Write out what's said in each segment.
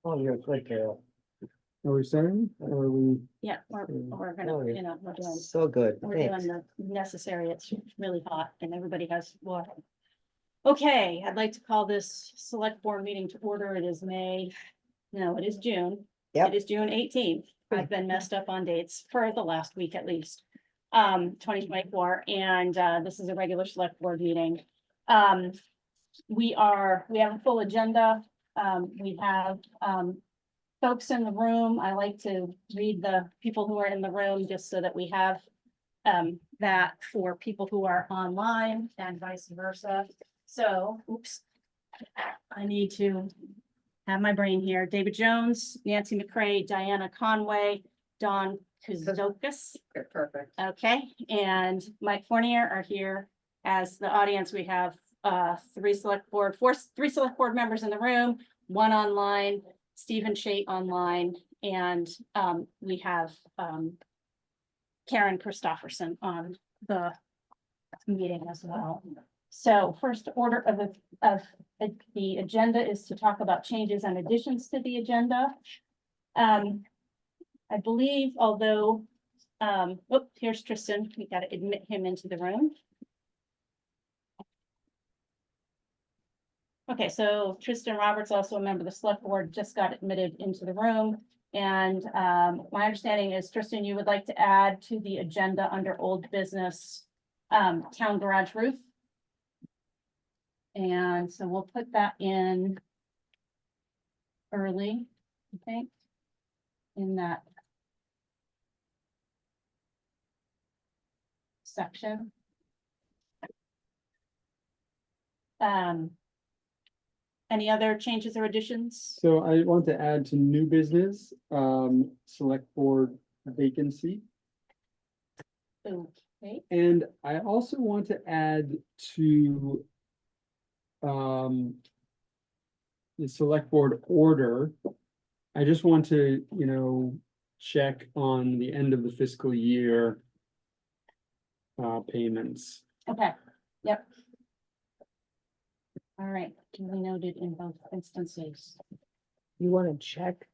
Oh, you're good, Carol. Are we starting? Or are we? Yeah, we're Oh, gonna, yeah. you know, So good, we're doing thanks. the necessary. It's really hot and everybody has water. Okay, I'd like to call this select board meeting to order. It is it is June. Yep. It is June 18th. I've been messed up on dates for the last week at least. 2024, and this is a regular select board meeting. We have a full agenda. We have folks in the room. I like to read the people who are in the room just so that we have that for people who are online and vice versa. So, oops, I need to have my brain here. David Jones, Nancy McCray, Diana Conway, Don Kuzokis. Perfect. Okay, and Mike Fournier are here as the audience. We have three select board members in the room, one online, Stephen Chait online, and we have Karen Christofferson on the meeting as well. So first order of the agenda is to talk about changes and additions to the agenda. I believe, although, here's Tristan. We got to admit him into the room. Okay, so Tristan Roberts, also a member of the select board, just got admitted into the room. And my understanding is, Tristan, you would like to add to the agenda under old business, town garage roof. And so we'll put that in early, I think, in that section. Any other changes or additions? So I want to add to new business, select board vacancy. Okay, And I also want to add to the select board order. I just want to, check on the end of the fiscal year payments. okay, yep. All right, duly noted in both instances. You want to check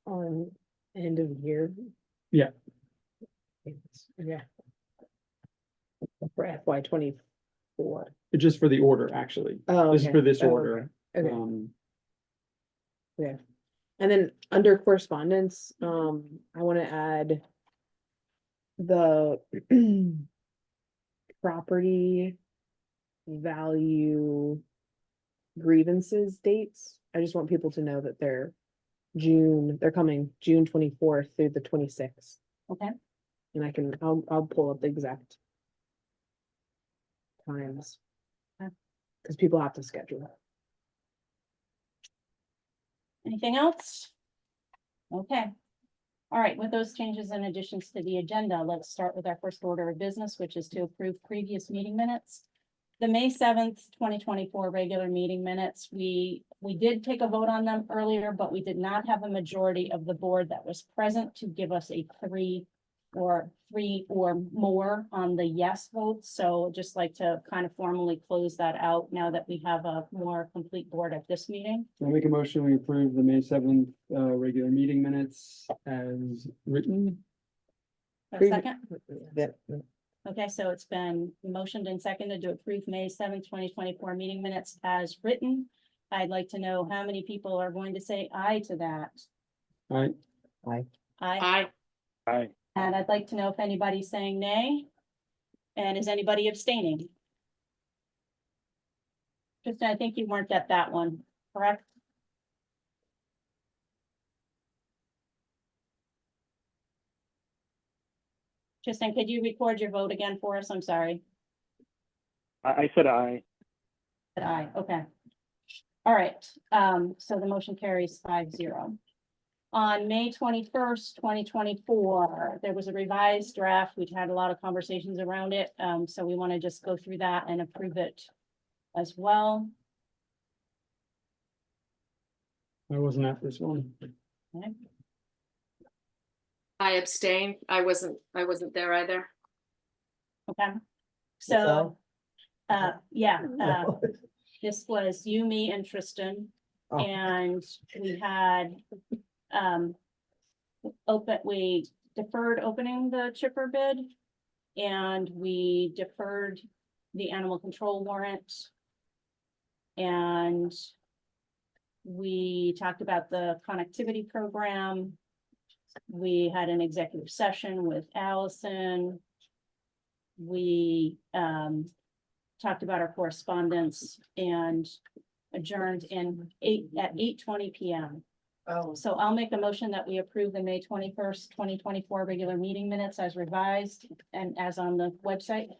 on end of year? Yeah. Yeah. For FY 24. Just for the order, actually. Oh, This is okay. for this Oh, order. okay. Yeah. And then under correspondence, I want to add the property value grievances dates. I just want people to know that they're coming June 24th through the 26th. Okay, And I'll pull up the exact times. Okay. Because people have to schedule it. anything else? Okay. All right, with those changes and additions to the agenda, let's start with our first order of business, which is to approve previous meeting minutes. The May 7th, 2024 regular meeting minutes, we did take a vote on them earlier, but we did not have a majority of the board that was present to give us a three or more on the yes vote. So just like to kind of formally close that out now that we have a more complete board at this meeting. I make a motion, we approve the May 7th regular meeting minutes as written. A second? Yep. Okay, so it's been motioned and seconded to approve May 7th, 2024 meeting minutes as written. I'd like to know how many people are going to say aye to that. Aye. Aye. Aye. Aye. And I'd like to know if anybody's saying nay. And is anybody abstaining? Tristan, I think you weren't at that one, correct? Tristan, could you record your vote again for us? I'm sorry. I said aye. Said aye, okay. All right, so the motion carries 5-0. On May 21st, 2024, there was a revised draft. We'd had a lot of conversations around it, so we want to just go through that and approve it as well. I wasn't at this one. Okay. I abstain. I wasn't there either. Okay, so, yeah, this was you, me, and Tristan. Oh. And we had, we deferred opening the chipper bid. And we deferred the animal control warrant. And we talked about the connectivity program. We had an executive session with Allison. We talked about our correspondence and adjourned at 8:20 PM. Oh, So I'll make a motion that we approve the May 21st, 2024 regular meeting minutes as revised and as on the website.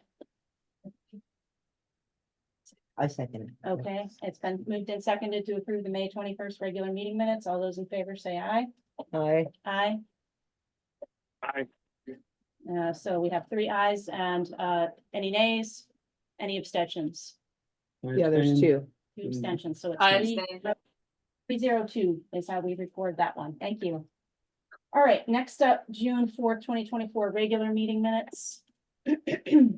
I second it. Okay, it's been moved and seconded to approve the May 21st regular meeting minutes. All those in favor say aye. Aye. Aye. I, So we have 3 ayes and any nays, any abstentions, I Yeah, there's abstain. 2. 2 abstentions, so it's I 3 abstain. 302 is how we record that one. Thank you. All right, next up, June 4th, 2024 regular meeting minutes. Okay,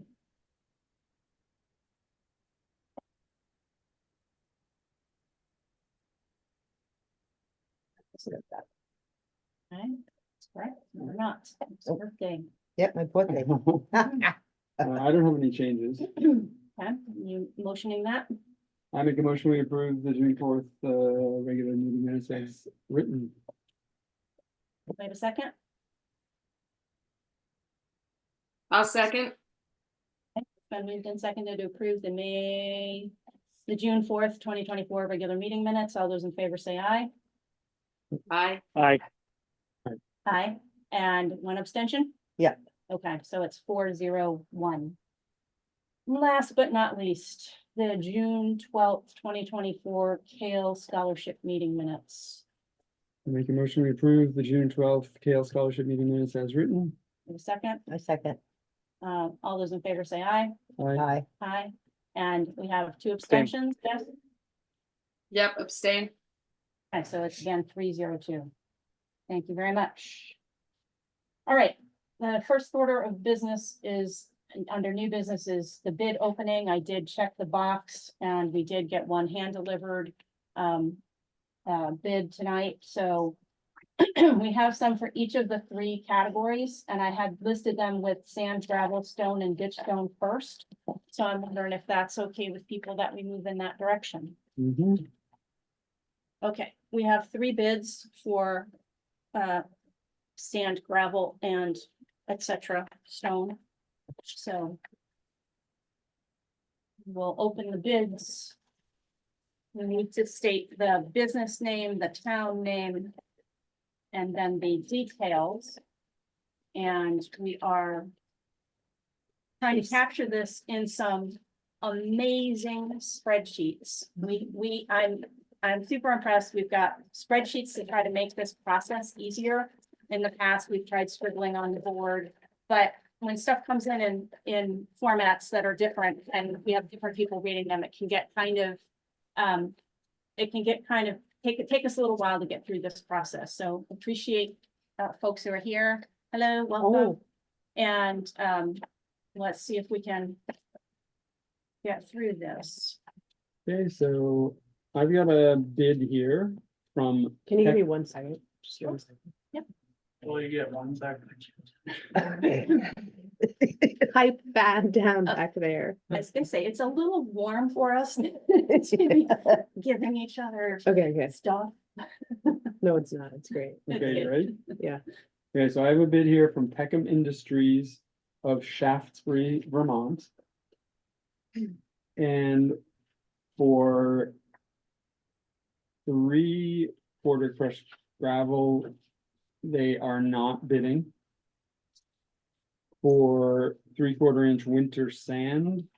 that's correct. No, we're not. It's a birthday. Yep, my birthday. I don't have any changes. Okay, you motioning that? I make a motion, we approve the June 4th, regular meeting minutes as written. Wait a second. I'll second. It's been moved and seconded to approve the June 4th, 2024 regular meeting minutes. All those in favor say aye. I, Aye. And 1 abstention? Yeah. Okay, so it's 401. Last but not least, the June 12th, 2024 Kale Scholarship Meeting Minutes. I make a motion, we approve the June 12th Kale Scholarship meeting minutes as written. Wait a second. I second. All those in favor say aye. Aye. Aye. Aye. And we have 2 Abstain. abstentions. Yes. yep, abstain. Okay, so it's again 302. Thank you very much. All right, the first order of business is, under new business, is the bid opening. I did check the box and we did get 1 hand delivered bid tonight, so we have some for each of the 3 categories, and I had listed them with sand, gravel, stone, and ditch stone first. So I'm wondering if that's okay with people that we move in that direction. Mhm. Okay, we have 3 bids for sand, gravel, and etc. stone. So we'll open the bids. We need to state the business name, the town name, and then the details. And we are trying to capture this in some amazing spreadsheets. I'm super impressed. We've got spreadsheets to try to make this process easier. In the past, we've tried scribbling on the board, but when stuff comes in formats that are different and we have different people reading them, it can get kind of, take us a little while to get through this process. So appreciate folks who are here. Hello, welcome. Oh. And let's see if we can get through this. Okay, so I've got a bid here from. Can you give me 1 second? Just 1 second. Well, you get 1 second. Pipe bad down back there. I was gonna say, it's a little warm for us to be giving each other Okay, stuff. no, it's not. It's great. Okay, you ready? Yeah. Okay, so I have a bid here from Peckham Industries of Shaftesbury, Vermont. And for 3/4 crushed gravel, they are not bidding. For 3/4 inch winter sand,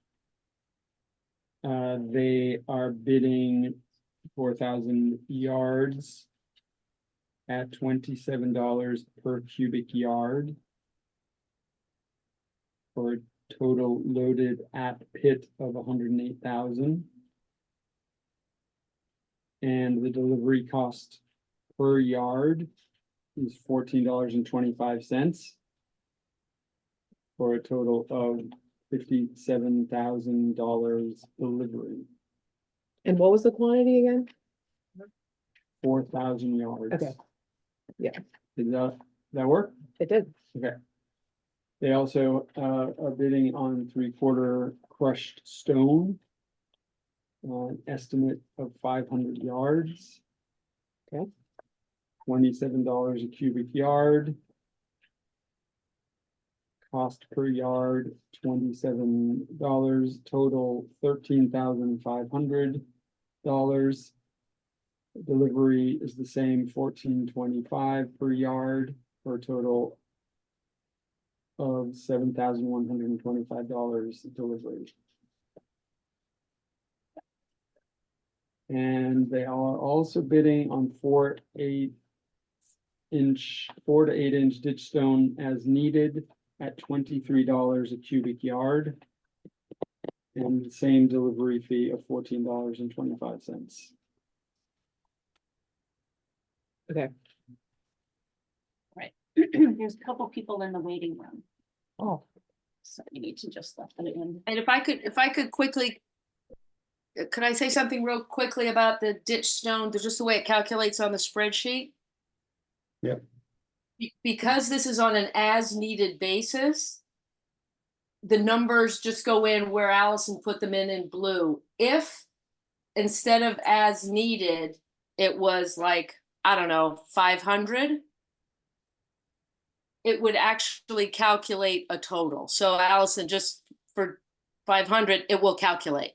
they are bidding 4,000 yards at $27 per cubic yard. For a total loaded at pit of 108,000. And the delivery cost per yard is $14.25. For a total of $57,000 delivery. And what was the quantity again? 4,000 yards. Okay. Yeah. Did that work? It did. Okay. They also are bidding on 3/4 crushed stone. Estimate of 500 yards. Okay. $27 a cubic yard. Cost per yard, $27, total $13,500. Delivery is the same, $14.25 per yard, for a total of $7,125 delivery. And they are also bidding on 4 to 8 inch ditch stone as needed at $23 a cubic yard. And the same delivery fee of $14.25. Okay. There's a couple people in the waiting room, Oh, so you need to just let them in. And if I could quickly, could I say something real quickly about the ditch stone, just the way it calculates on the spreadsheet? Yep. Because this is on an as-needed basis, the numbers just go in where Allison put them in blue. If instead of as needed, it was like, I don't know, 500, it would actually calculate a total. So Allison, just for 500, it will calculate.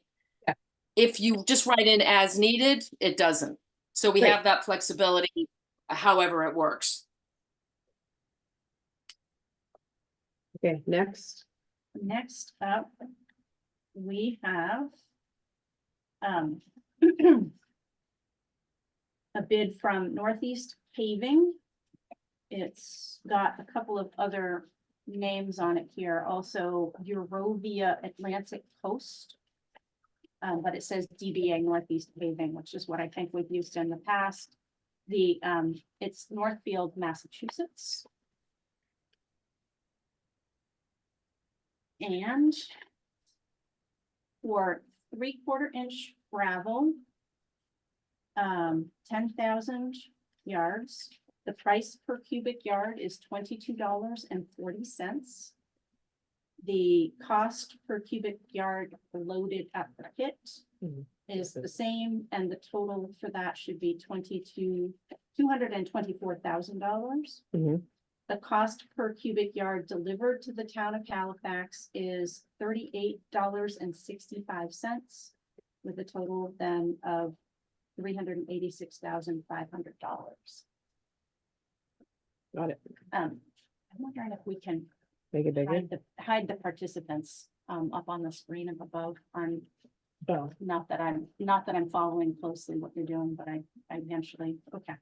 Yeah. If you just write in as needed, it doesn't. So we Great. have that flexibility, however it works. Okay, next. Next up, we have a bid from Northeast Paving. It's got a couple of other names on it here, also Eurovia Atlantic Coast. But it says DBA Northeast Paving, which is what I think we've used in the past. It's Northfield, Massachusetts. And for 3/4 inch gravel, 10,000 yards, the price per cubic yard is $22.40. The cost per cubic yard loaded at the pit Mhm. is the same, and the total for that should be $224,000. Mhm. The cost per cubic yard delivered to the town of Halifax is $38.65, with a total then of $386,500. Got it. I'm wondering if we can Make it bigger. hide the participants up on the screen up above. Oh, Not that I'm following closely what you're doing, but I eventually, okay.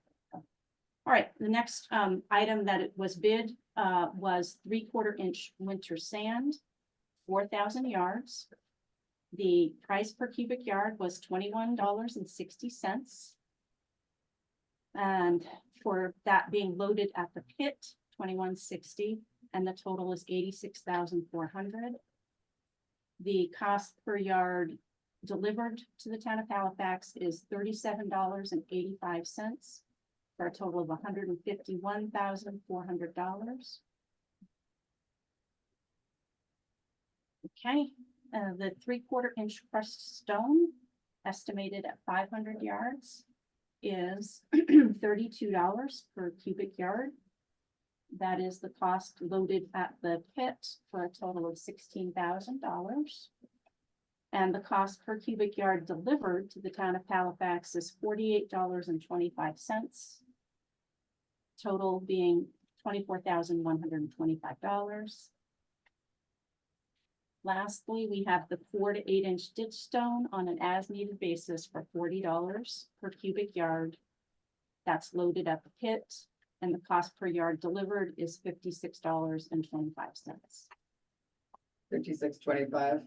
All right, the next item that it was bid was 3/4 inch winter sand, 4,000 yards. The price per cubic yard was $21.60. And for that being loaded at the pit, $21.60, and the total is $86,400. The cost per yard delivered to the town of Halifax is $37.85, for a total of $151,400. Okay, the 3/4 inch crushed stone, estimated at 500 yards, is $32 per cubic yard. That is the cost loaded at the pit, for a total of $16,000. And the cost per cubic yard delivered to the town of Halifax is $48.25. Total being $24,125. Lastly, we have the 4 to 8 inch ditch stone on an as-needed basis for $40 per cubic yard. That's loaded at the pit, and the cost per yard delivered is $56.25. $56.25.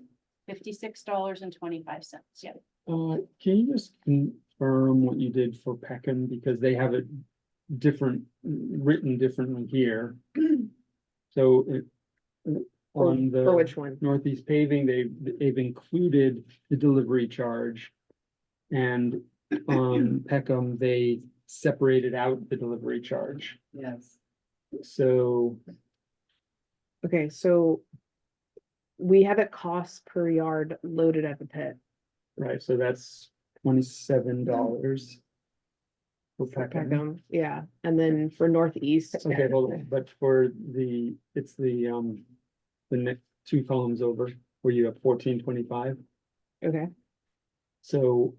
$56.25, yeah. Can you just confirm what you did for Peckham, because they have it written differently here. So on for the which one? Northeast Paving, they've included the delivery charge. And on Peckham, they separated out the delivery charge. Yes. So, Okay, so we have it cost per yard loaded at the pit. right, so that's $27. For for Peckham. Peckham, yeah, and then for Northeast. Okay, hold on, but for it's the next two columns over where you have 1425. Okay, So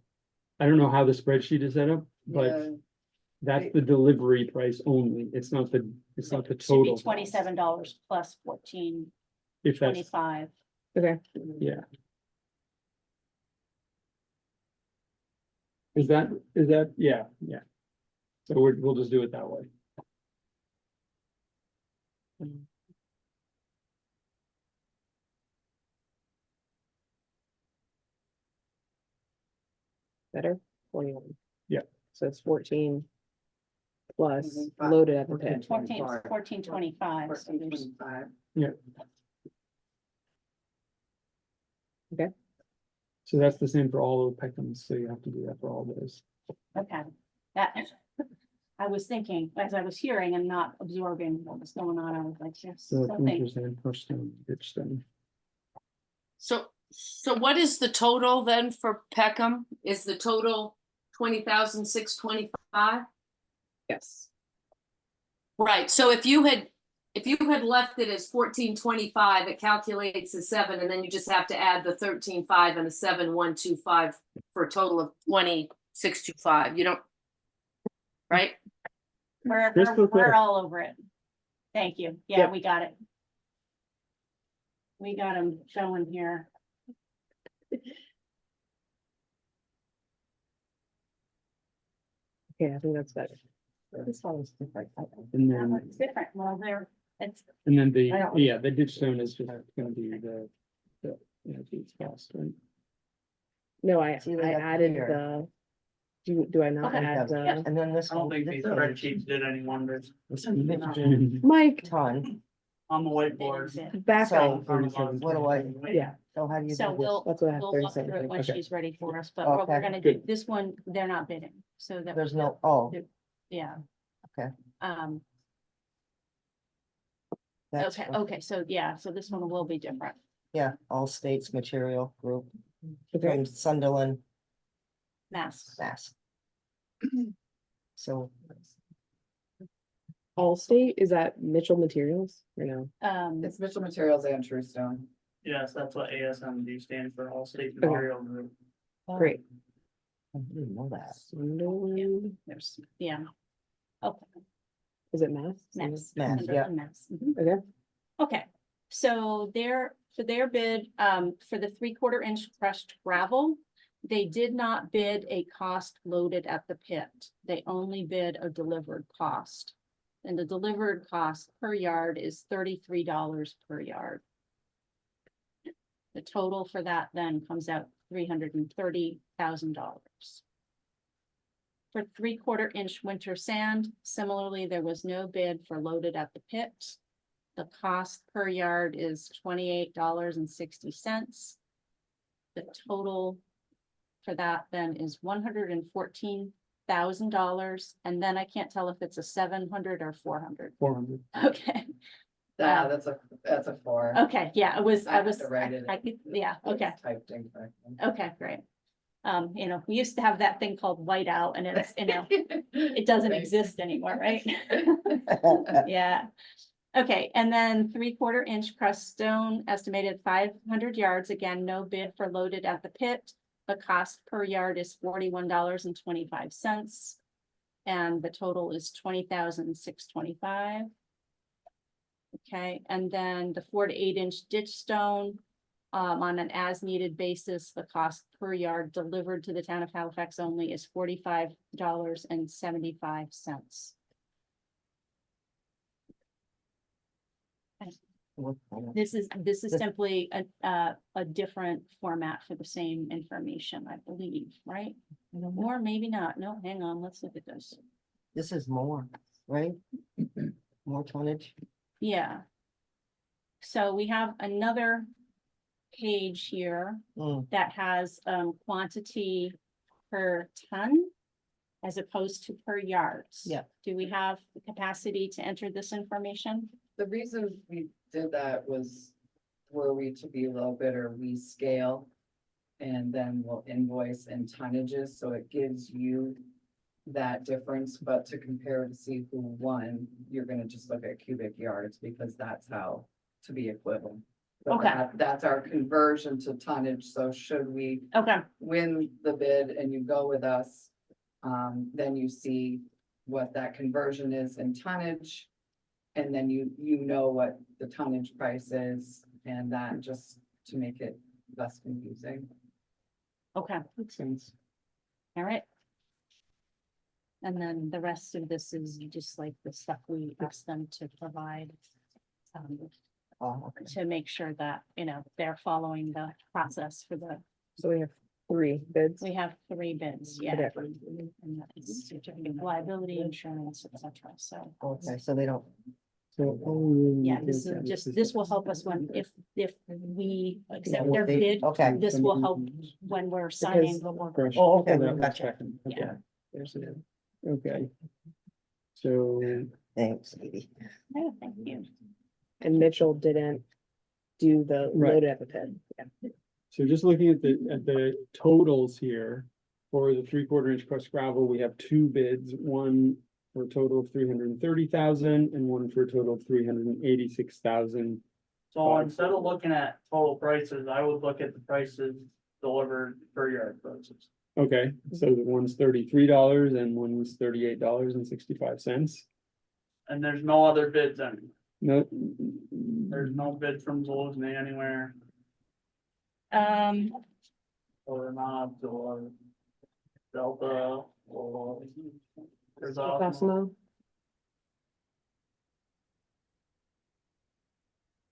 I don't know how the spreadsheet is set up, but that's the delivery price only. It's not the Should be total. $27 plus If that's, $14.25. okay, yeah. Is that, yeah. So we'll just do it that way. better, 21. Yeah. So it's 14 plus Mhm. loaded at the pit. 14.25. So there's- So that's the same for all of Peckham, so you have to do that for all those. Okay, that, I was thinking, as I was hearing and not absorbing what was going on, I was like, yes, So something. Winters and Hurston, Ditchstone. So what is the total then for Peckham? Is the total 20,625? Yes. Right, so if you had left it as 1425, it calculates as 7, and then you just have to add the 13.5 and the 7,125 for a total of 20,625. You don't, right? Crystal We're clear. all over it. Thank you. Yeah, Yep. we got it. We got them showing here. Okay, I think that's better. This one is different. And Well, then, it's different. Well, it's, and then I don't- the Ditchstone is just gonna be it's cost, right? No, I See, they have added here. the. Do I not Okay, add yep. the, And then this. I don't one- think this these one- spreadsheets did any wonders this one, this Mike, Ton, on the it whiteboard. is it. back So- up, what do I, yeah, so how do you So do this? we'll that's what I have walk through 37. it when Okay. she's ready for us, but what we're Okay, gonna do, good. this one, they're not bidding, so that. There's no, oh, Yeah. Okay. that's, Okay, so yeah, so this one will be different. yeah, All States Material Group okay, from Sunderland, Mass. Mass. So, Allstate, is that Mitchell Materials or no? It's Mitchell Materials and True Stone. Yes, that's what ASMD stands for, All State Okay. Material Group. Great. I didn't know that. Sunderland, There's, yeah. Okay, is it Mass? Mass. Mass, Under yeah. Mass. Mhm. Okay, Okay, so for their bid, for the 3/4 inch crushed gravel, they did not bid a cost loaded at the pit. They only bid a delivered cost. And the delivered cost per yard is $33 per yard. The total for that then comes out $330,000. For 3/4 inch winter sand, similarly, there was no bid for loaded at the pit. The cost per yard is $28.60. The total for that then is $114,000, and then I can't tell if it's a 700 or 400. 400. Okay, That's a 4. okay, yeah, it was, I I had was, to write it. I could, yeah, okay, It's typed incorrectly. okay, great. We used to have that thing called whiteout, and it's, it doesn't Right. exist anymore, right? Yeah. Okay, and then 3/4 inch crushed stone, estimated 500 yards. Again, no bid for loaded at the pit. The cost per yard is $41.25. And the total is $20,625. Okay, and then the 4 to 8 inch ditch stone. On an as-needed basis, the cost per yard delivered to the town of Halifax only is $45.75. This is This- simply a different format for the same information, I believe, right? Or maybe not. No, hang on, let's look at this. This is more, right? More tonnage. Yeah. So we have another page here Mm, that has quantity per ton. as opposed to per yards. Yep. Do we have the capacity to enter this information? The reason we did that was, were we to be low bidder, we scale. And then we'll invoice in tonnages, so it gives you that difference, but to compare to see who won, you're gonna just look at cubic yards, because that's how to be equivalent. But Okay. That's our conversion to tonnage, so should we Okay, win the bid and you go with us, then you see what that conversion is in tonnage. And then you know what the tonnage price is, and that just to make it less confusing. okay, Makes sense. all right. And then the rest of this is just like the stuff we asked them to provide. Oh, okay. To make sure that, you know, they're following the process for the, So we have 3 bids. we have 3 bids, yeah. Okay. And that is certificate of liability, insurance, et cetera, so. Okay, so they don't, So. all we really Yeah, need this to- is just, this will help us when, if we accept will their they- bid, okay. this will help when we're signing the work. Fresh. Oh, okay, That was gotcha. checking. Okay. Yeah. There's it. Okay. So, thanks, Edie. Yeah, thank you. And Mitchell didn't do the Right. load at the pit. Yeah. so just looking at the totals here. For the 3/4 inch crushed gravel, we have 2 bids, one for a total of 330,000 and one for a total of 386,000. So instead of looking at total prices, I would look at the prices delivered per yard prices. Okay, so the one's $33 and one's $38.65. And there's no other bids on, No. there's no bid from Zolozny anywhere, or Knobs, or Delta, or. There's also, Cosmo,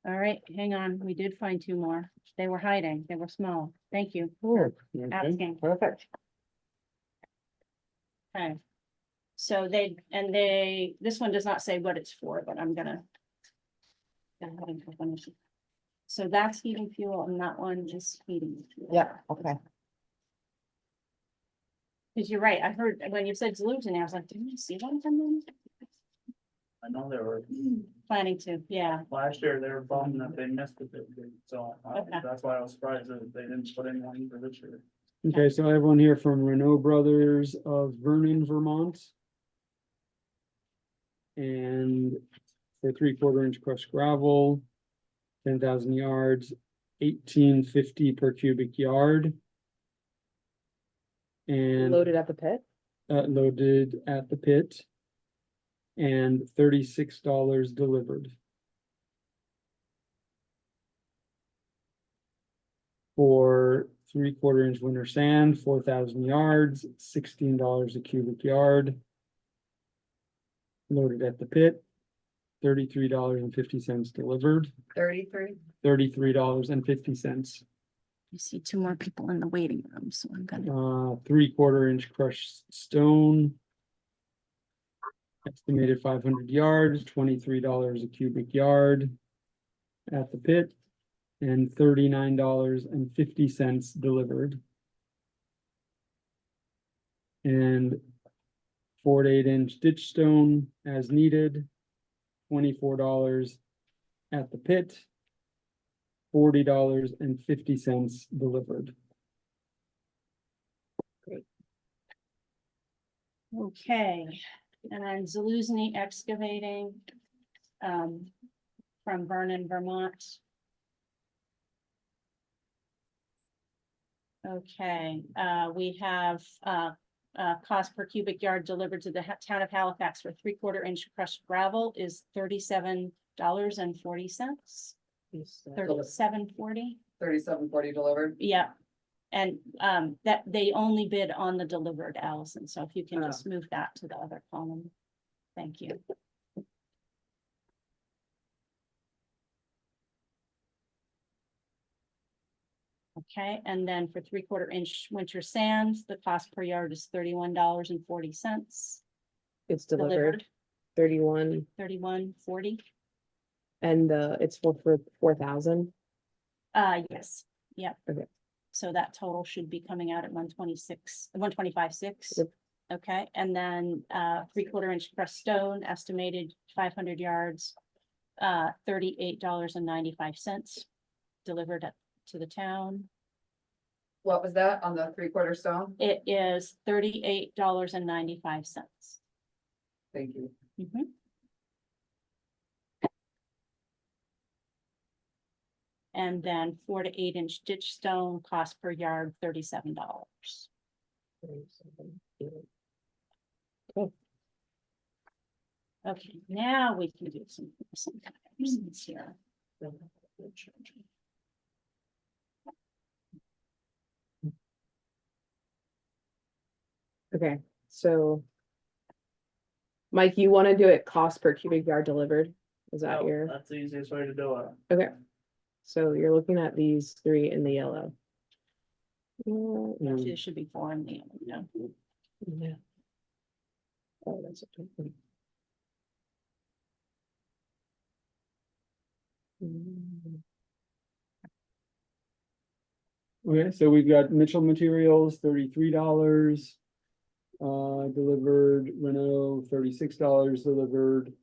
All right, hang on, we did find 2 more. They were hiding, they were small. Thank you Oh, for Okay. asking. perfect. Okay. So this one does not say what it's for, but I'm gonna. go ahead and click on it. So that's heating fuel and that one is heating. fuel. Yeah, okay. Cause you're right, I heard when you said Zoluzin, I was like, didn't you see one from them? I know they were, Planning to, yeah, last year, they were bummed that they missed the bid, so Okay. that's why I was surprised that they didn't put in one for this year. Okay, so I have one here from Renault Brothers of Vernon, Vermont. And for 3/4 inch crushed gravel, 10,000 yards, 1850 per cubic yard. And loaded at the pit. loaded at the pit. And $36 delivered. For 3/4 inch winter sand, 4,000 yards, $16 a cubic yard. Loaded at the pit, $33.50 delivered, 33? $33.50. you see 2 more people in the waiting room, so I'm gonna. 3/4 inch crushed stone. Estimated 500 yards, $23 a cubic yard. At the pit. And $39.50 delivered. And 4 to 8 inch ditch stone as needed. $24 at the pit. $40.50 delivered. Okay, and then Zaluzny Excavating. From Vernon, Vermont. Okay, we have, cost per cubic yard delivered to the town of Halifax for 3/4 inch crushed gravel is $37.40. 37.40, 3740 delivered? yeah. And, that they only bid on the delivered, Allison, so if you can Oh. just move that to the other column. Thank you. Okay, and then for 3/4 inch winter sands, the cost per yard is $31.40. It's delivered, 31, 31.40. and it's for 4,000. Yes, yep. Okay. So that total should be coming out at 125.6. Yep. Okay, and then 3/4 inch crushed stone, estimated 500 yards, $38.95. Delivered to the town. What was that on the 3/4 stone? It is $38.95. Thank you. And then 4 to 8 inch ditch stone, cost per yard, $37. Okay, now we can do some comparisons here. Okay, so. Mike, you wanna do it cost per cubic yard delivered? Is that Yeah, your, That's the easiest way to do it. okay. So you're looking at these three in the yellow. Actually, it should be 4 in the, yeah. Yeah. Oh, that's okay. Okay, so we've got Mitchell Materials, $33. Delivered, Renault, $36 delivered.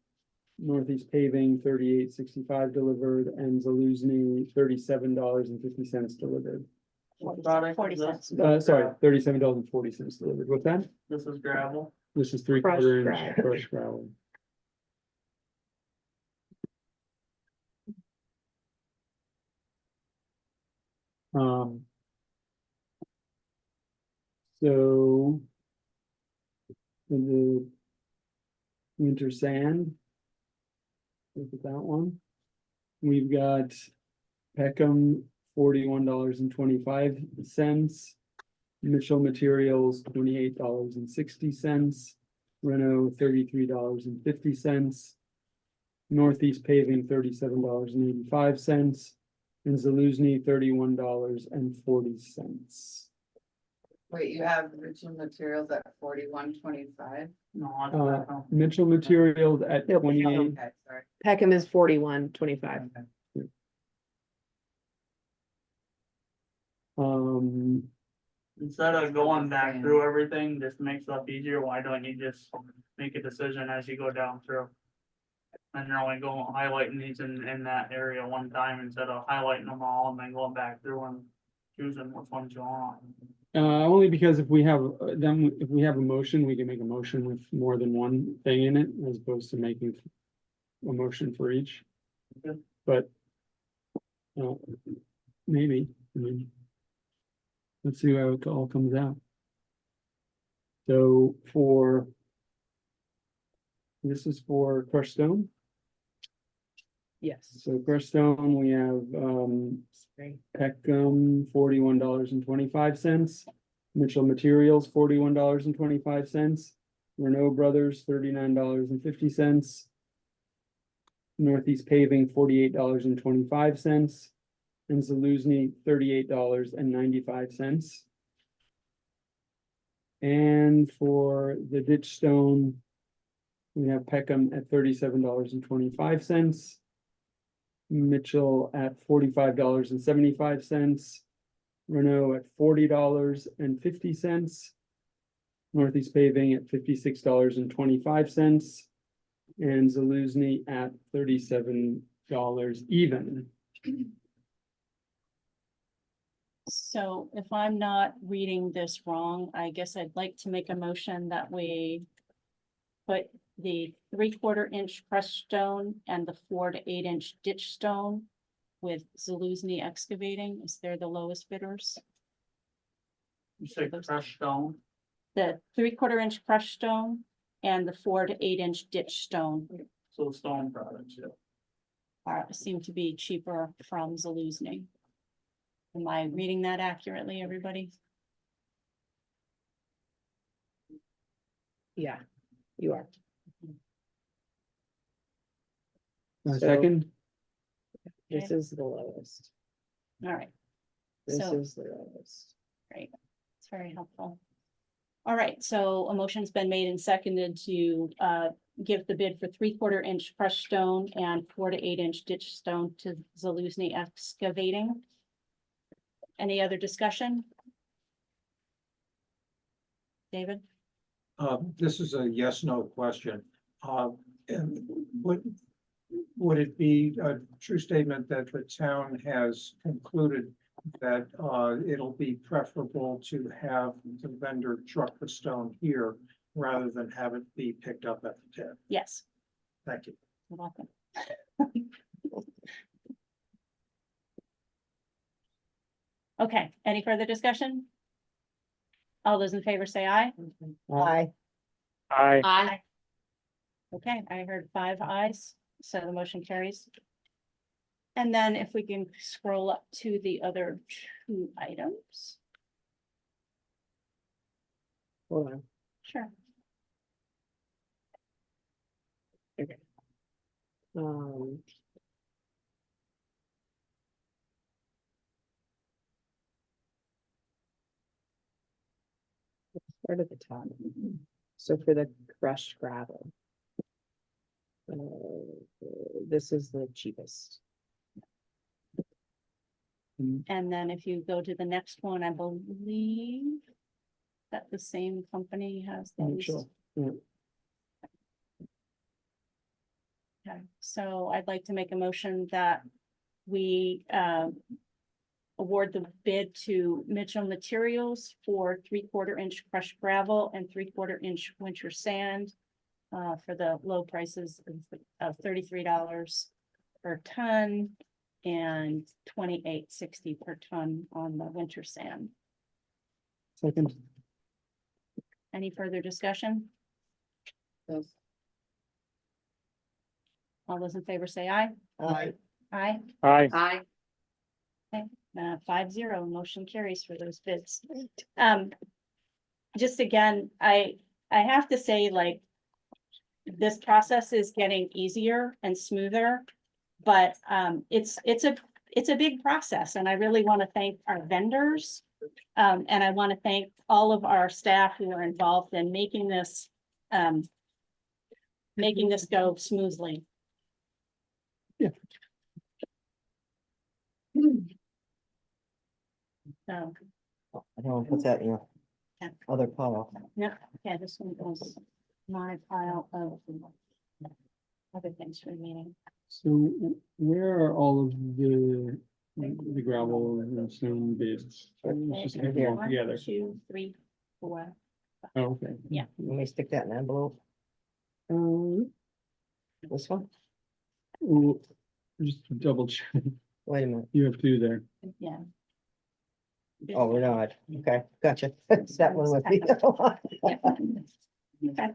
Northeast Paving, $38.65 delivered, and Zaluzny, $37.50 delivered. What product 40 is this? cents. Sorry, $37.40 delivered. What's that? This is gravel. This is Crushed 3/4 inch gravel. crushed gravel. Um. So. in the winter sand. Look at that one. We've got Peckham, $41.25. Mitchell Materials, $28.60. Renault, $33.50. Northeast Paving, $37.85. And Zaluzny, $31.40. Wait, you have Richard Materials at 41.25? No, that's gravel. Mitchell Materials at Nope. 28. Okay, sorry. Peckham is 41.25. Okay. Instead of going back through everything, just makes life easier. Why don't you just make a decision as you go down through? And you're only going highlighting these in that area one time instead of highlighting them all and then going back through and choosing which ones you want. Only because if we have, if we have a motion, we can make a motion with more than one thing in it, as opposed to making a motion for each. Okay. But. Maybe, I mean. Let's see how it all comes out. So for. This is for crushed stone. Yes. So crushed stone, we have, Peckham, $41.25. Mitchell Materials, $41.25. Renault Brothers, $39.50. Northeast Paving, $48.25. And Zaluzny, $38.95. And for the ditch stone, we have Peckham at $37.25. Mitchell at $45.75. Renault at $40.50. Northeast Paving at $56.25. And Zaluzny at $37 even. So if I'm not reading this wrong, I guess I'd like to make a motion that we put the 3/4 inch crushed stone and the 4 to 8 inch ditch stone with Zaluzny Excavating, is they're the lowest bidders. You say crushed stone. The 3/4 inch crushed stone and the 4 to 8 inch ditch stone So stone products, yeah. seem to be cheaper from Zaluzny. Am I reading that accurately, everybody? Yeah, you are. A So- second, This is the lowest. All right, This So- is the lowest. great. It's very helpful. All right, so a motion's been made and seconded to give the bid for 3/4 inch crushed stone and 4 to 8 inch ditch stone to Zaluzny Excavating. Any other discussion? David? This is a yes, no question. And would it be a true statement that the town has concluded that, it'll be preferable to have the vendor truck the stone here rather than have it be picked up at the tip? Yes, Thank you. you're welcome. Okay, any further discussion? All those in favor say aye. Aye. I, Okay, I heard 5 ayes, so the motion carries. And then if we can scroll up to the other 2 items. Hold on. Sure. Um. let's start at the top. So for the crushed gravel. This is the cheapest. And then if you go to the next one, I believe that the same company has those. Sure. Yeah. Okay, so I'd like to make a motion that we award the bid to Mitchell Materials for 3/4 inch crushed gravel and 3/4 inch winter sand for the low prices of $33 per ton and $28.60 per ton on the winter sand. Second, Any further discussion? Yes. All those in favor say aye. Aye. Aye. I, 5-0, motion carries for those bids. Just again, I have to say, like, this process is getting easier and smoother, but it's a big process, and I really want to thank our vendors. And I want to thank all of our staff who are involved in making this go smoothly. Yeah. So, I don't put that in your Yeah. other pile. yeah, this one goes my pile of other things for the meeting. so where are all of the gravel and stone bids? Let's just get them all One, together. 2, 3, 4. Oh, okay. Yeah. Let me stick that in an envelope. This one? Well, just double check. Wait a minute. You have 2 there. Yeah. Oh, we're not. Okay, gotcha. It's that one with me. Yeah. Okay.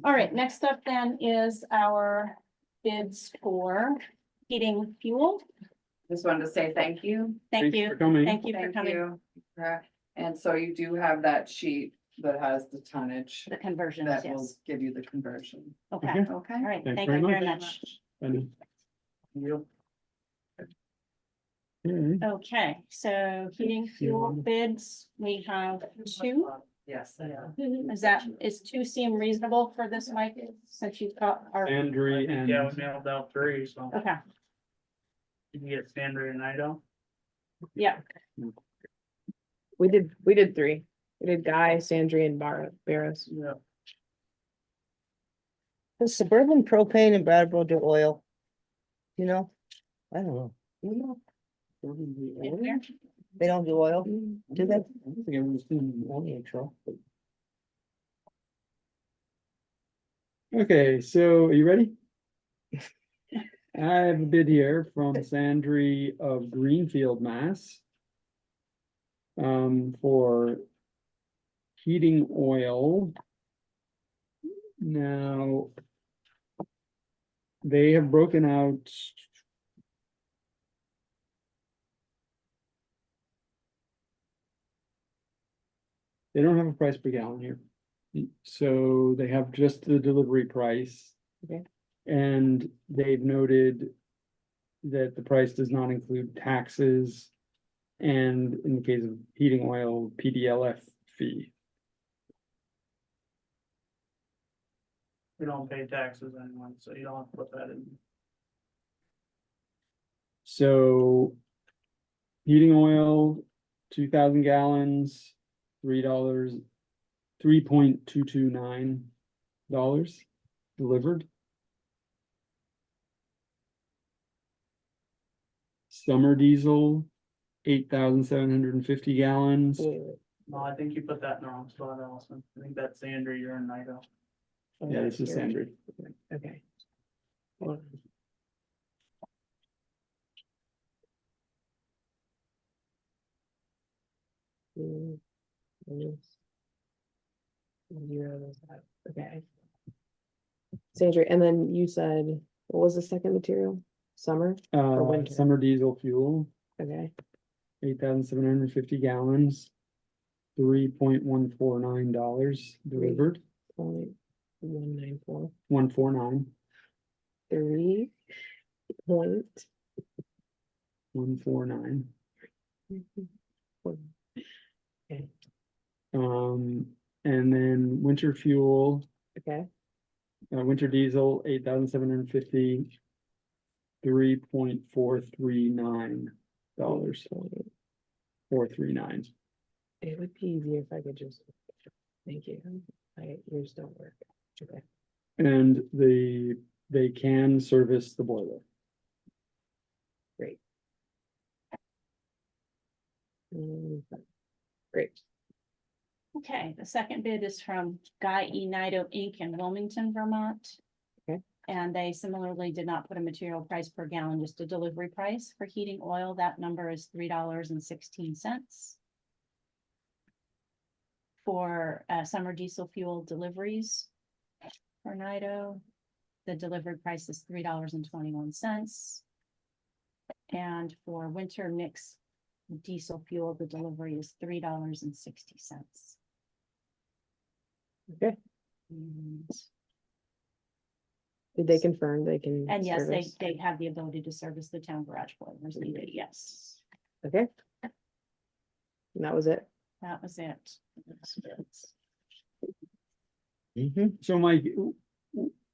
All right, next up then is our bids for heating fuel. Just wanted to say thank you. Thank Thanks you. for coming. Thank you for Thank coming. you. And so you do have that sheet that has the tonnage The conversions, that will yes. give you the conversion. Okay, Okay. Okay? all right, Thanks thank very you very much. much. And- You. Okay. Okay, so heating fuel bids, we have 2. Yes. Is 2 seem reasonable for this, Mike, since you've got our, Andrew and. Yeah, we mailed out 3, so okay, you can get Sandra and Ido. yeah, We did 3. We did Guy, Sandri, and Barros. Yeah. Does Suburban Propane and Brattleboro do oil? You know? I don't know. You know? in here. They don't do oil, do they? I don't think everyone's doing that. Only intro. Okay, so are you ready? I have a bid here from Sandri of Greenfield, Mass. For heating oil. Now. They have broken out. They don't have a price per gallon here. So they have just the delivery price. Okay. And they've noted that the price does not include taxes. And in the case of heating oil, PDLF fee. We don't pay taxes anyway, so you don't have to put that in. So. Heating oil, 2,000 gallons, $3 $3.229 delivered. Summer diesel, 8,750 gallons. Wait, wait, No, I think you put that in the wrong spot, Allison. I think that's Sandra, you're in Nido. oh, Yeah, this is here. Sandra. Okay. Hold on. Mm, minus 0 is that, okay. Sandra, and then you said, what was the second material? Summer? winter? Summer diesel fuel, Okay, 8,750 gallons, $3.149 delivered, 0.194, 149, 3 point. 149. Okay, And then winter fuel, okay, winter diesel, 8,750, $3.439, 439. it would be easier if I could just, thank you, yours don't work, okay. And they can service the boiler. Great. Great, Okay, the second bid is from Guy E. Nido Inc. in Wilmington, Vermont. Okay. And they similarly did not put a material price per gallon, just a delivery price for heating oil. That number is $3.16. For summer diesel fuel deliveries for Nido, the delivered price is $3.21. And for winter mix diesel fuel, the delivery is $3.60. okay, did they confirm they can? And yes, service? they have the ability to service the town garage boilers needed, yes, Okay. And that was it, that was it. So Mike,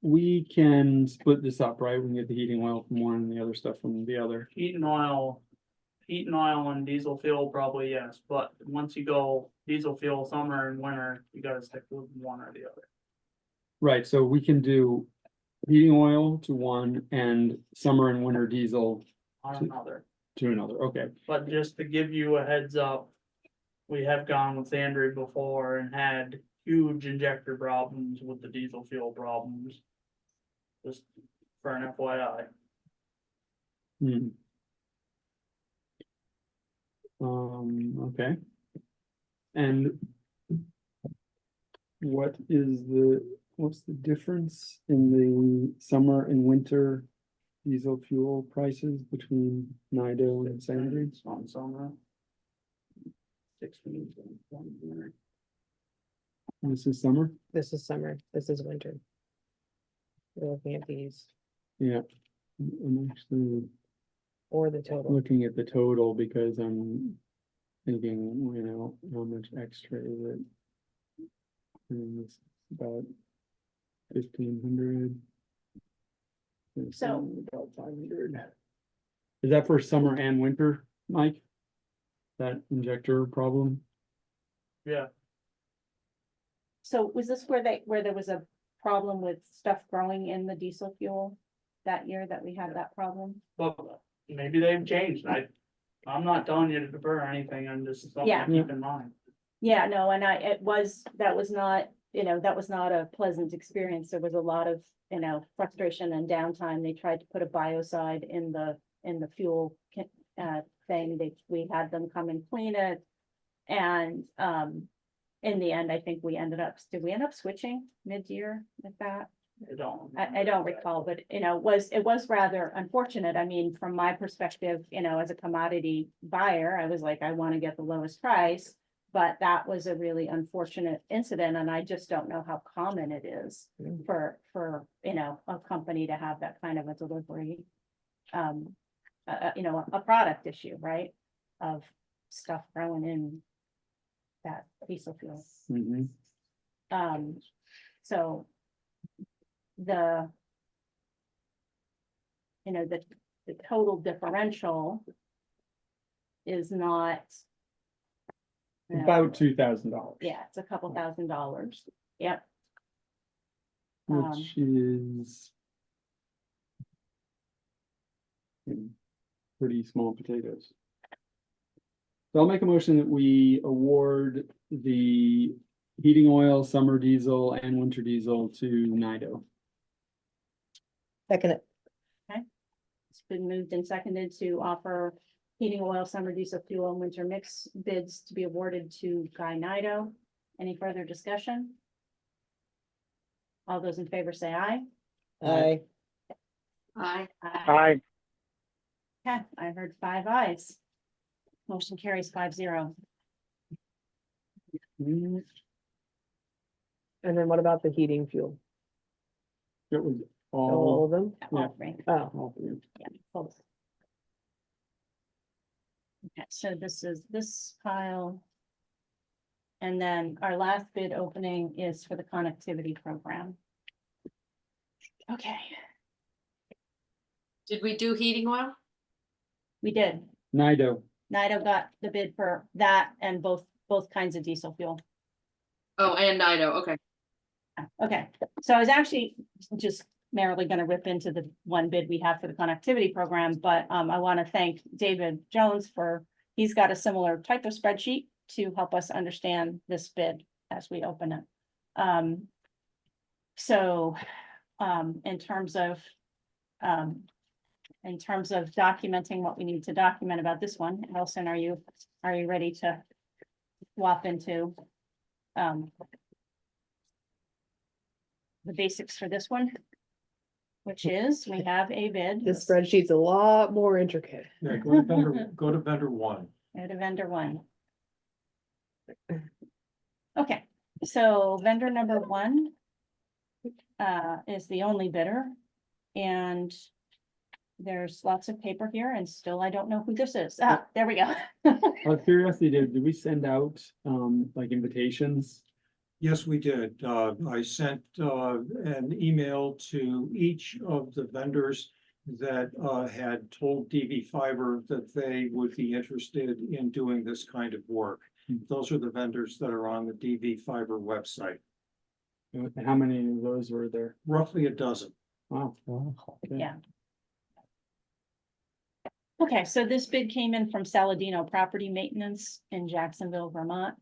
we can split this up, right? We can get the heating oil from one and the other stuff from the other. Heat and oil and diesel fuel, probably yes, but once you go diesel fuel summer and winter, you gotta stick with one or the other. Right, so we can do heating oil to one and summer and winter diesel On another, to another, okay. but just to give you a heads up. We have gone with Andrew before and had huge injector problems with the diesel fuel problems. Just for an FYI. Hmm. Okay. And what's the difference in the summer and winter diesel fuel prices between Nido and Sandridge? On summer. 16. This is summer? this is summer, this is winter. We're looking at these, Yeah. I'm actually or the total, looking at the total because I'm thinking, you know, how much extra is it? And this is about 1,500. So- About 500. Is that for summer and winter, Mike? That injector problem? Yeah, So was this where there was a problem with stuff growing in the diesel fuel that year that we had that problem? but maybe they've changed. I'm not telling you to defer anything, I'm just something Yeah. to keep in mind. Yeah, no, and that was not, that was not a pleasant experience. There was a lot of, frustration and downtime. They tried to put a biocide in the fuel thing. We had them come and clean it. And, in the end, I think did we end up switching mid-year with that? I don't recall, but it was rather unfortunate. I mean, from my perspective, as a commodity buyer, I was like, I want to get the lowest price. But that was a really unfortunate incident, and I just don't know how common it is for a company to have that kind of a delivery. A product issue, right? Of stuff growing in that diesel fuel. Mhm. So the total differential is not About $2,000. Yeah, it's a couple $1,000s. Yep. Which is. Pretty small potatoes. So I'll make a motion that we award the heating oil, summer diesel and winter diesel to Nido. Second, it. It's been moved and seconded to offer heating oil, summer diesel fuel and winter mix bids to be awarded to Guy Nido. Any further discussion? All those in favor say aye. aye, Aye. Aye. Okay, I heard 5 ayes. Motion carries 5-0. Mm, And then what about the heating fuel? It was All all. of them? All Yeah. three. Oh, all three. Yeah, both. Okay, so this is this pile. And then our last bid opening is for the connectivity program. Okay, Did we do heating oil? we did. Nido. Nido got the bid for that and both kinds of diesel fuel. Oh, and Nido, okay. Okay, so I was actually just merely gonna rip into the one bid we have for the connectivity program, but I want to thank David Jones he's got a similar type of spreadsheet to help us understand this bid as we open it. So, in terms of documenting what we need to document about this one, Nelson, are you ready to swap into the basics for this one? Which is, we have a bid. this spreadsheet's a lot more intricate. Yeah, go to vendor one. Go to vendor one. Okay, so vendor number one is the only bidder, and there's lots of paper here, and still I don't know who this is. Ah, there we go. Out of curiosity, did we send out like invitations? Yes, we did. I sent an email to each of the vendors that had told DV Fiber that they would be interested in doing this kind of work. Those are the vendors that are on the DV Fiber website, And how many of those were there? roughly a dozen. Wow. Okay. Yeah. Okay, so this bid came in from Saladino Property Maintenance in Jacksonville, Vermont.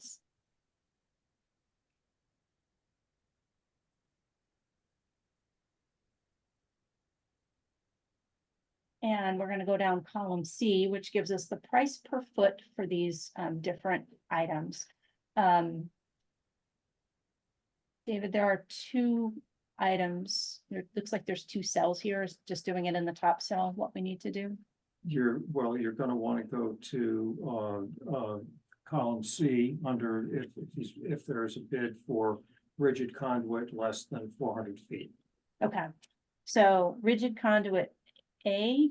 And we're gonna go down column C, which gives us the price per foot for these different items. David, there are 2 items. It looks like there's 2 cells here. Is just doing it in the top cell what we need to do? You're gonna want to go to column C under if there's a bid for rigid conduit less than 400 feet. Okay, so rigid conduit A,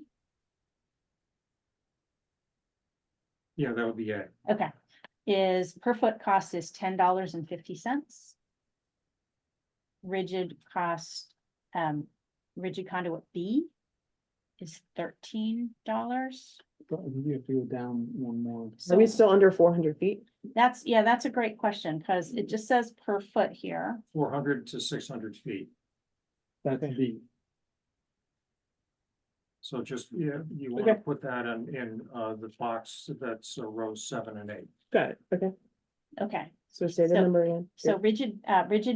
Yeah, that would be A. okay, is per foot cost is $10.50. Rigid cost, rigid conduit B is $13. You have to go down one more. Are we still under 400 feet? That's a great question, because it just says per foot here. 400 to 600 feet. That's the, So just, yeah, you want to put that in the box that's rows 7 and 8. Got it, okay. Okay, So say the So- number again. so rigid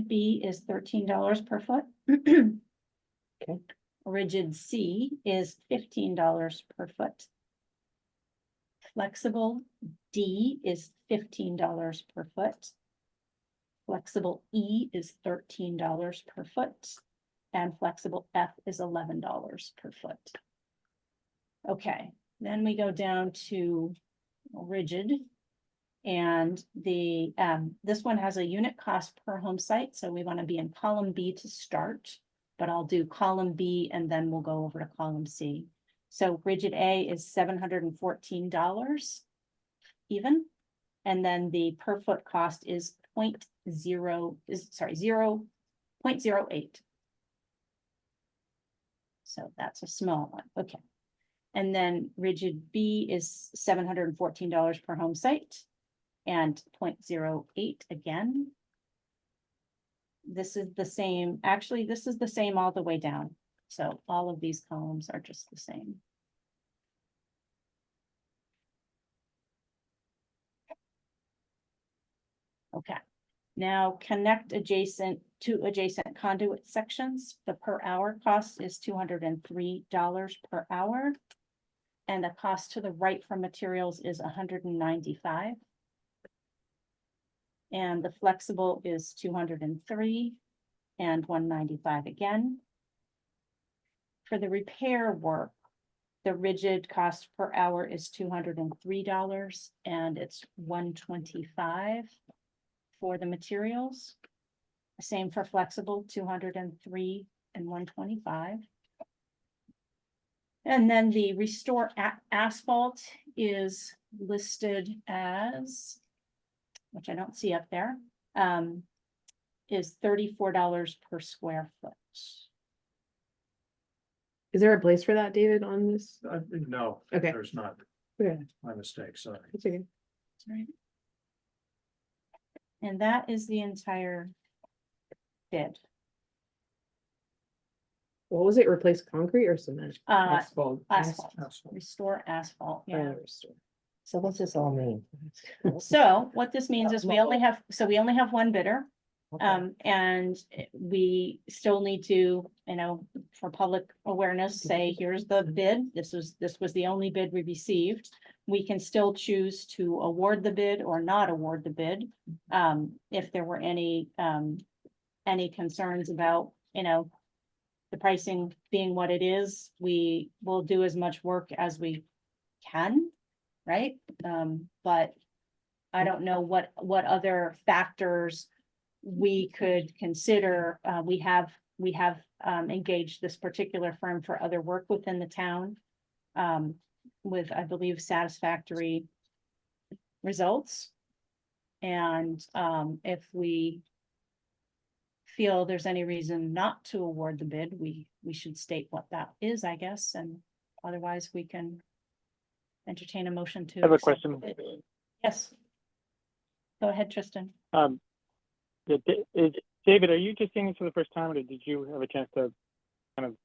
B is $13 per foot. Okay. Rigid C is $15 per foot. Flexible D is $15 per foot. Flexible E is $13 per foot. And flexible F is $11 per foot. Okay, then we go down to rigid. And the, this one has a unit cost per home site, so we want to be in column B to start. But I'll do column B and then we'll go over to column C. So rigid A is $714 even. And then the per foot cost is 0.08. So that's a small one, okay. And then rigid B is $714 per home site. and 0.08 again. This is the same, actually, this is the same all the way down. So all of these columns are just the same. Okay, now connect adjacent to adjacent conduit sections. The per hour cost is $203 per hour. And the cost to the right for materials is $195. And the flexible is 203 and 195 again. For the repair work, the rigid cost per hour is $203 and it's 125 for the materials. Same for flexible, 203 and 125. And then the restore asphalt is listed as, which I don't see up there, is $34 per square foot. Is there a place for that, David, on this? No, Okay. there's not. Okay. My mistake, sorry. It's okay. Right. And that is the entire bid. What was it? Replace concrete or cement? Asphalt. Asphalt, Asphalt. restore asphalt, yeah. So what's this all mean? So what this means is we only have one bidder. Okay. And we still need to, for public awareness, say, here's the bid. This was the only bid we received. We can still choose to award the bid or not award the bid. If there were any concerns about, the pricing being what it is, we will do as much work as we can, right? But I don't know what other factors we could consider. We have engaged this particular firm for other work within the town, with, I believe, satisfactory results. And if we feel there's any reason not to award the bid, we should state what that is, I guess, and otherwise we can entertain a motion to. I have a accept the question. bid. Yes. Go ahead, Tristan. David, are you just seeing this for the first time, or did you have a chance to kind of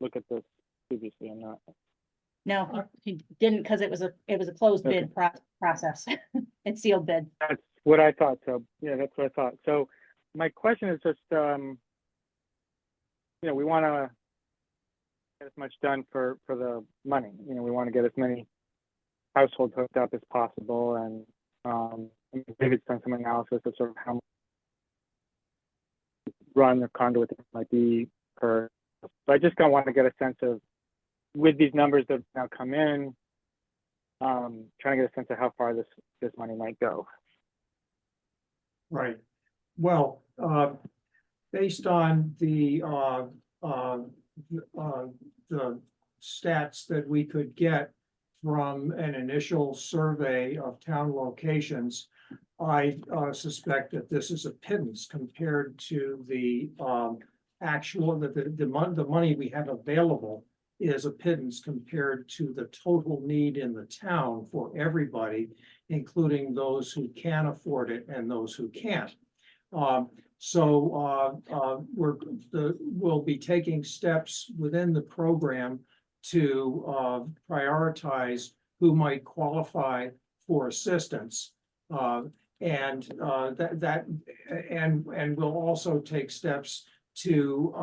look at this previously or not? No, he didn't, because it was a closed Okay. bid process. It's sealed bid. That's what I thought. So yeah, that's what I thought. So my question is just, we want to get as much done for the money. We want to get as many households hooked up as possible, and David's done some analysis of sort of how much run the conduit might be per. So I just kind of want to get a sense of, with these numbers that have now come in, trying to get a sense of how far this money might go. Right. Well, based on the stats that we could get from an initial survey of town locations, I suspect that this is a pittance compared to the actual, the money we have available is a pittance compared to the total need in the town for everybody, including those who can afford it and those who can't. We'll be taking steps within the program to prioritize who might qualify for assistance. And we'll also take steps to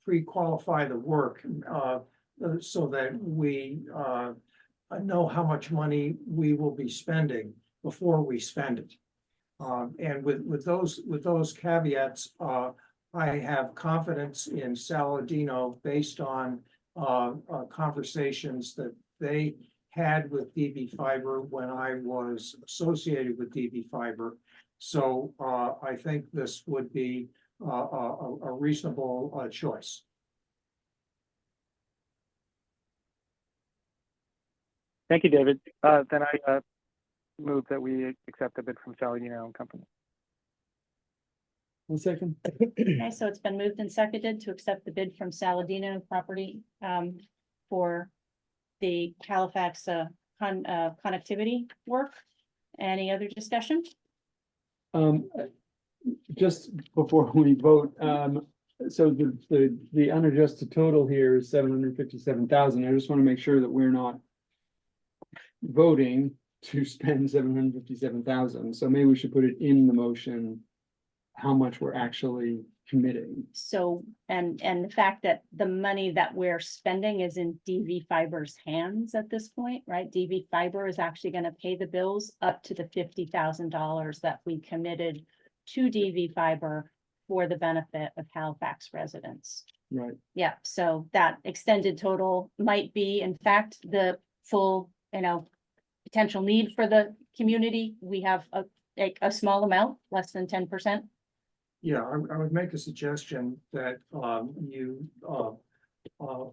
pre-qualify the work so that we know how much money we will be spending before we spend it. And with those caveats, I have confidence in Saladino based on conversations that they had with DB Fiber when I was associated with DB Fiber. So I think this would be a reasonable choice. Thank you, David. Then I move that we accept the bid from Saladino and Company. 1 second. Okay, so it's been moved and seconded to accept the bid from Saladino Property for the Halifax connectivity work. Any other discussion? Just before we vote, so the unadjusted total here is 757,000. I just want to make sure that we're not voting to spend 757,000. So maybe we should put it in the motion, how much we're actually committing. So, and the fact that the money that we're spending is in DV Fiber's hands at this point, right? DV Fiber is actually gonna pay the bills up to the $50,000 that we committed to DV Fiber for the benefit of Halifax residents. Right. Yeah, so that extended total might be, in fact, the full, potential need for the community. We have a small amount, less than 10%. Yeah, I would make a suggestion that you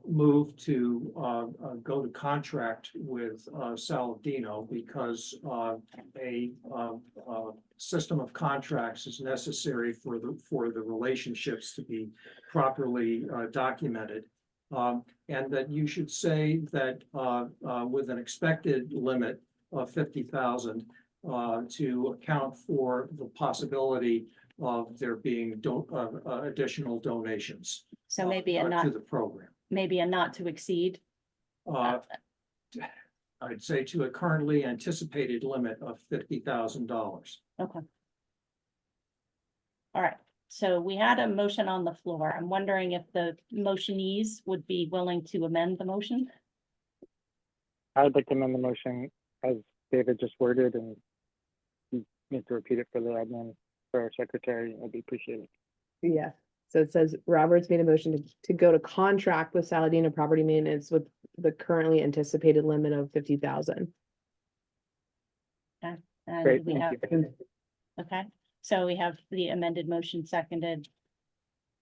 move to go to contract with Saladino because a system of contracts is necessary for the relationships to be properly documented. And that you should say that with an expected limit of 50,000 to account for the possibility of there being additional donations. So maybe a not, to the program. maybe a not to exceed. I'd say to a currently anticipated limit of $50,000. Okay. All right, so we had a motion on the floor. I'm wondering if the motionees would be willing to amend the motion? I would like to amend the motion as David just worded, and you need to repeat it for the admin, for our secretary. I'd be appreciated. Yeah, so it says Roberts made a motion to go to contract with Saladino Property Maintenance with the currently anticipated limit of 50,000. And Great, we thank have, you. okay, so we have the amended motion seconded.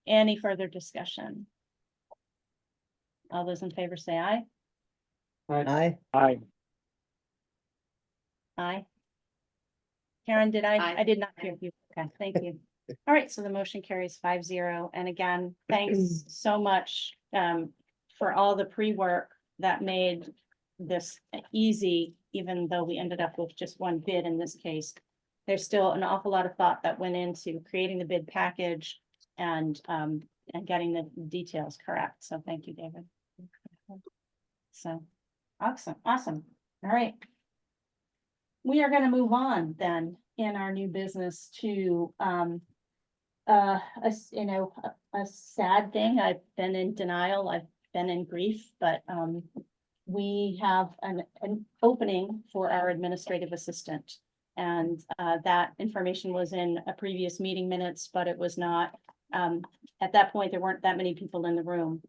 Any further discussion? All those in favor say aye. Aye. Aye. Aye. Karen, did I? Aye. I did not hear you. Okay, thank you. All right, so the motion carries 5-0. And again, thanks so much for all the pre-work that made this easy, even though we ended up with just one bid in this case. There's still an awful lot of thought that went into creating the bid package and getting the details correct. So thank you, David. So awesome, awesome. All right. We are going to move on then in our new business to a sad thing. I've been in denial. I've been in grief, but we have an opening for our administrative assistant. And that information was in a previous meeting minutes, but it was not, at that point, there weren't that many people in the room.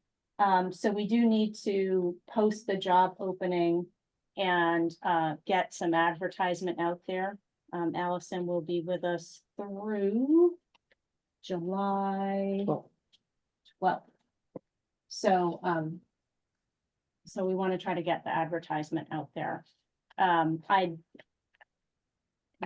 So we do need to post the job opening and get some advertisement out there. Allison will be with us through July 12th. So so we want to try to get the advertisement out there.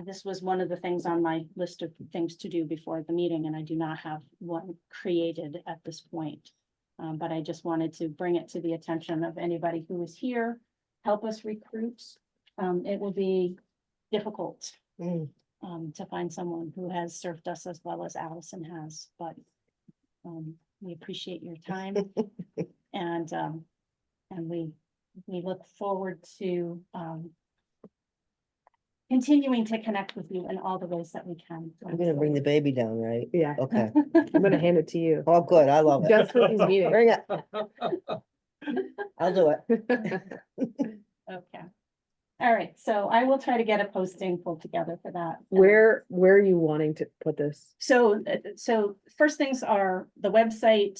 This was one of the things on my list of things to do before the meeting, and I do not have one created at this point. But I just wanted to bring it to the attention of anybody who is here, help us recruit. It will be difficult to find someone who has served us as well as Allison has, but we appreciate your time and we look forward to continuing to connect with you in all the ways that we can. I'm gonna bring the baby down, right? Yeah, Okay. I'm gonna hand it to you. Oh, good. I love it. Just for these meetings. Bring it. I'll do it. Okay. All right, so I will try to get a posting pulled together for that. Where are you wanting to put this? So first things are the website,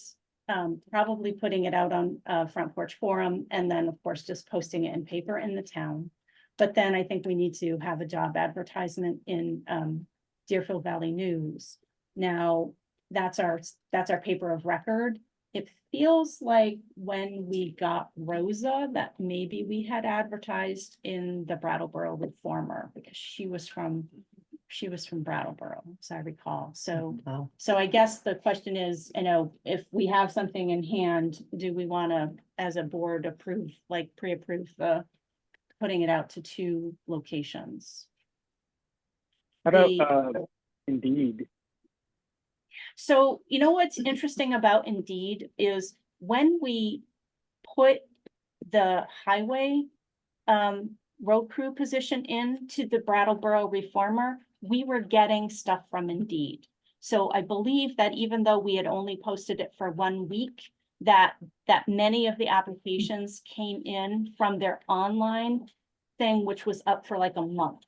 probably putting it out on Front Porch Forum, and then of course, just posting it in paper in the town. But then I think we need to have a job advertisement in Deerfield Valley News. Now, that's our paper of record. It feels like when we got Rosa that maybe we had advertised in the Brattleboro Reformer because she was from Brattleboro, as I recall. So Wow. so I guess the question is, if we have something in hand, do we want to, as a board, approve, like pre-approve the putting it out to 2 locations? How about, the- Indeed? So you know what's interesting about Indeed is when we put the highway road crew position into the Brattleboro Reformer, we were getting stuff from Indeed. So I believe that even though we had only posted it for 1 week, that many of the applications came in from their online thing, which was up for like a month.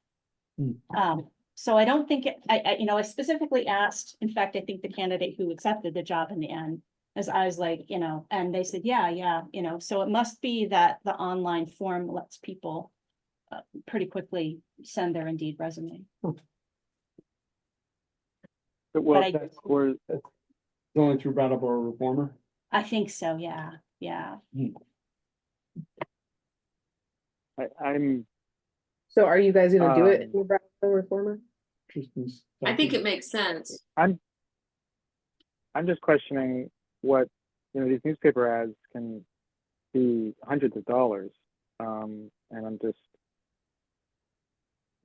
So I don't think I specifically asked, in fact, I think the candidate who accepted the job in the end, as I was like, and they said, yeah, so it must be that the online form lets people pretty quickly send their Indeed resume. Well, I- that's for, It's only through Brattleboro Reformer. I think so, yeah. I'm, So are you guys gonna do it in Um, the Brattleboro Reformer? Tristan's I think talking. it makes sense. I'm just questioning what, these newspaper ads can be hundreds of dollars. And I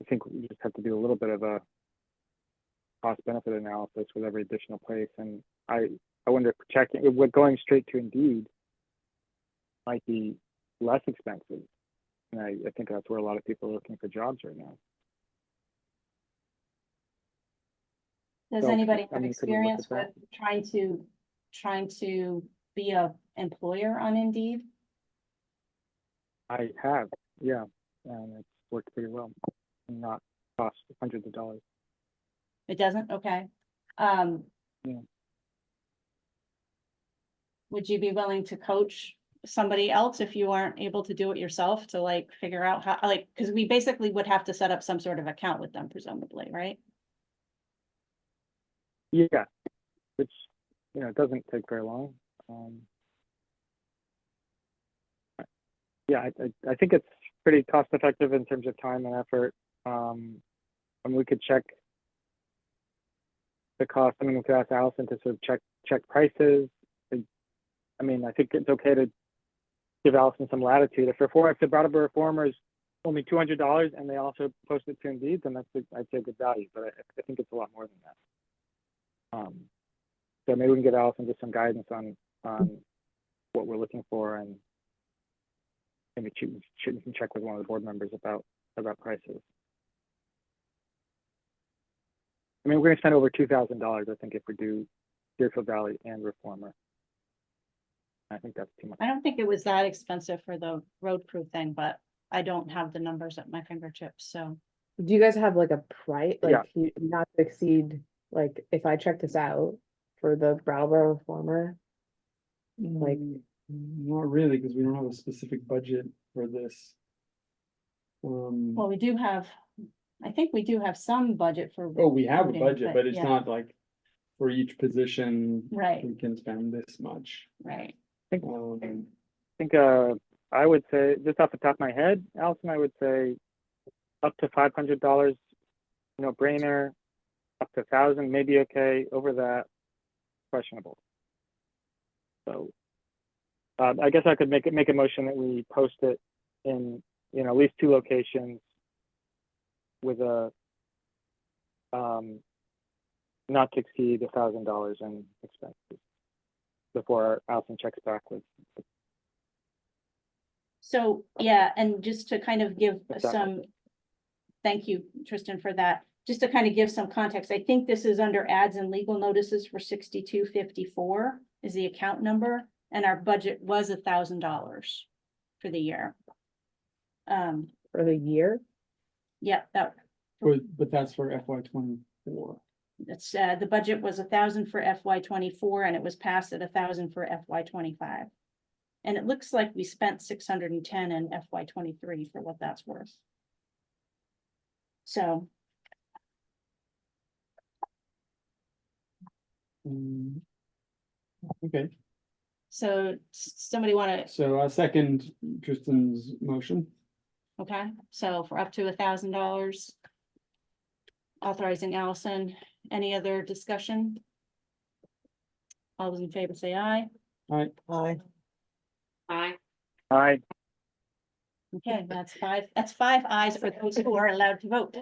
think we just have to do a little bit of a cost benefit analysis with every additional place. And I wonder if checking, if we're going straight to Indeed might be less expensive. And I think that's where a lot of people are looking for jobs right now. Does So, anybody I have mean, could we look experience at with that? trying to be a employer on Indeed? I have, yeah, and it's worked pretty well and not cost hundreds of dollars. It doesn't? Okay. Yeah. Would you be willing to coach somebody else if you aren't able to do it yourself to like figure out how, like, because we basically would have to set up some sort of account with them presumably, right? Yeah, which, it doesn't take very long. Yeah, I think it's pretty cost effective in terms of time and effort. And we could check the cost. I mean, we could ask Allison to sort of check prices. I mean, I think it's okay to give Allison some latitude. If the Brattleboro Reformer is only $200 and they also post it to Indeed, then I'd say good value. But I think it's a lot more than that. So maybe we can give Allison just some guidance on what we're looking for, and maybe she can check with one of the board members about prices. I mean, we're going to spend over $2,000, I think, if we do Deerfield Valley and Reformer. I think that's too much. I don't think it was that expensive for the road crew thing, but I don't have the numbers at my fingertips, so. Do you guys have like a price, Yeah. like not to exceed, like if I check this out for the Brattleboro Reformer? Like- Not really, because we don't have a specific budget for this. Well, we do have, I think we do have some budget for. Oh, we have a recruiting, budget, but it's yeah, not like for each position, Right, we can spend this much. right. I think I would say, just off the top of my head, Allison, I would say up to $500, no brainer. Up to 1,000, maybe okay. Over that, questionable. So I guess I could make a motion that we post it in at least 2 locations with a not to exceed $1,000 in expenses before Allison checks back with. So, yeah, and just to kind of give If that some, thank you, Tristan, for that. Just to kind of give some context, I think this is under ads and legal notices for 6254 is the account number, and our budget was $1,000 for the year. For the year? Yeah, But that's for FY 24. that's, the budget was 1,000 for FY 24, and it was passed at 1,000 for FY 25. And it looks like we spent 610 in FY 23 for what that's worth. So, Okay, so somebody want to, so a second Tristan's motion. okay, so for up to $1,000. Authorizing Allison, any other discussion? All those in favor say aye. All right, Aye. Aye. Aye. Okay, that's five ayes for those who are allowed to vote.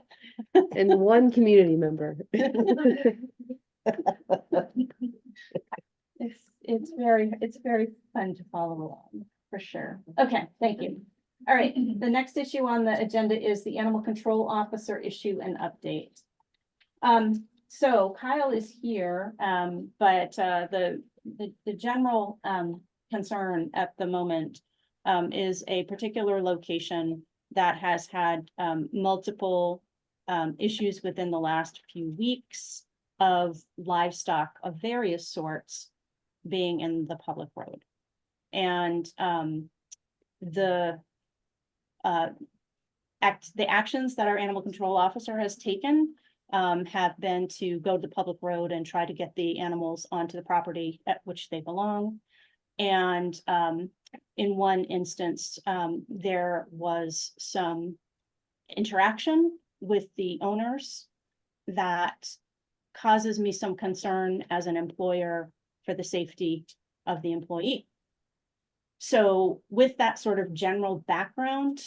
And one community member. It's very fun to follow along, for sure. Okay, thank you. All right, the next issue on the agenda is the animal control officer issue and update. So Kyle is here, but the general concern at the moment is a particular location that has had multiple issues within the last few weeks of livestock of various sorts being in the public road. And the actions that our animal control officer has taken have been to go to the public road and try to get the animals onto the property at which they belong. And in one instance, there was some interaction with the owners that causes me some concern as an employer for the safety of the employee. So with that sort of general background,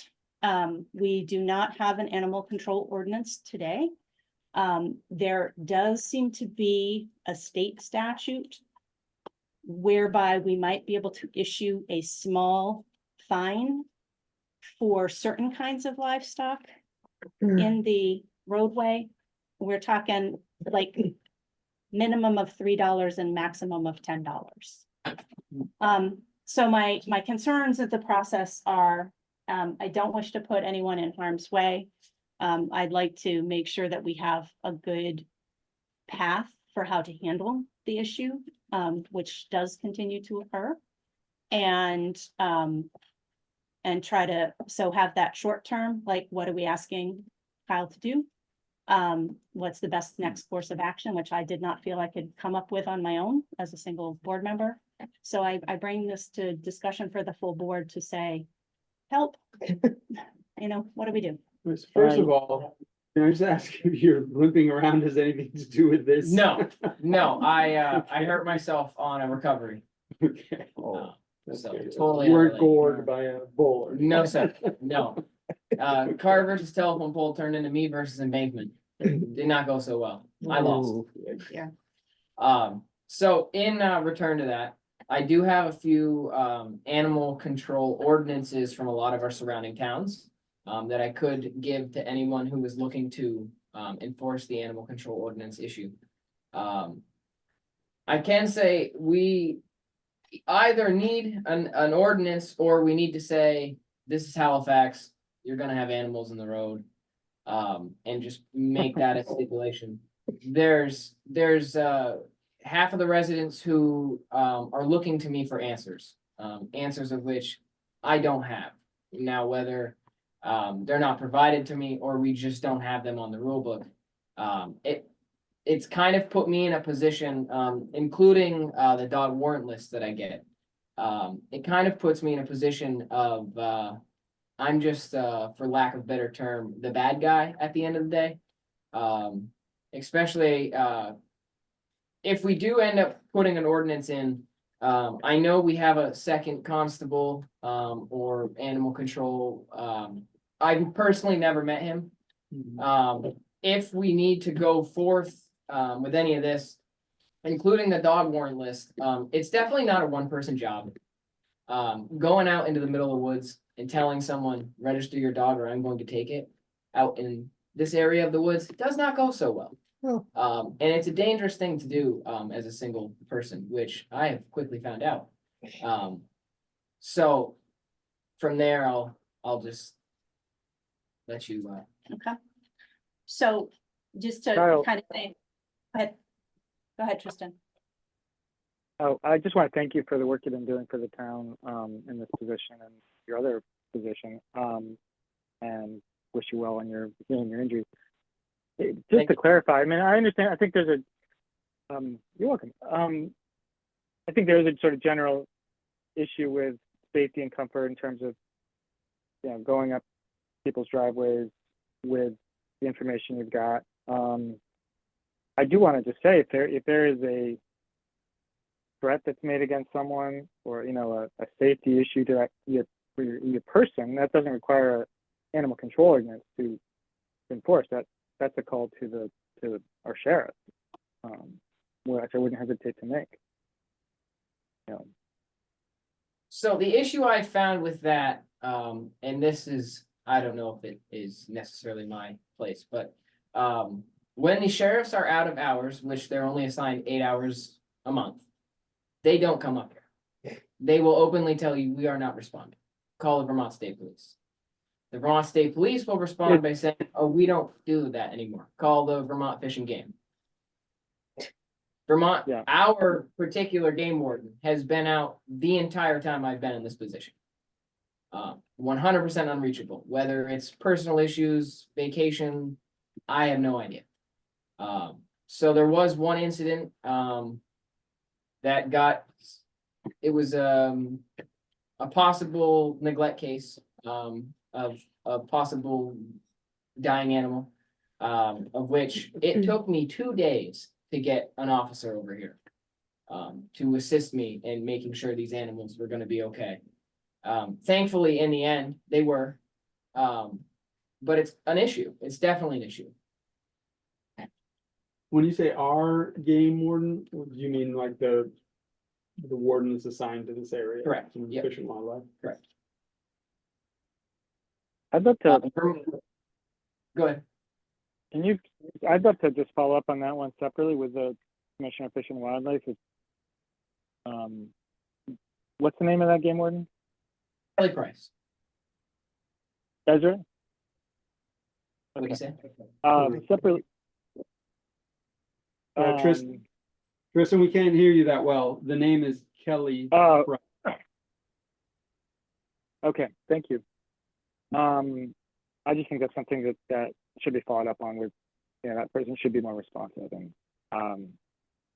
we do not have an animal control ordinance today. There does seem to be a state statute whereby we might be able to issue a small fine for certain kinds of livestock in the roadway. We're talking like minimum of $3 and maximum of $10. So my concerns of the process are, I don't wish to put anyone in harm's way. I'd like to make sure that we have a good path for how to handle the issue, which does continue to occur. And try to, so have that short term, like, what are we asking Kyle to do? What's the best next course of action, which I did not feel I could come up with on my own as a single board member. So I bring this to discussion for the full board to say, help, what do we do? First of all, can I just ask if you're limping around has anything to do with this? No, I hurt myself on a recovery. Okay. So Okay. totally. You weren't unrelated. gored by a bull or? No, sir, no. Car versus telephone pole turned into me versus embankment. Did not go so well. I lost. Ooh. So in return to that, I do have a few animal control ordinances from a lot of our surrounding towns that I could give to anyone who was looking to enforce the animal control ordinance issue. I can say we either need an ordinance or we need to say, this is Halifax, you're gonna have animals in the road. And just make that a stipulation. There's half of the residents who are looking to me for answers, answers of which I don't have. Now, whether they're not provided to me or we just don't have them on the rule book. It's kind of put me in a position, including the dog warrant list that I get. It kind of puts me in a position of I'm just, for lack of a better term, the bad guy at the end of the day. Especially if we do end up putting an ordinance in, I know we have a second constable or animal control. I've personally never met him. If we need to go forth with any of this, including the dog warrant list, it's definitely not a one-person job. Going out into the middle of the woods and telling someone, register your dog or I'm going to take it out in this area of the woods does not go so well. Oh. And it's a dangerous thing to do as a single person, which I have quickly found out. So from there, I'll just let you. Okay. So just to Kyle. kind of say, go ahead, Tristan. Oh, I just want to thank you for the work you've been doing for the town in this position and your other position, and wish you well on your healing your injuries. Just to clarify, I mean, I understand. I think there's a. You're welcome. I think there's a sort of general issue with safety and comfort in terms of, going up people's driveways with the information you've got. I do want to just say if there is a threat that's made against someone or a safety issue that you're for your person, that doesn't require a animal control ordinance to enforce that. That's a call to our sheriff, which I wouldn't hesitate to make. You know, So the issue I found with that, and this is, I don't know if it is necessarily my place, but when the sheriffs are out of hours, which they're only assigned 8 hours a month, they don't come up here. They will openly tell you, we are not responding. Call the Vermont State Police. The Vermont State Police will respond by saying, oh, we don't do that anymore. Call the Vermont Fish and Game. Vermont, Yeah. our particular game warden has been out the entire time I've been in this position. 100% unreachable, whether it's personal issues, vacation, I have no idea. So there was one incident, that got, it was, a possible neglect case, of a possible dying animal, of which it took me 2 days to get an officer over here, to assist me in making sure these animals were gonna be okay. Thankfully, in the end, they were, but it's an issue. It's definitely an issue. When you say our game warden, do you mean like the warden that's assigned to this area? Correct, From yep. Fish and Wildlife? Correct. I'd love to. Go ahead. I'd love to just follow up on that one separately with the Commissioner of Fish and Wildlife. What's the name of that game warden? Kelly Price, Ezra? what do you say? Separately. Tristan, we can't hear you that well. The name is Kelly. Oh, Price. okay, thank you. I just think that's something that should be followed up on with, that person should be more responsive, and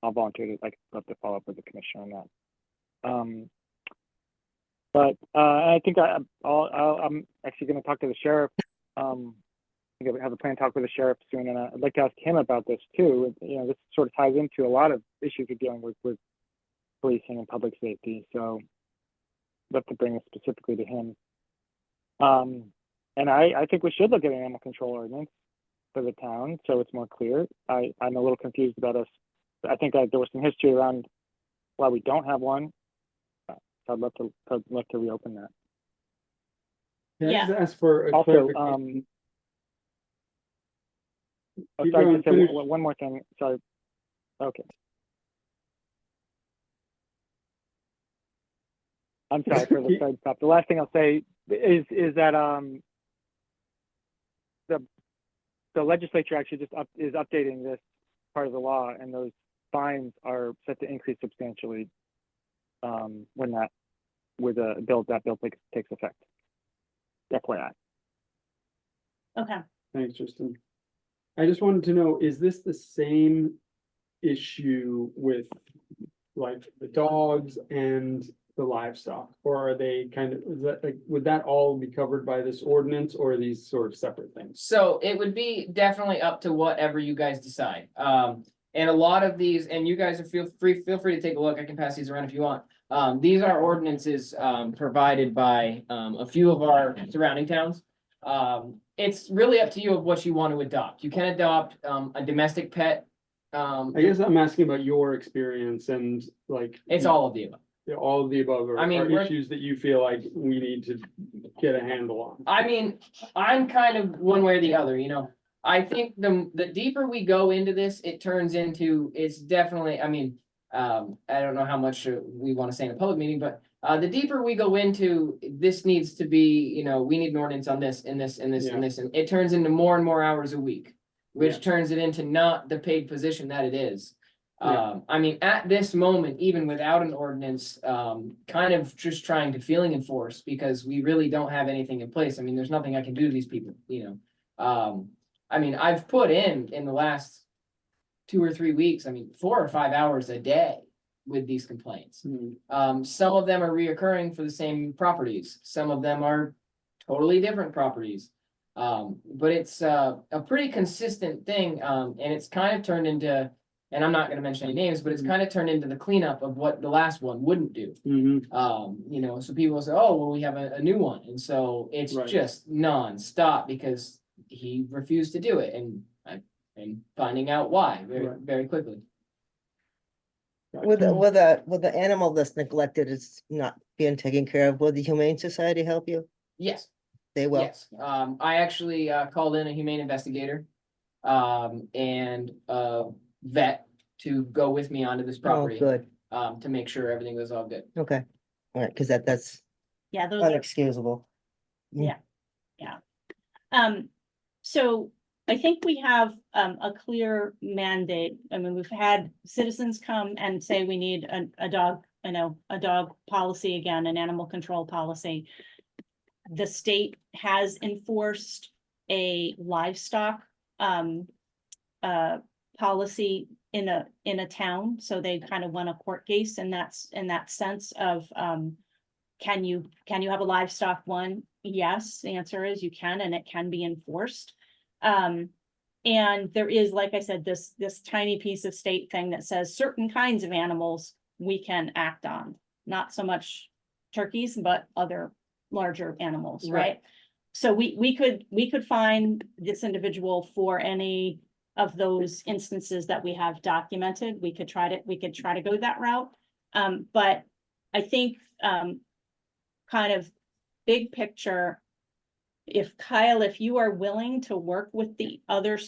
I'll volunteer to, love to follow up with the commissioner on that. But I think I'm actually going to talk to the sheriff. I think I have a plan to talk with the sheriff soon, and I'd like to ask him about this too. This sort of ties into a lot of issues we're dealing with policing and public safety. So I'd love to bring it specifically to him. And I think we should look at an animal control ordinance for the town, so it's more clear. I'm a little confused about us. I think there was some history around why we don't have one. So I'd love to reopen that. Can I Yeah. just ask for a Also, clarification? Keep sorry, going, just say finish. one more thing. Sorry. Okay. I'm sorry for the side stop. The last thing I'll say is that the legislature actually is updating this part of the law, and those fines are set to increase substantially when that bill takes effect. FYI. Okay. Thanks, Tristan. I just wanted to know, is this the same issue with like the dogs and the livestock? Or are they would that all be covered by this ordinance, or are these sort of separate things? So it would be definitely up to whatever you guys decide. And a lot of these, and you guys feel free to take a look. I can pass these around if you want. These are ordinances provided by a few of our surrounding towns. It's really up to you of what you want to adopt. You can adopt a domestic pet. I guess I'm asking about your experience and It's all of the above. all of the above I mean, are issues that you feel like we need to get a handle on. I mean, I'm kind of one way or the other, I think the deeper we go into this, it turns into, it's definitely, I don't know how much we want to say in a public meeting, but the deeper we go into, this needs to be, we need an ordinance on this and this and this and this, and it turns into more and more hours a week, which turns it into not the paid position that it is. At this moment, even without an ordinance, kind of just trying to feeling enforce, because we really don't have anything in place. There's nothing I can do to these people, I've put in the last 2 or 3 weeks, 4 or 5 hours a day with these complaints. Some of them are reoccurring for the same properties. Some of them are totally different properties. But it's a pretty consistent thing, and it's kind of turned into, and I'm not gonna mention any names, but it's kind of turned into the cleanup of what the last one wouldn't do. You know, so people say, oh, well, we have a new one, and so it's Right. just nonstop because he refused to do it, and finding out why very, Right. very quickly. With the animal that's neglected, it's not being taken care of, will the Humane Society help you? Yes, They will. yes, I actually, called in a humane investigator, and a vet to go with me onto this Oh, property, good, to make sure everything was all good. okay, all right, because that's Yeah, those are, unexcusable. so I think we have a clear mandate. I mean, we've had citizens come and say we need a dog, you know, a dog policy again, an animal control policy. The state has enforced a livestock policy in a town, so they kind of won a court case, and that's in that sense of can you have a livestock one? Yes, the answer is you can, and it can be enforced. And there is, like I said, this tiny piece of state thing that says certain kinds of animals we can act on, not so much turkeys, but other larger animals, Right. right? So we could find this individual for any of those instances that we have documented. We could try to go that route. But I think kind of big picture, if Kyle, if you are willing to work with the other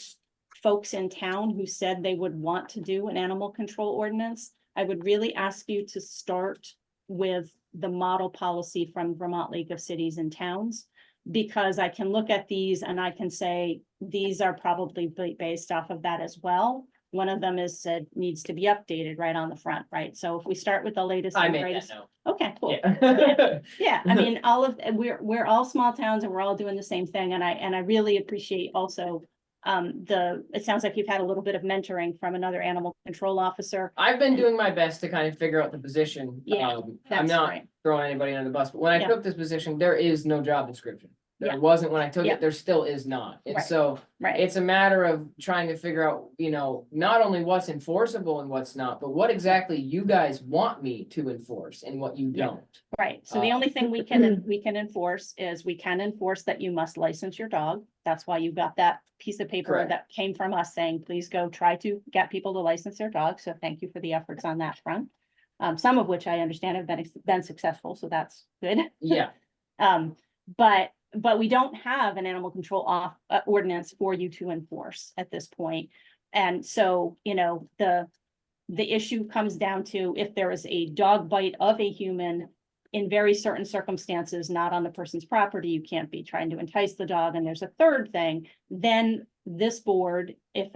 folks in town who said they would want to do an animal control ordinance, I would really ask you to start with the model policy from Vermont League of Cities and Towns. Because I can look at these and I can say, these are probably based off of that as well. One of them is said needs to be updated right on the front, right? So if we start with the latest I and made that greatest. note. Okay, cool. Yeah. Yeah, I mean, we're all small towns and we're all doing the same thing, and I really appreciate also it sounds like you've had a little bit of mentoring from another animal control officer. I've been doing my best to kind of figure out the position. Yeah, I'm That's not right. throwing anybody under the bus, but when I Yeah. took this position, there is no job description. Yeah. There wasn't when I took Yeah. it, there still is not. And Right. so Right, it's a matter of trying to figure out, you know, not only what's enforceable and what's not, but what exactly you guys want me to enforce and what you Yeah. don't. right. So the only thing we can enforce is we can enforce that you must license your dog. That's why you got that piece of paper Correct. that came from us saying, please go try to get people to license their dogs. So thank you for the efforts on that front. Some of which I understand have been successful, so that's good. Yeah, But we don't have an animal control ordinance for you to enforce at this point. And so, you know, the issue comes down to if there is a dog bite of a human in very certain circumstances, not on the person's property, you can't be trying to entice the dog. And there's a third thing, then this board, if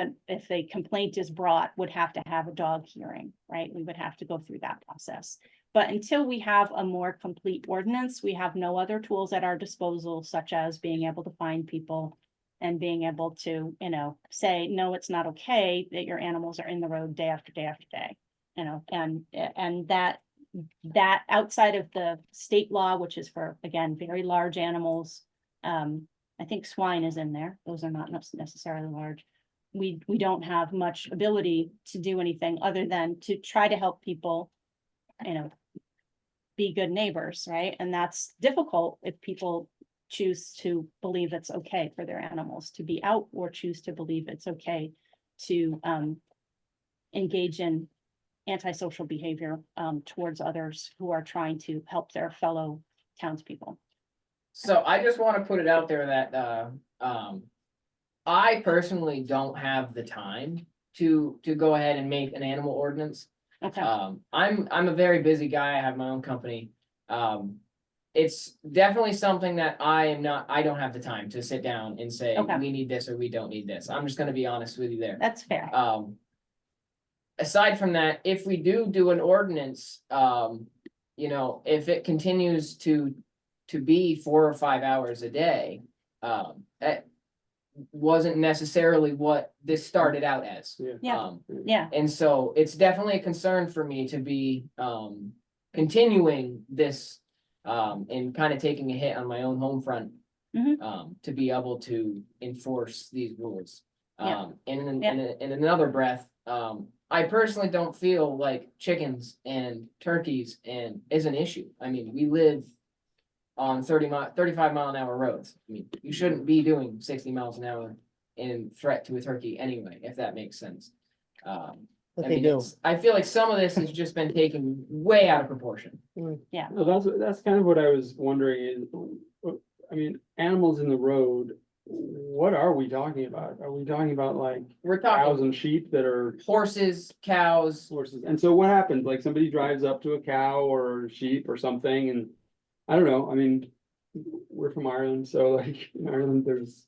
a complaint is brought, would have to have a dog hearing, right? We would have to go through that process. But until we have a more complete ordinance, we have no other tools at our disposal, such as being able to find people and being able to, you know, say, no, it's not okay that your animals are in the road day after day after day. You know, and that outside of the state law, which is for, again, very large animals. I think swine is in there. Those are not necessarily large. We don't have much ability to do anything other than to try to help people, you know, be good neighbors, right? And that's difficult if people choose to believe it's okay for their animals to be out or choose to believe it's okay to engage in antisocial behavior towards others who are trying to help their fellow townspeople. so I just want to put it out there that, I personally don't have the time to go ahead and make an animal ordinance. Okay, I'm a very busy guy. I have my own company. It's definitely something that I don't have the time to sit down and say, Okay. we need this or we don't need this. I'm just gonna be honest with you there. that's fair. Aside from that, if we do an ordinance, you know, if it continues to be 4 or 5 hours a day, that wasn't necessarily what this started out as. Yeah. Yeah, And so it's definitely a concern for me to be continuing this and kind of taking a hit on my own home front. Mhm. To be able to enforce these rules. Yeah. And Yeah. in another breath, I personally don't feel like chickens and turkeys is an issue. I mean, we live on 35 mile an hour roads. I mean, you shouldn't be doing 60 miles an hour in threat to a turkey anyway, if that makes sense. What I they mean, do. I feel like some of this has just been taken way out of proportion. Well, that's kind of what I was wondering is, I mean, animals in the road, what are we talking about? Are we talking about like We're cows talking and sheep that are horses, cows. horses? And so what happens? Like somebody drives up to a cow or sheep or something and I don't know, I mean, we're from Ireland, so like in Ireland, there's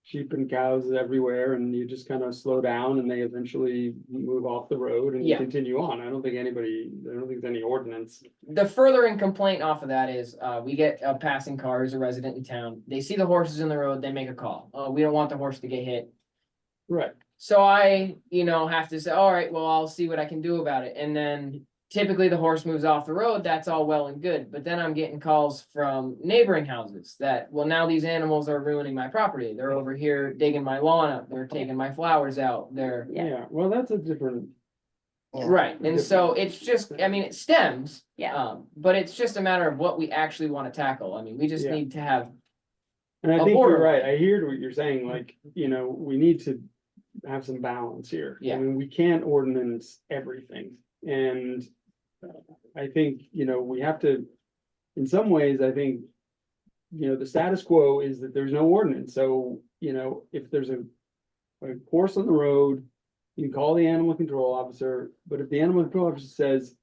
sheep and cows everywhere and you just kind of slow down and they eventually move off the road and Yeah. continue on. I don't think there's any ordinance. The furthering complaint off of that is, we get a passing car who's a resident in town. They see the horses in the road, they make a call. Oh, we don't want the horse to get hit. Right. So I, have to say, all right, well, I'll see what I can do about it. And then typically the horse moves off the road, that's all well and good. But then I'm getting calls from neighboring houses that, well, now these animals are ruining my property. They're over here digging my lawn up. They're taking my flowers out. They're, Yeah, well, that's a different. Yeah. right. And so it's just, I mean, it stems. Yeah. But it's just a matter of what we actually want to tackle. I mean, we just Yeah. need to have, And I A think you're border right. line. I hear what you're saying, like, we need to have some balance here. Yeah. I mean, we can't ordinance everything. And I think, we have to, in some ways, I think, the status quo is that there's no ordinance. So, if there's a horse on the road, you can call the animal control officer, but if the animal control officer says,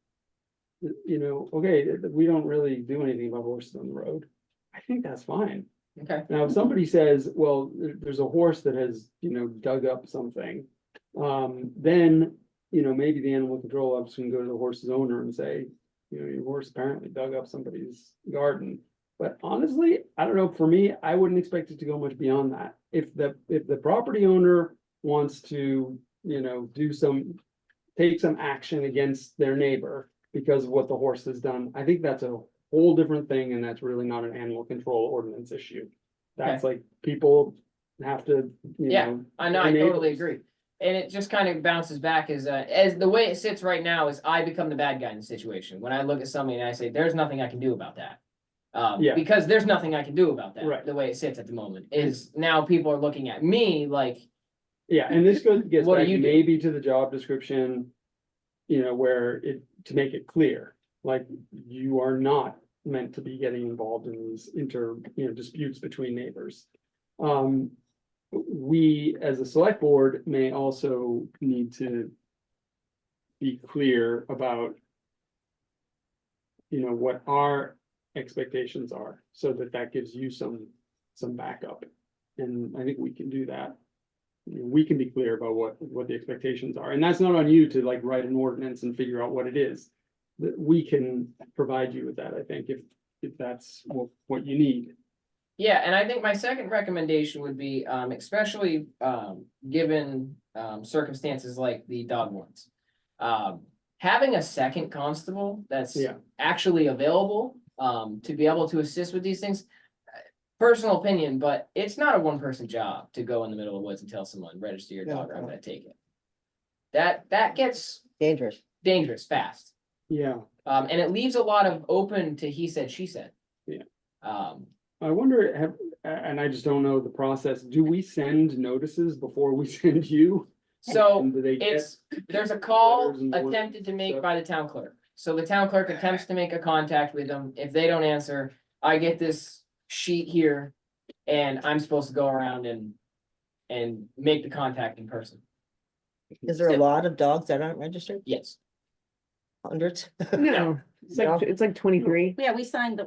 okay, we don't really do anything about horses on the road, I think that's fine. okay, Now, if somebody says, well, there's a horse that has, dug up something, then, maybe the animal control officer can go to the horse's owner and say, your horse apparently dug up somebody's garden. But honestly, I don't know, for me, I wouldn't expect it to go much beyond that. If the property owner wants to, take some action against their neighbor because of what the horse has done, I think that's a whole different thing, and that's really not an animal control ordinance issue. That's like people have to, Yeah, I know, I their totally neighbors. agree. And it just kind of bounces back as the way it sits right now is I become the bad guy in the situation. When I look at somebody and I say, there's nothing I can do about that. Yeah. Because there's nothing I can do about that. Right. The way it sits at the moment is now people are looking at me like, Yeah, and this gets What do back you do? maybe to the job description, to make it clear, like, you are not meant to be getting involved in these disputes between neighbors. We, as a select board, may also need to be clear about what our expectations are, so that gives you some backup. And I think we can do that. We can be clear about what the expectations are, and that's not on you to like write an ordinance and figure out what it is. That we can provide you with that, I think, if that's what you need. yeah, and I think my second recommendation would be, especially, given, circumstances like the dog ones. Having a second constable that's Yeah. actually available, to be able to assist with these things. Personal opinion, but it's not a one-person job to go in the middle of the woods and tell someone, register your dog, or I'm No. gonna take it. That gets Dangerous. dangerous fast. Yeah, And it leaves a lot of open to he said, she said. Yeah. Um, I wonder, and I just don't know the process, do we send notices before we send you? so And do they get- there's a call letters and attempted to make stuff? by the town clerk. So the town clerk attempts to make a contact with them. If they don't answer, I get this sheet here. And I'm supposed to go around and make the contact in person. Is there a lot of dogs that aren't registered? Yes. Hundreds? No, it's like 23. Yeah, we signed the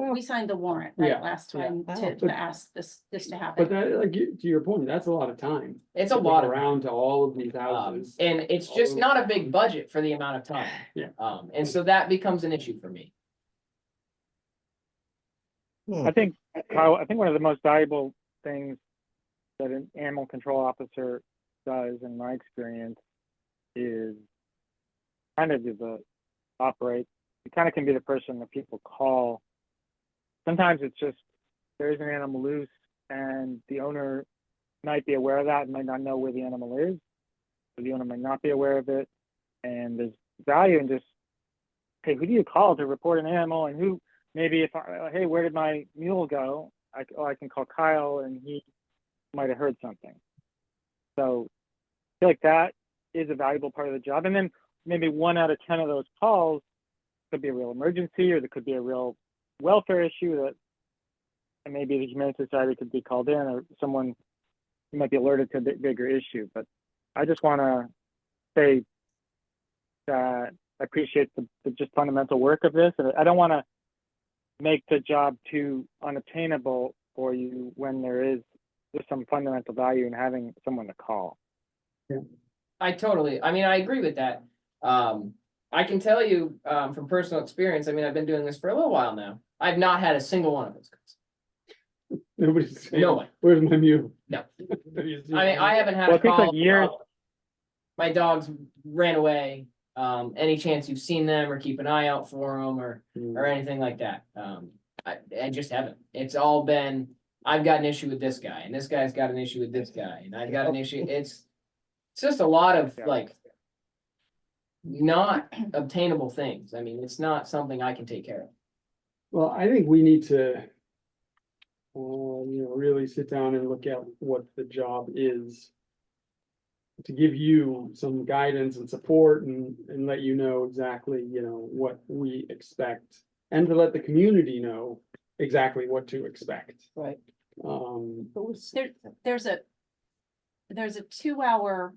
warrant, right, Yeah, last yeah. time Wow. to ask this to happen. But that, like, to your point, that's a lot of time. It's a to go lot of, around to all of these houses. and it's just not a big budget for the amount of time. Yeah. And so that becomes an issue for me. I think, Kyle, I think one of the most valuable things that an animal control officer does, in my experience, is kind of operate. You kind of can be the person that people call. Sometimes it's just, there's an animal loose and the owner might be aware of that and might not know where the animal is. Or the owner might not be aware of it. And there's value in just, hey, who do you call to report an animal, and who, maybe if hey, where did my mule go? I can call Kyle and he might have heard something. So I feel like that is a valuable part of the job. And then maybe 1 out of 10 of those calls could be a real emergency, or there could be a real welfare issue that, and maybe the Humane Society could be called in, or someone might be alerted to a bigger issue. But I just want to say that I appreciate the just fundamental work of this, and I don't want to make the job too unattainable for you when there's some fundamental value in having someone to call. I agree with that. I can tell you, from personal experience, I mean, I've been doing this for a little while now. I've not had a single one of those calls. Nobody's saying, No one. where's my mule? No. Have you seen I mean, it? I haven't had Well, a it takes, call. like, years. about My dogs ran away. Any chance you've seen them or keep an eye out for them or anything like that. I just haven't. It's all been, I've got an issue with this guy, and this guy's got an issue with this guy, and I've got an issue. It's just a lot of like not obtainable things. I mean, it's not something I can take care of. Well, I think we need to, really sit down and look at what the job is, to give you some guidance and support and let you know exactly, what we expect, and to let the community know exactly what to expect. Right. There's a 2-hour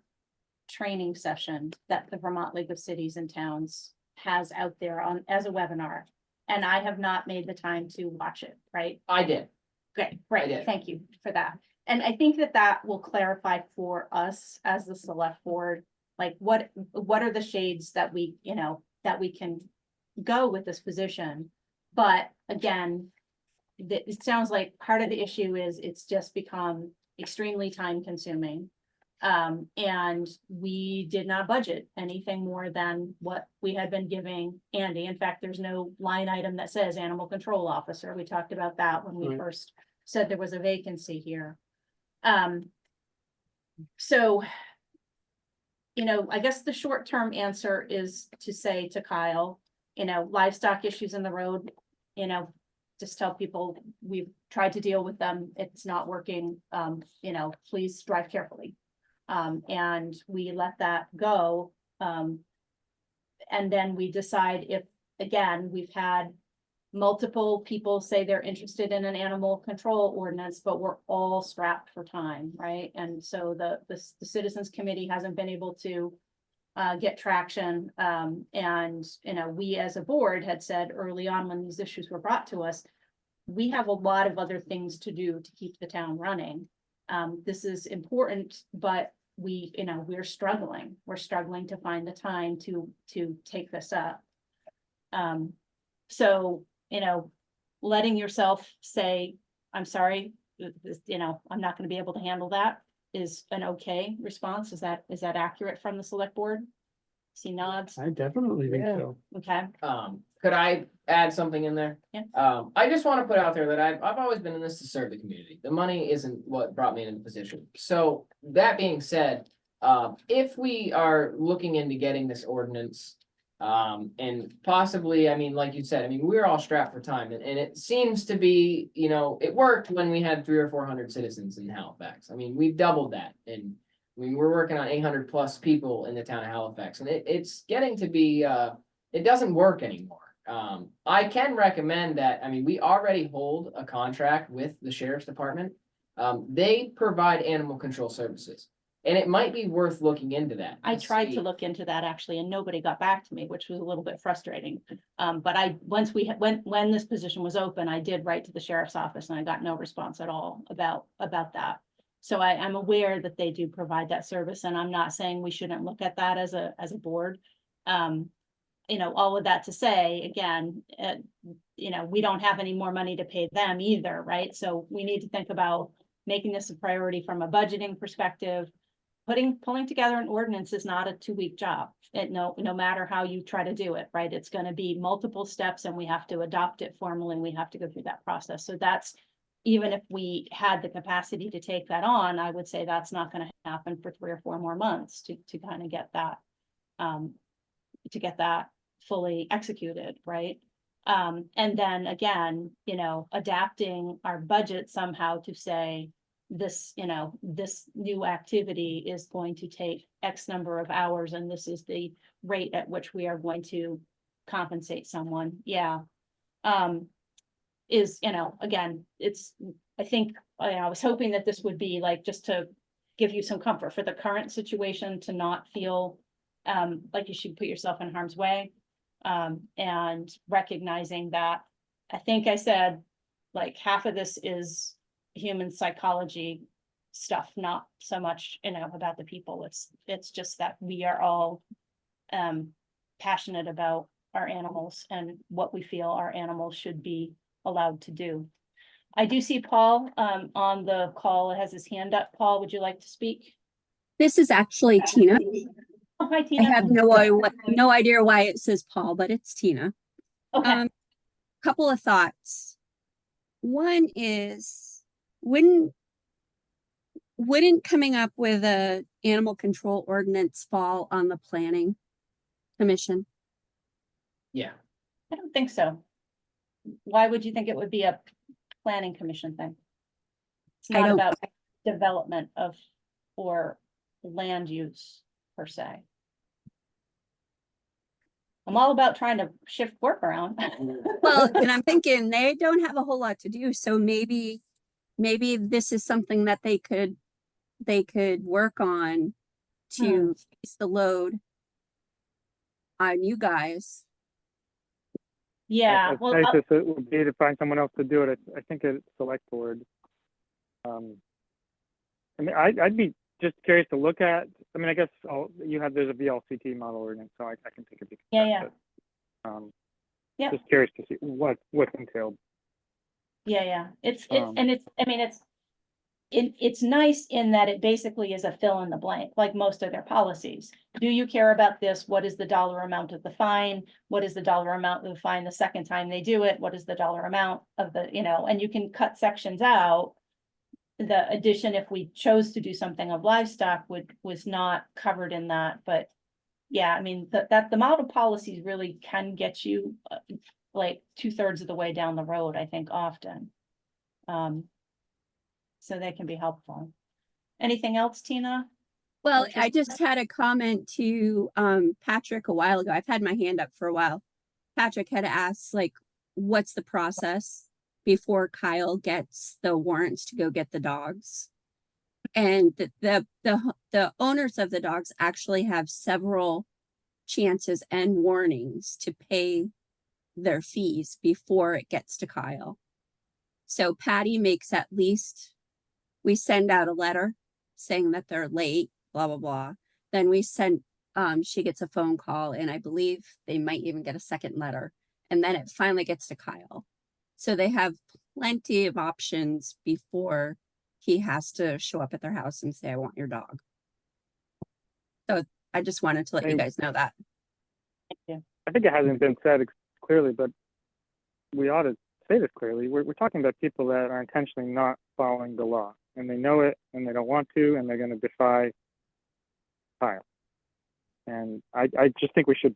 training session that the Vermont League of Cities and Towns has out there as a webinar. And I have not made the time to watch it, right? I did. Great, I did. great, thank you for that. And I think that will clarify for us as the select board, like what are the shades that we can go with this position. But again, it sounds like part of the issue is it's just become extremely time consuming. And we did not budget anything more than what we had been giving Andy. In fact, there's no line item that says animal control officer. We talked about that when we Right. first said there was a vacancy here. So, I guess the short-term answer is to say to Kyle, livestock issues in the road, just tell people we've tried to deal with them. It's not working. Please drive carefully. And we let that go. And then we decide if, again, we've had multiple people say they're interested in an animal control ordinance, but we're all strapped for time, right? And so the Citizens Committee hasn't been able to get traction. And, we as a board had said early on when these issues were brought to us, we have a lot of other things to do to keep the town running. This is important, but we're struggling. We're struggling to find the time to take this up. So, letting yourself say, I'm sorry, I'm not gonna be able to handle that is an okay response. Is that accurate from the select board? See nods, I definitely think Yeah. so. okay, Could I add something in there? Yeah. I just want to put out there that I've always been in this to serve the community. The money isn't what brought me into the position. So that being said, if we are looking into getting this ordinance, and possibly, I mean, like you said, I mean, we're all strapped for time, and it seems to be, it worked when we had 300 or 400 citizens in Halifax. I mean, we've doubled that, and we're working on 800 plus people in the town of Halifax, and it's getting to be, it doesn't work anymore. I can recommend that, I mean, we already hold a contract with the sheriff's department. They provide animal control services, and it might be worth looking into that. I tried to see. look into that actually, and nobody got back to me, which was a little bit frustrating. But once when this position was open, I did write to the sheriff's office and I got no response at all about that. So I'm aware that they do provide that service, and I'm not saying we shouldn't look at that as a board. All of that to say, again, we don't have any more money to pay them either, right? So we need to think about making this a priority from a budgeting perspective. Pulling together an ordinance is not a 2-week job. No matter how you try to do it, right? It's going to be multiple steps, and we have to adopt it formally, and we have to go through that process. So that's, even if we had the capacity to take that on, I would say that's not going to happen for 3 or 4 more months to kind of get that to get that fully executed, right? And then again, adapting our budget somehow to say this, this new activity is going to take X number of hours, and this is the rate at which we are going to compensate someone. Yeah. Is, again, I think, I was hoping that this would be like, just to give you some comfort for the current situation, to not feel like you should put yourself in harm's way. And recognizing that, I think I said, like, half of this is human psychology stuff, not so much, about the people. It's just that we are all passionate about our animals and what we feel our animals should be allowed to do. I do see Paul on the call, has his hand up. Paul, would you like to speak? This is actually Tina. Oh, hi, I Tina. have no idea why it says Paul, but it's Tina. Okay. Couple of thoughts. One is, wouldn't coming up with a animal control ordinance fall on the planning commission? Yeah. I don't think so. Why would you think it would be a planning commission thing? It's I not don't- about development or land use per se. I'm all about trying to shift work around. Well, and I'm thinking they don't have a whole lot to do, so maybe this is something that they could work on to ease the load on you guys. Yeah, well, Nice as it would be to find someone else to do it. I think it's Selectboard. I mean, I'd be just curious to look at. I mean, I guess there's a VLCT model ordinance, so I can take a peek. Yeah. Yeah. Just curious to see what's entailed. Yeah. It's nice in that it basically is a fill in the blank, like most of their policies. Do you care about this? What is the dollar amount of the fine? What is the dollar amount of the fine the second time they do it? What is the dollar amount of the, and you can cut sections out. The addition, if we chose to do something of livestock, was not covered in that, but yeah, I mean, the model policies really can get you like 2/3 of the way down the road, I think, often. So they can be helpful. Anything else, Tina? Well, Okay. I just had a comment to Patrick a while ago. I've had my hand up for a while. Patrick had asked, like, what's the process before Kyle gets the warrants to go get the dogs? And the owners of the dogs actually have several chances and warnings to pay their fees before it gets to Kyle. So Patty makes at least, we send out a letter saying that they're late, blah, blah, blah. Then we send, she gets a phone call, and I believe they might even get a second letter. And then it finally gets to Kyle. So they have plenty of options before he has to show up at their house and say, I want your dog. So I just wanted to let you guys know that. I think it hasn't been said clearly, but we ought to say this clearly. We're talking about people that are intentionally not following the law, and they know it, and they don't want to, and they're going to defy Kyle. And I just think we should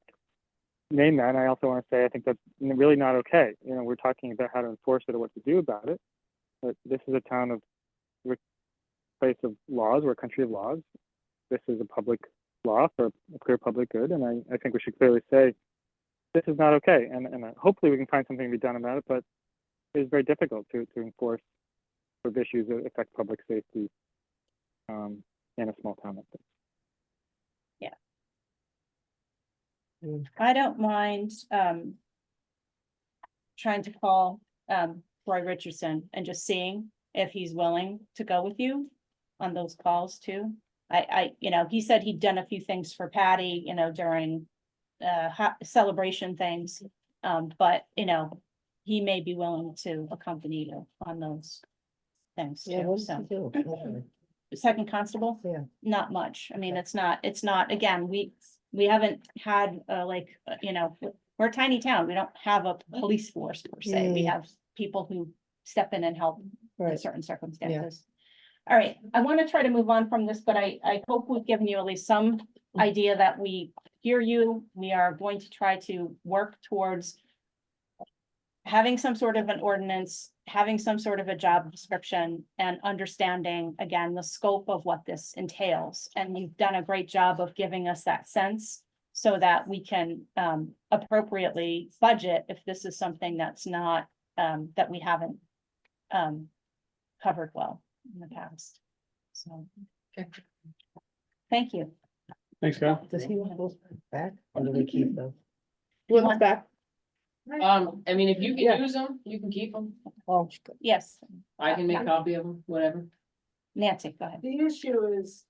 name that. And I also want to say I think that's really not okay. We're talking about how to enforce it or what to do about it, but this is a town of, we're a place of laws, we're a country of laws. This is a public law for a clear public good, and I think we should clearly say this is not okay. And hopefully we can find something to be done about it, but it is very difficult to enforce with issues that affect public safety in a small town like this. I don't mind trying to call Roy Richardson and just seeing if he's willing to go with you on those calls too. He said he'd done a few things for Patty, during celebration things. But he may be willing to accompany you on those things Yeah, too. what does So he do? second constable, Yeah. not much. I mean, it's not, again, we haven't had we're a tiny town. We don't have a police force per se. We have people who step in and help in Right. certain circumstances. All right, I want to try to move on from this, but I hope we've given you at least some idea that we hear you. We are going to try to work towards having some sort of an ordinance, having some sort of a job description, and understanding, again, the scope of what this entails. And you've done a great job of giving us that sense so that we can appropriately budget if this is something that's not, that we haven't covered well in the past. So, thank you. Thanks, Kyle. Does he want those back or do we keep them? You want this back? I mean, if you Yeah. can use them, you can keep them. Oh, Yes, I can make a copy of them, whatever. Nancy, go ahead. The issue is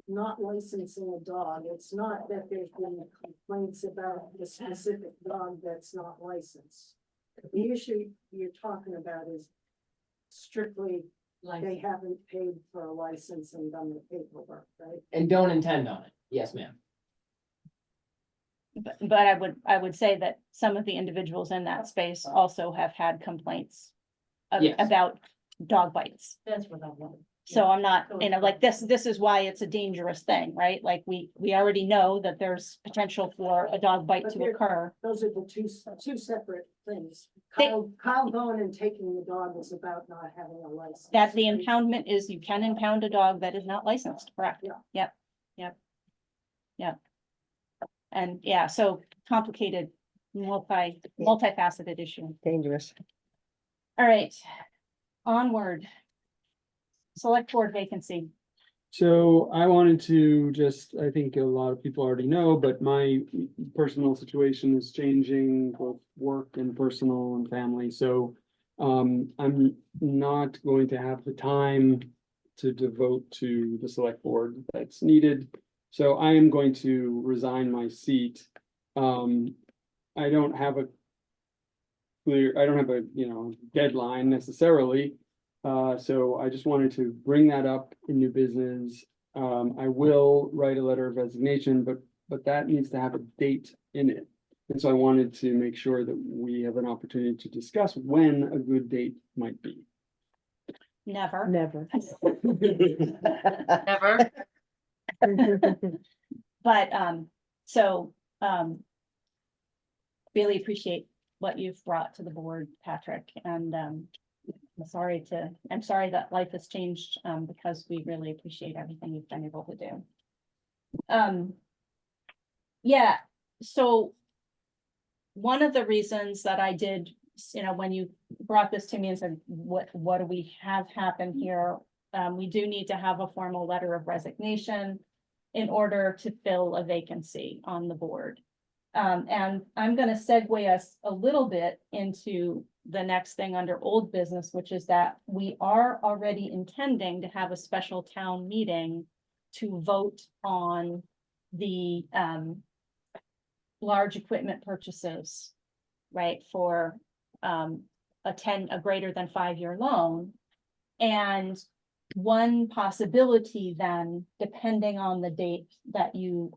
not licensing a dog. It's not that there's been complaints about the specific dog that's not licensed. The issue you're talking about is strictly they haven't paid for a license and done the paperwork, right? And don't intend on it. Yes, ma'am. But I would say that some of the individuals in that space also have had complaints Yes. about dog bites. That's what I want. So I'm not, like this is why it's a dangerous thing, right? Like we already know that there's potential for a dog bite to occur. Those are the two separate things. They- Kyle going and taking the dog is about not having a license. That the impoundment is you can impound a dog that is not licensed, correct? Yeah. Yep. And yeah, so complicated, multifaceted issue. dangerous. All right, onward. Select board vacancy. So I wanted to just, I think a lot of people already know, but my personal situation is changing, both work and personal and family, so. I'm not going to have the time to devote to the select board that's needed. So I am going to resign my seat. I don't have a deadline necessarily. So I just wanted to bring that up in new business. I will write a letter of resignation, but that needs to have a date in it. And so I wanted to make sure that we have an opportunity to discuss when a good date might be. Never. Never. Never. But, really appreciate what you've brought to the board, Patrick, and, I'm sorry that life has changed, because we really appreciate everything you've been able to do. Yeah, so one of the reasons that I did, when you brought this to me and said, what do we have happen here? We do need to have a formal letter of resignation in order to fill a vacancy on the board. And I'm gonna segue us a little bit into the next thing under old business, which is that we are already intending to have a special town meeting to vote on the large equipment purchases, right, for a greater than 5-year loan. And one possibility then, depending on the date that you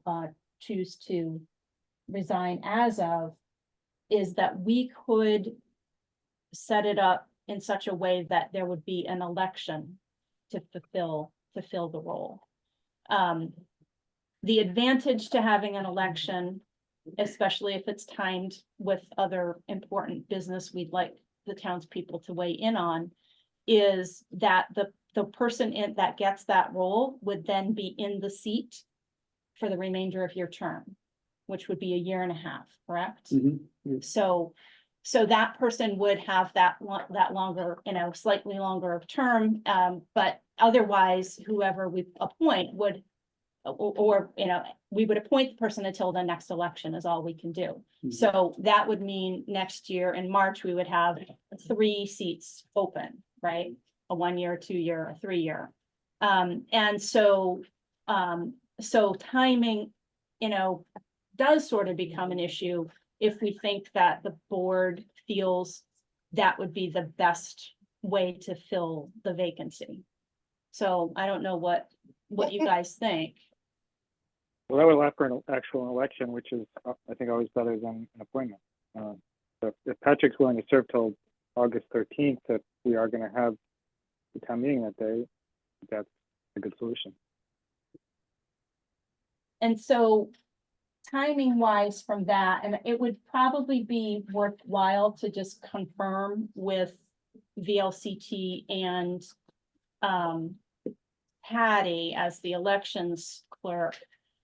choose to resign as of, is that we could set it up in such a way that there would be an election to fulfill the role. The advantage to having an election, especially if it's timed with other important business we'd like the townspeople to weigh in on, is that the person that gets that role would then be in the seat for the remainder of your term, which would be 1.5 years, correct? Mhm. So that person would have that longer, slightly longer of term, but otherwise, whoever we appoint would, or we would appoint the person until the next election is all we can do. Mhm. So that would mean next year in March, we would have 3 seats open, right? A 1-year, 2-year, a 3-year. And so timing, does sort of become an issue if we think that the board feels that would be the best way to fill the vacancy. So I don't know what you guys think. Well, that would allow for an actual election, which is, I think, always better than an appointment. So if Patrick's willing to serve till August 13th, if we are going to have the town meeting that day, that's a good solution. And so timing wise from that, and it would probably be worthwhile to just confirm with VLCT and Patty as the elections clerk,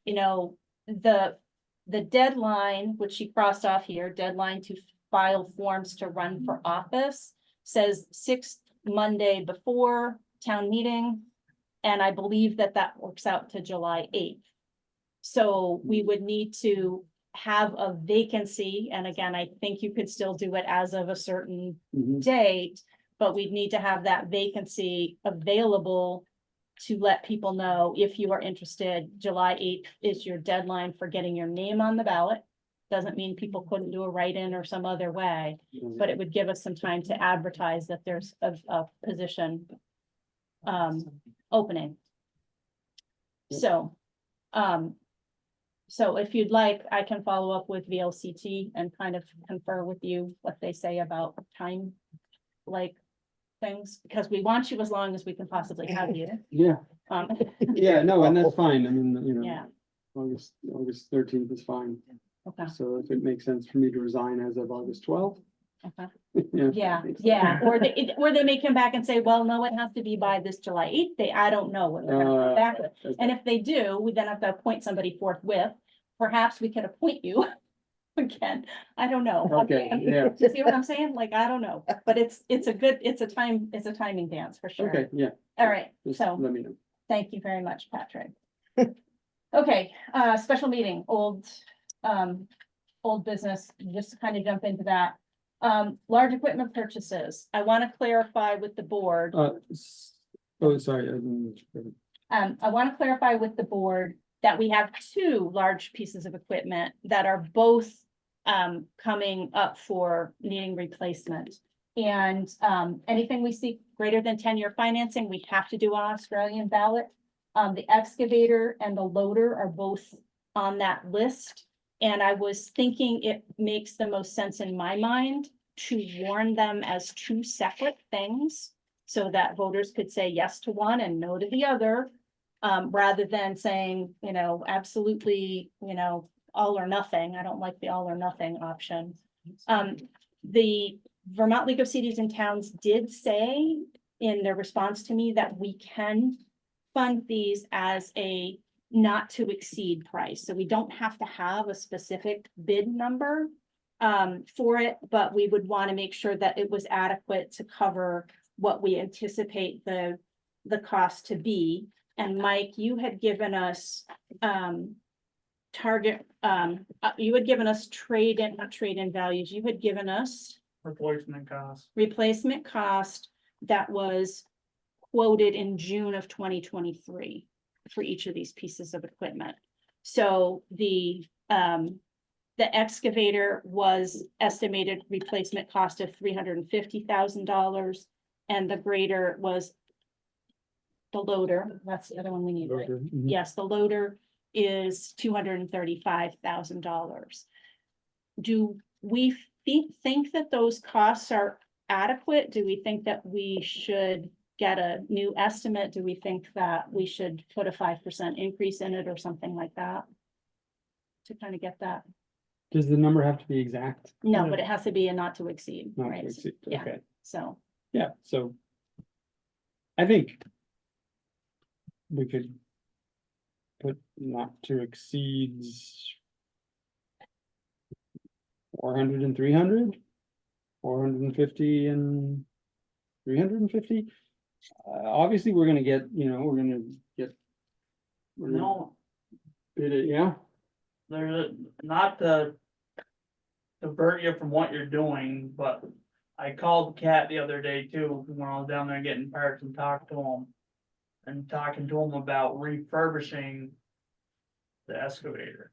you know, the deadline, which she crossed off here, deadline to file forms to run for office, says 6th Monday before town meeting. And I believe that that works out to July 8th. So we would need to have a vacancy, and again, I think you could still do it as of a certain date, but we'd need to have that vacancy available to let people know if you are interested. July 8th is your deadline for getting your name on the ballot. Doesn't mean people couldn't do a write-in or some other way, but it would give us some time to advertise that there's a position opening. So, so if you'd like, I can follow up with VLCT and kind of confer with you what they say about time, like things, because we want you as long as we can possibly have you. Yeah, yeah, no, and that's fine. I mean, you know, Yeah, August 13th is fine. okay, So if it makes sense for me to resign as of August 12th. okay. Yeah. Yeah, or they may come back and say, well, no, it has to be by this July 8th. I don't know what they're gonna come back with. And if they do, we then have to appoint somebody forthwith. Perhaps we could appoint you again. I don't know. Okay, yeah. You see what I'm saying? Like, I don't know, but it's a timing dance for sure. Okay, yeah. All right, Just so let me know. thank you very much, Patrick. Okay, special meeting, old business, just to kind of jump into that. Large equipment purchases. I want to clarify with the board. Oh, sorry. I didn't- I want to clarify with the board that we have two large pieces of equipment that are both coming up for needing replacement. And anything we see greater than 10-year financing, we have to do on Australian ballot. The excavator and the loader are both on that list. And I was thinking it makes the most sense in my mind to warn them as two separate things so that voters could say yes to one and no to the other, rather than saying, you know, absolutely, you know, all or nothing. I don't like the all or nothing option. The Vermont League of Cities and Towns did say in their response to me that we can fund these as a not to exceed price. So we don't have to have a specific bid number for it, but we would want to make sure that it was adequate to cover what we anticipate the cost to be. And Mike, you had given us target, you had given us not trade-in values, you had given us Replacement cost. replacement cost that was quoted in June of 2023 for each of these pieces of equipment. So the excavator was estimated replacement cost of $350,000, and the grader was the loader. That's the other one we need, right? Mhm. Yes, the loader is $235,000. Do we think that those costs are adequate? Do we think that we should get a new estimate? Do we think that we should put a 5% increase in it or something like that? To kind of get that? Does the number have to be exact? No, but it has to be a not to exceed, Not to right? exceed, Yeah. okay. So, Yeah, so I think we could put not to exceeds 400 and 300, 450 and 350. Obviously, we're gonna get, you know, we're gonna No, bid it, yeah. there's not to divert you from what you're doing, but I called Cat the other day too, when I was down there getting parts and talked to him. And talking to him about refurbishing the excavator.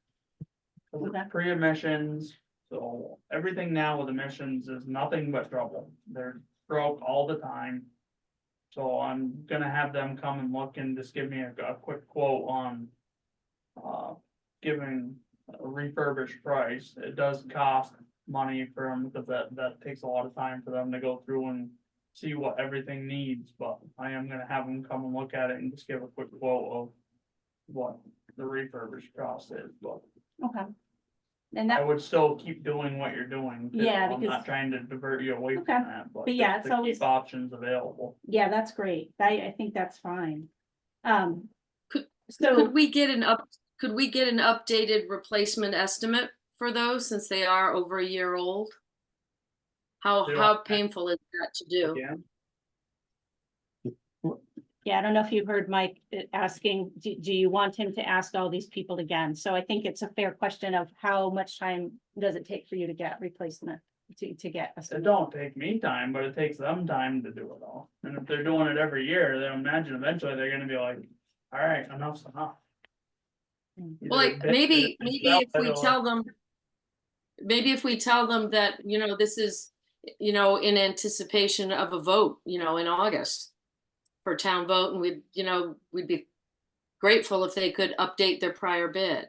Okay. Pre-emissions, so everything now with emissions is nothing but trouble. They're broke all the time. So I'm gonna have them come and look and just give me a quick quote on giving a refurbished price. It does cost money for them because that takes a lot of time for them to go through and see what everything needs, but I am gonna have them come and look at it and just give a quick quote of what the refurbished cost is, but Okay. And I that, would still keep doing what you're doing. too. Yeah, I'm because- not trying to divert you away from Okay. that, but But yeah, just it's to always- keep options available. yeah, that's great. I think that's fine. Could So, we get could we get an updated replacement estimate for those since they are over a year old? They How don't- painful is that to do? Yeah. yeah, I don't know if you've heard Mike asking, do you want him to ask all these people again? So I think it's a fair question of how much time does it take for you to get replacement, to get. It don't take me time, but it takes them time to do it all. And if they're doing it every year, then imagine eventually they're gonna be like, all right, enough's enough. Well, like, Either maybe bitch if we or- tell them, maybe if we tell them that, you know, this is, you know, in anticipation of a vote, you know, in August for town vote, and we'd, you know, we'd be grateful if they could update their prior bid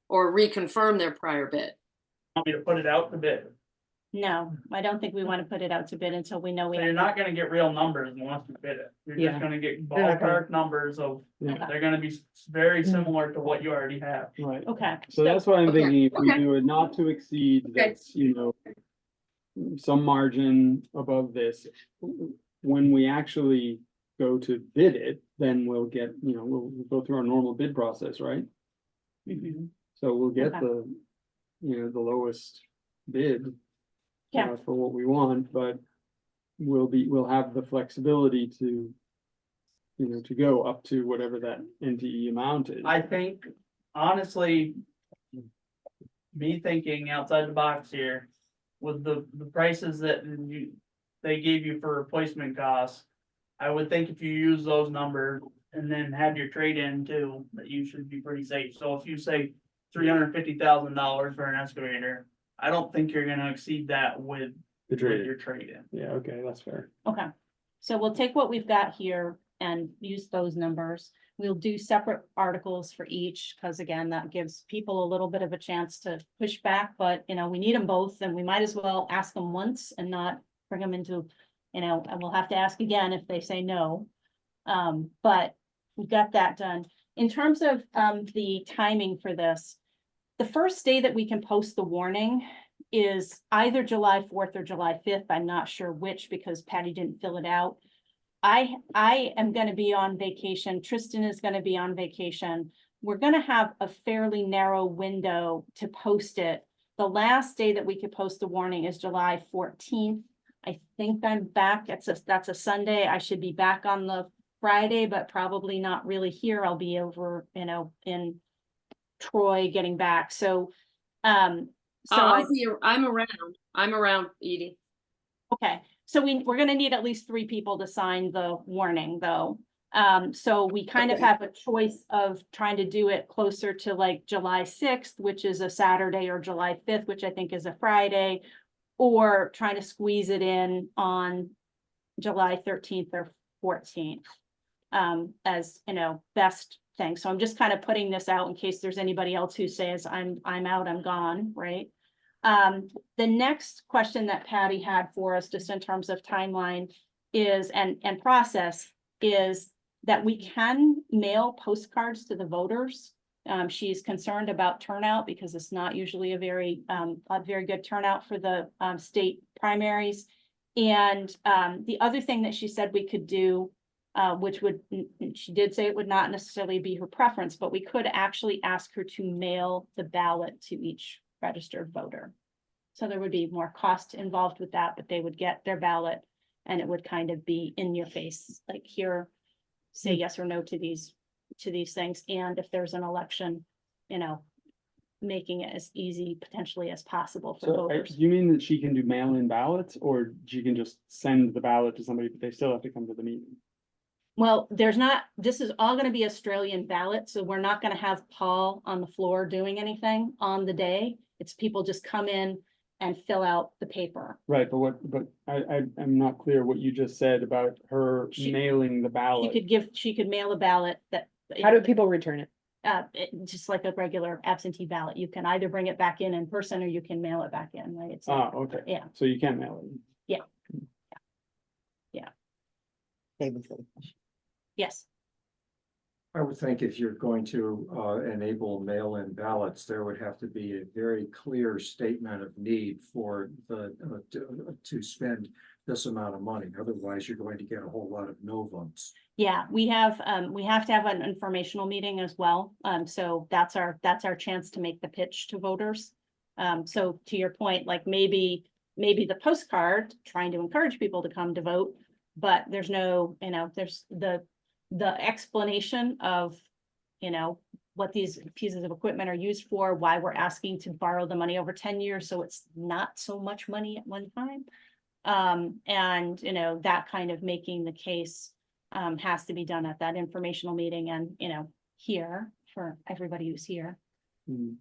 or reconfirm their prior bid. Want me to put it out to bid. No, I don't think we want to put it out to bid until we know we So you're have. not gonna get real numbers unless you bid it. You're Yeah. just gonna get They're not gonna- ballpark numbers of, Yeah. they're gonna be very similar to what you already have. Right. Okay. So that's why I'm Okay, thinking if we okay. do it not to exceed, Okay. that's, you know, some margin above this. When we actually go to bid it, then we'll get, you know, we'll go through our normal bid process, right? Mhm. So we'll get Okay. the, you know, the lowest bid. Yeah. For what we want, but we'll have the flexibility to, you know, to go up to whatever that NTE amount is. I think, honestly, me thinking outside the box here, with the prices that they gave you for replacement costs, I would think if you use those numbers and then have your trade-in too, that you should be pretty safe. So if you say $350,000 for an excavator, I don't think you're gonna exceed that with The trade. your trade-in. Yeah, okay, that's fair. Okay, so we'll take what we've got here and use those numbers. We'll do separate articles for each, because again, that gives people a little bit of a chance to push back, but you know, we need them both, and we might as well ask them once and not bring them into, you know, and we'll have to ask again if they say no. But we got that done. In terms of the timing for this, the first day that we can post the warning is either July 4th or July 5th. I'm not sure which because Patty didn't fill it out. I am gonna be on vacation. Tristan is gonna be on vacation. We're gonna have a fairly narrow window to post it. The last day that we could post the warning is July 14th. I think I'm back. That's a Sunday. I should be back on the Friday, but probably not really here. I'll be over, you know, in Troy getting back. So I'm around, Edie. okay, so we're gonna need at least 3 people to sign the warning, though. So we kind of have a choice of trying to do it closer to like July 6th, which is a Saturday, or July 5th, which I think is a Friday, or trying to squeeze it in on July 13th or 14th. As you know, best thing. So I'm just kind of putting this out in case there's anybody else who says I'm out, I'm gone, right? The next question that Patty had for us, just in terms of timeline, is and process, is that we can mail postcards to the voters. She's concerned about turnout because it's not usually a very good turnout for the state primaries. And the other thing that she said we could do, which she did say it would not necessarily be her preference, but we could actually ask her to mail the ballot to each registered voter. So there would be more cost involved with that, but they would get their ballot and it would kind of be in your face, like here, say yes or no to these things. And if there's an election, you know, making it as easy potentially as possible for So voters. you mean that she can do mail-in ballots, or she can just send the ballot to somebody, but they still have to come to the meeting? Well, this is all gonna be Australian ballot, so we're not gonna have Paul on the floor doing anything on the day. It's people just come in and fill out the paper. Right, but I'm not clear what you just said about her She- mailing the She ballot. could mail a ballot that. How do people return it? Just like a regular absentee ballot. You can either bring it back in person or you can mail it back in, right? It's, Okay. yeah. So you can mail it. Okay, with them. Yes. I would think if you're going to enable mail-in ballots, there would have to be a very clear statement of need for the to spend this amount of money. Otherwise, you're going to get a whole lot of no votes. Yeah, we have to have an informational meeting as well. So that's our chance to make the pitch to voters. So to your point, like maybe the postcard trying to encourage people to come to vote, but there's no, there's the explanation of, what these pieces of equipment are used for, why we're asking to borrow the money over 10 years, so it's not so much money at one time. And that kind of making the case has to be done at that informational meeting and, here for everybody who's here. Mhm.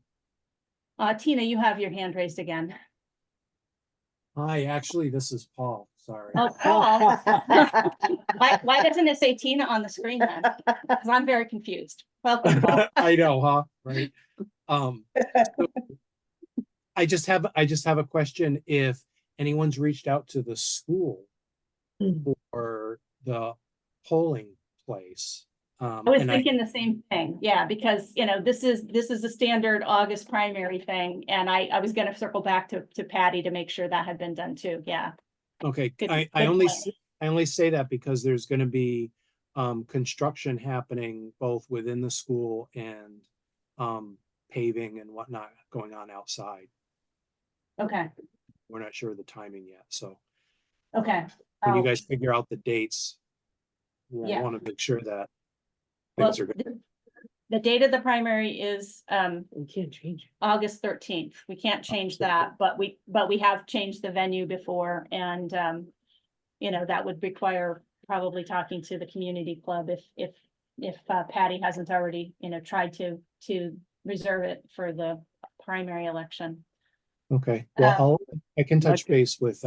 Tina, you have your hand raised again. Hi, actually, this is Paul, sorry. Oh, Paul. Why doesn't it say Tina on the screen then? Because I'm very confused. Welcome, Paul. I know, huh? Right. So I just have a question. If anyone's reached out to the school for the polling place. I was and thinking the same thing. Yeah, because, this is a standard August primary thing. And I was going to circle back to Patty to make sure that had been done too. Yeah. Okay, Good- I good only, point. I only say that because there's gonna be construction happening both within the school and paving and whatnot going on outside. Okay. We're not sure of the timing yet, so Okay. when you Oh, guys figure out the dates, Yeah. we'll want to make sure that well, things are good. the date of the primary is We can't change it. August 13th. We can't change that, but we have changed the venue before and that would require probably talking to the community club if Patty hasn't already, tried to reserve it for the primary election. Okay, well, I can touch Okay. base with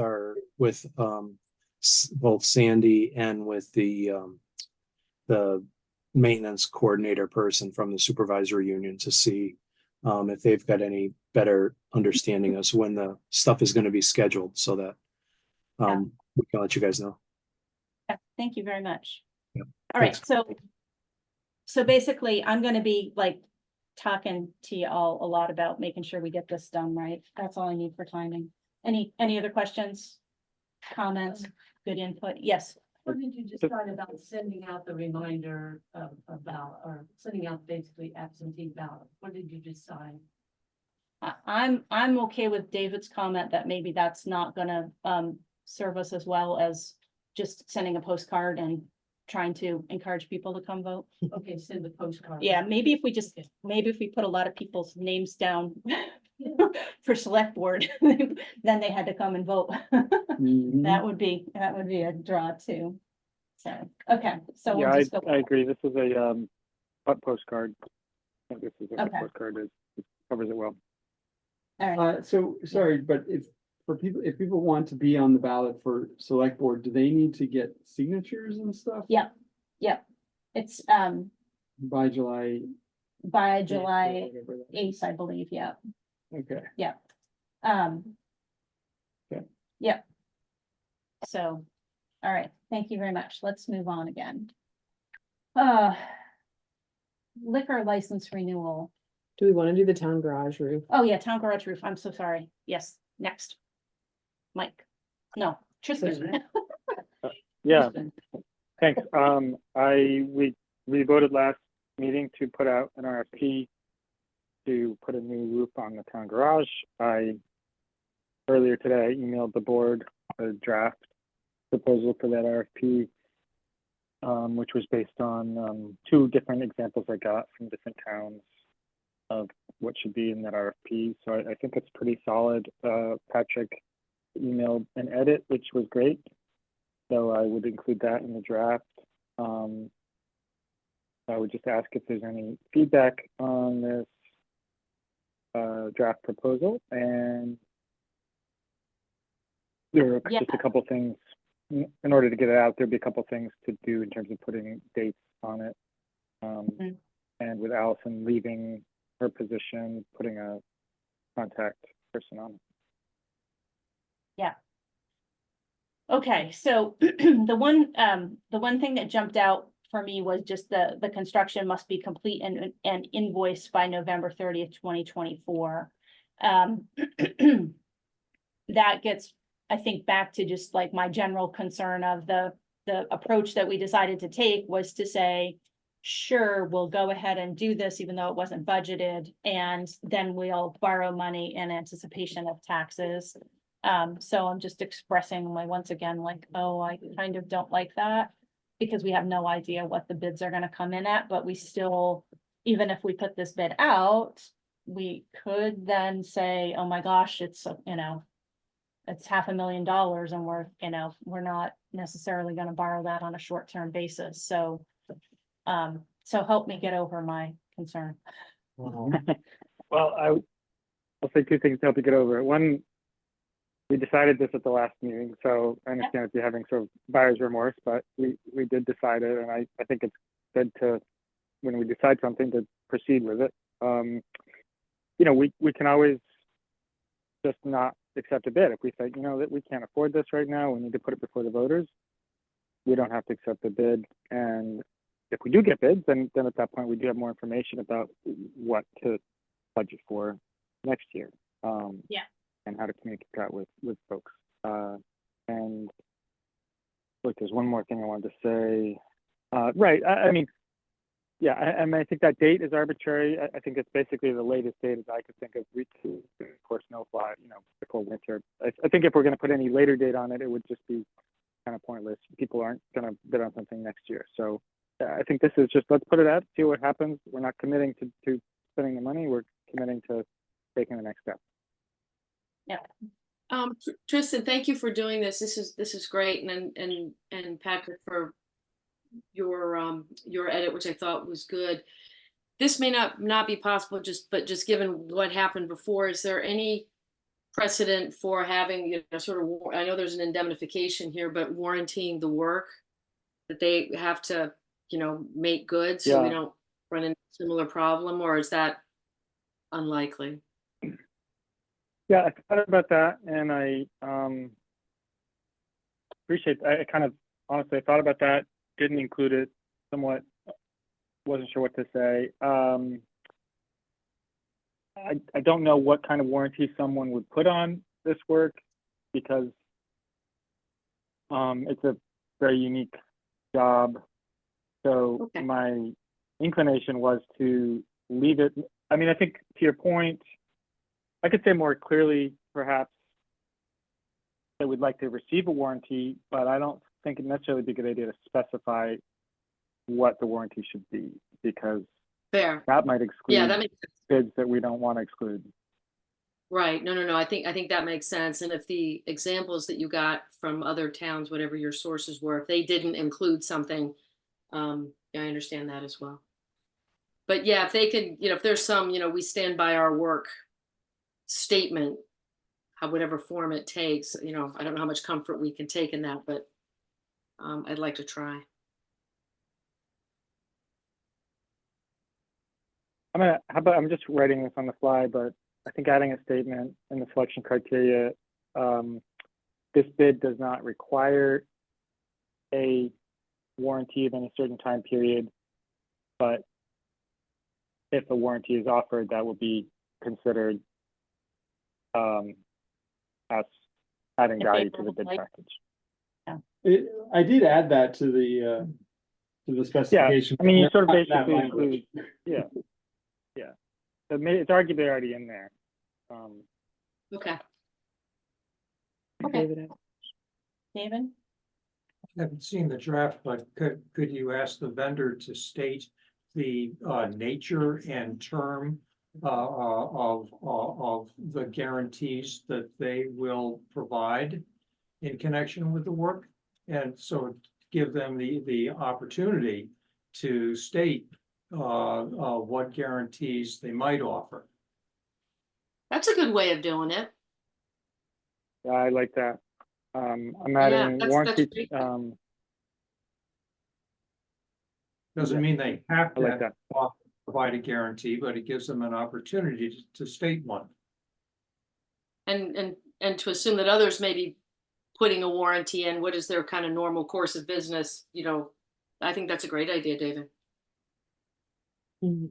both Sandy and with the maintenance coordinator person from the supervisory union to see if they've got any better understanding as when the stuff is going to be scheduled so that we can let you guys know. Yeah, thank you very much. Yeah, All right, thanks. so basically, I'm gonna be like talking to you all a lot about making sure we get this done right. That's all I need for timing. Any other questions? Comments, good input? Yes. What did you decide about sending out the reminder of ballot, or sending out basically absentee ballot? What did you decide? I'm okay with David's comment that maybe that's not gonna serve us as well as just sending a postcard and trying to encourage people to come vote. Okay, send the postcard. Yeah, maybe if we put a lot of people's names down for select board, then they had to come and vote. Mhm. That would be a draw too. So, okay, so Yeah, we'll just go. I agree. This is a postcard. I think this is what the Okay. postcard is. It covers it well. All right, So, sorry, but if people want to be on the ballot for select board, do they need to get signatures and stuff? Yeah. It's By July. by 8th or July whatever that 8th, I believe, yeah. is. Okay. Okay. Yep. So, all right, thank you very much. Let's move on again. Liquor license renewal. Do we want to do the town garage roof? Oh, yeah, town garage roof. I'm so sorry. Yes, next. Mike. No, Tristan. Yeah, Tristan. thanks. We voted last meeting to put out an RFP to put a new roof on the town garage. Earlier today, I emailed the board a draft proposal for that RFP, which was based on two different examples I got from different towns of what should be in that RFP. So I think it's pretty solid. Patrick emailed an edit, which was great. So I would include that in the draft. I would just ask if there's any feedback on this draft proposal, and there are just a couple things in order to get it out. There'd be a couple things to do in terms of putting dates on it, and with Allison leaving her position, putting a contact person on it. Yeah. Okay, so the one thing that jumped out for me was just the construction must be complete and invoiced by November 30th, 2024. That gets, I think, back to just like my general concern of the approach that we decided to take was to say, sure, we'll go ahead and do this even though it wasn't budgeted, and then we'll borrow money in anticipation of taxes. So I'm just expressing my, once again, like, oh, I kind of don't like that, because we have no idea what the bids are gonna come in at, but we still, even if we put this bid out, we could then say, oh my gosh, it's, you know, it's $500,000 and we're not necessarily gonna borrow that on a short-term basis, so help me get over my concern. Well, I'll say two things to help you get over it. One, we decided this at the last meeting, so I understand if you're having sort of buyer's remorse, but we did decide it, and I think it's good to, when we decide something, to proceed with it. You know, we can always just not accept a bid. If we say, you know, that we can't afford this right now, we need to put it before the voters, we don't have to accept the bid. And if we do get bids, then at that point, we do have more information about what to budget for next year. And how to communicate that with folks. And look, there's one more thing I wanted to say. Right, I mean, yeah, I mean, I think that date is arbitrary. I think it's basically the latest date as I could think of, of course, snowfly, you know, the cold winter. I think if we're gonna put any later date on it, it would just be kind of pointless. People aren't gonna bid on something next year. So I think this is just, let's put it out, see what happens. We're not committing to spending the money, we're committing to taking the next step. Yeah. Tristan, thank you for doing this. This is great, and Patrick for your edit, which I thought was good. This may not be possible, but just given what happened before, is there any precedent for having, you know, sort of, I know there's an indemnification here, but warranting the work that they have to, you know, make good so we don't run into a similar problem, or is that unlikely? Yeah, I thought about that, and I appreciate. I kind of honestly thought about that. Didn't include it. Somewhat wasn't sure what to say. I don't know what kind of warranty someone would put on this work, because it's a very unique job. So my inclination was to leave it. I mean, I think to your point, I could say more clearly, perhaps, that we'd like to receive a warranty, but I don't think it'd necessarily be a good idea to specify what the warranty should be, because that might exclude that makes sense. Bids that we don't want to exclude. Right. No. I think that makes sense. And if the examples that you got from other towns, whatever your sources were, if they didn't include something, I understand that as well. But yeah, if they could, you know, if there's some, you know, we stand by our work statement, whatever form it takes, you know, I don't know how much comfort we can take in that, but I'd like to try. I'm just writing this on the fly, but I think adding a statement in the selection criteria, this bid does not require a warranty of any certain time period, but if a warranty is offered, that will be considered as adding value to the bid package. I did add that to the specification. Yeah, I mean, you sort of basically include, yeah. So it's arguably already in there. Okay. David? I haven't seen the draft, but could you ask the vendor to state the nature and term of the guarantees that they will provide in connection with the work? And so give them the opportunity to state what guarantees they might offer. That's a good way of doing it. Yeah, I like that. I'm adding warranty. Doesn't mean they have I like to provide a guarantee, but it gives them an opportunity to state one. And to assume that others may be putting a warranty in, what is their kind of normal course of business, you know, I think that's a great idea, David. Mhm.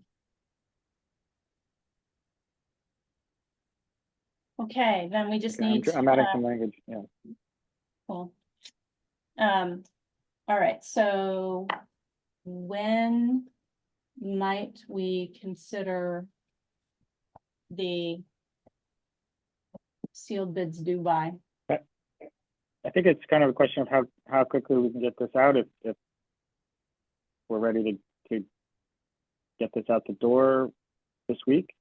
Okay, then we just Okay, need. I'm adding some language, yeah. Cool. All right, so when might we consider the sealed bids due by? I think it's kind of a question of how quickly we can get this out if we're ready to get this out the door this week.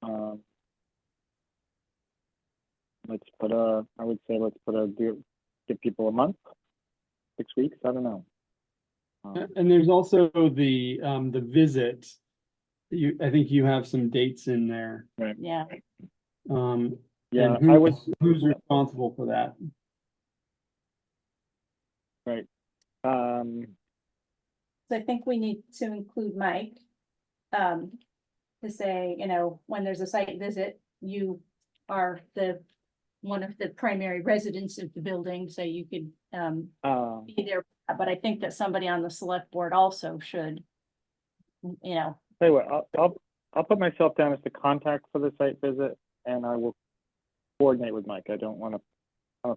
I would say let's give people a month, 6 weeks, I don't know. And there's also the visit. I think you have some dates in there. Yeah, Yeah, And I would, who's responsible for that? right. so I think we need to include Mike. To say, you know, when there's a site visit, you are one of the primary residents of the building, so you could be there. But I think that somebody on the select board also should, you know. Tell you what, I'll put myself down as the contact for the site visit, and I will coordinate with Mike. I don't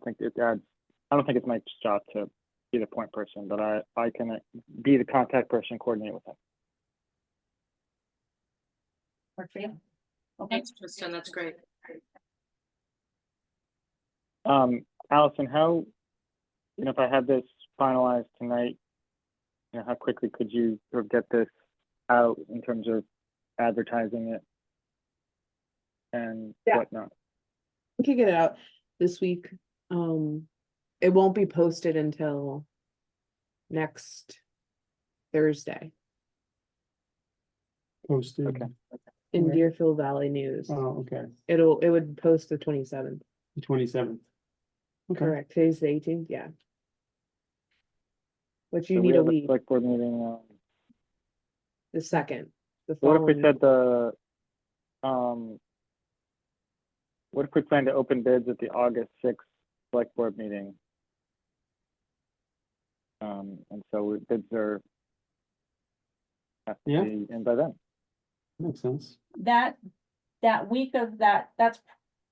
think it's Mike's job to be the point person, but I can be the contact person and coordinate with him. Work for you? Okay. Thanks, Tristan, that's great. Allison, how, if I had this finalized tonight, how quickly could you sort of get this out in terms of advertising it and whatnot? We could get it out this week. It won't be posted until next Thursday Posted. Okay. in Okay. Deerfield Valley News. Oh, okay, It would post the 27th. the 27th. Okay. Correct. Today's the 18th, yeah. But you So we need a have week, select board meeting. the second, the What if we following. said what if we plan to open bids at the August 6th select board meeting? And so bids are have to Yeah. be in by then. Makes sense. That week of that's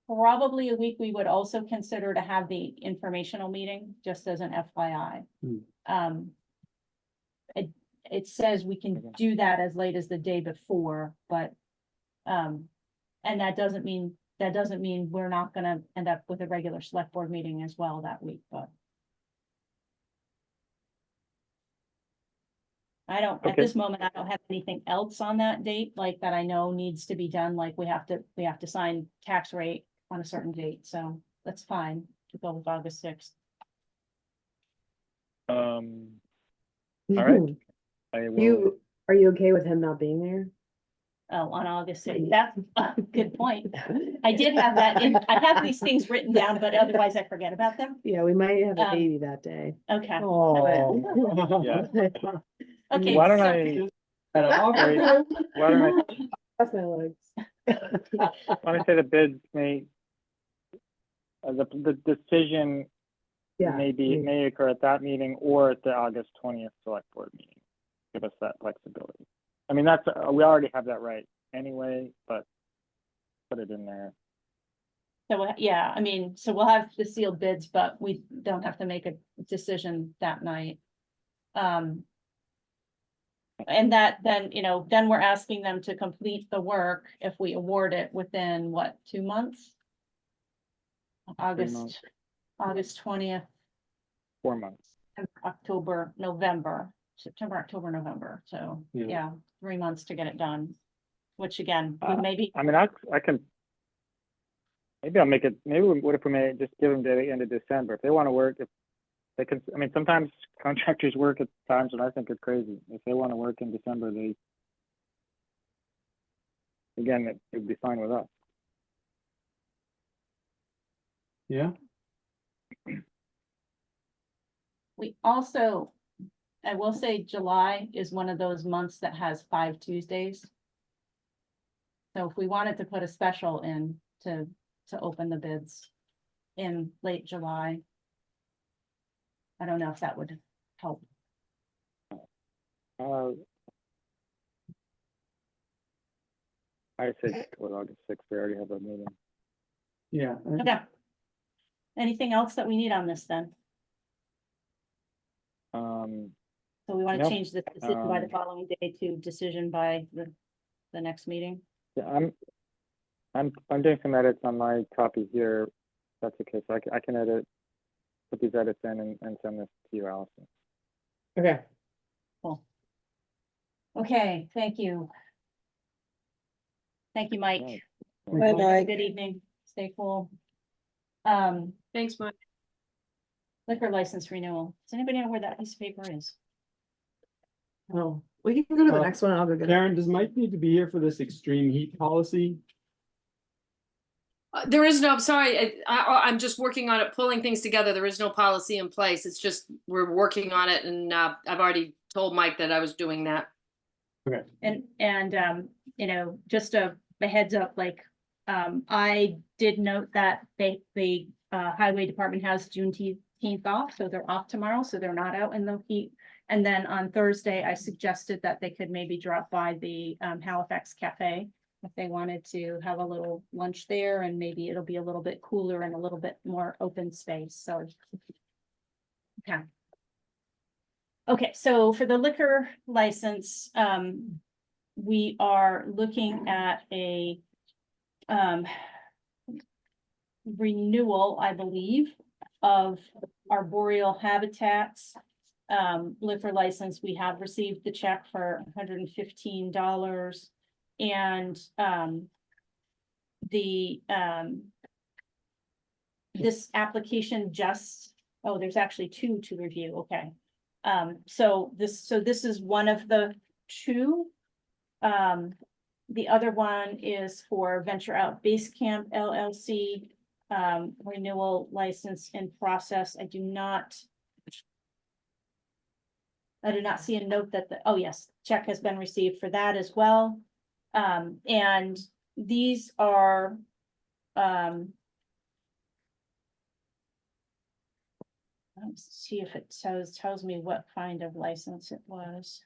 probably a week we would also consider to have the informational meeting, just as an FYI. It says we can Okay. do that as late as the day before, but, and that doesn't mean we're not gonna end up with a regular select board meeting as well that week, but. At Okay. this moment, I don't have anything else on that date, like that I know needs to be done, like we have to sign tax rate on a certain date, so that's fine to go with August 6th. All right. I will. Are you okay with him not being there? Oh, on August 6th, that's a good point. I did have that I have these things written down, but otherwise I forget about them. Yeah, we might have a Um, baby that day. Okay, Oh. Yeah. okay. Why don't so- why don't That's my legs. I say the bids may, the decision Yeah. may occur at that meeting or at the August 20th select board meeting. Give us that flexibility. I mean, we already have that right anyway, but put it in there. So, yeah, I mean, so we'll have the sealed bids, but we don't have to make a decision that night. And that then, then we're asking them to complete the work if we award it within what, 2 months? months. August 20th, 4 months. October, November, September, October, November. So, Yeah. yeah, 3 months to get it done. Which again, we maybe, I mean, I can, maybe I'll make it, what if we may just give them to the end of December? If they want to work, if they can, I mean, sometimes contractors work at times when I think it's crazy. If they want to work in December, again, it would be fine with us. Yeah. we also, I will say July is one of those months that has 5 Tuesdays. So if we wanted to put a special in to open the bids in late July. I don't know if that would help. I say go to August 6th, we already have a meeting. Yeah. Okay. Anything else that we need on this then? So we want to Nope. change the decision by the Um, following day to decision by the next meeting? Yeah, I'm doing some edits on my copy here. That's okay, so I can edit, put these edits in and send this to you, Allison. Okay. Cool. Okay, thank you. Thank you, Mike. Right. Bye, Have a Mike. Good evening. Stay cool. Thanks, Mike. Liquor license renewal. Does anybody know where that piece of paper is? Oh, we can go to the Uh, next one. I'll go get it. Karen, does Mike need to be here for this extreme heat policy? There is no, I'm sorry, I'm just working on it, pulling things together. There is no policy in place. It's just, we're working on it and I've already told Mike that I was doing that. Okay. And you know, just a heads up, like, I did note that the highway department has Juneteenth off, so they're off tomorrow, so they're not out in the heat. And then on Thursday, I suggested that they could maybe drop by the Halifax Cafe if they wanted to have a little lunch there, and maybe it'll be a little bit cooler and a little bit more open space, so. Okay. Okay, so for the liquor license, we are looking at a renewal, I believe, of arboreal habitats liquor license. We have received the check for $115, and this application just, oh, there's actually two to review. Okay. So this is one of the two. The other one is for Venture Out Base Camp LLC, renewal license in process. I do not see a note that oh yes, check has been received for that as well. And these are, let's see if it tells me what kind of license it was.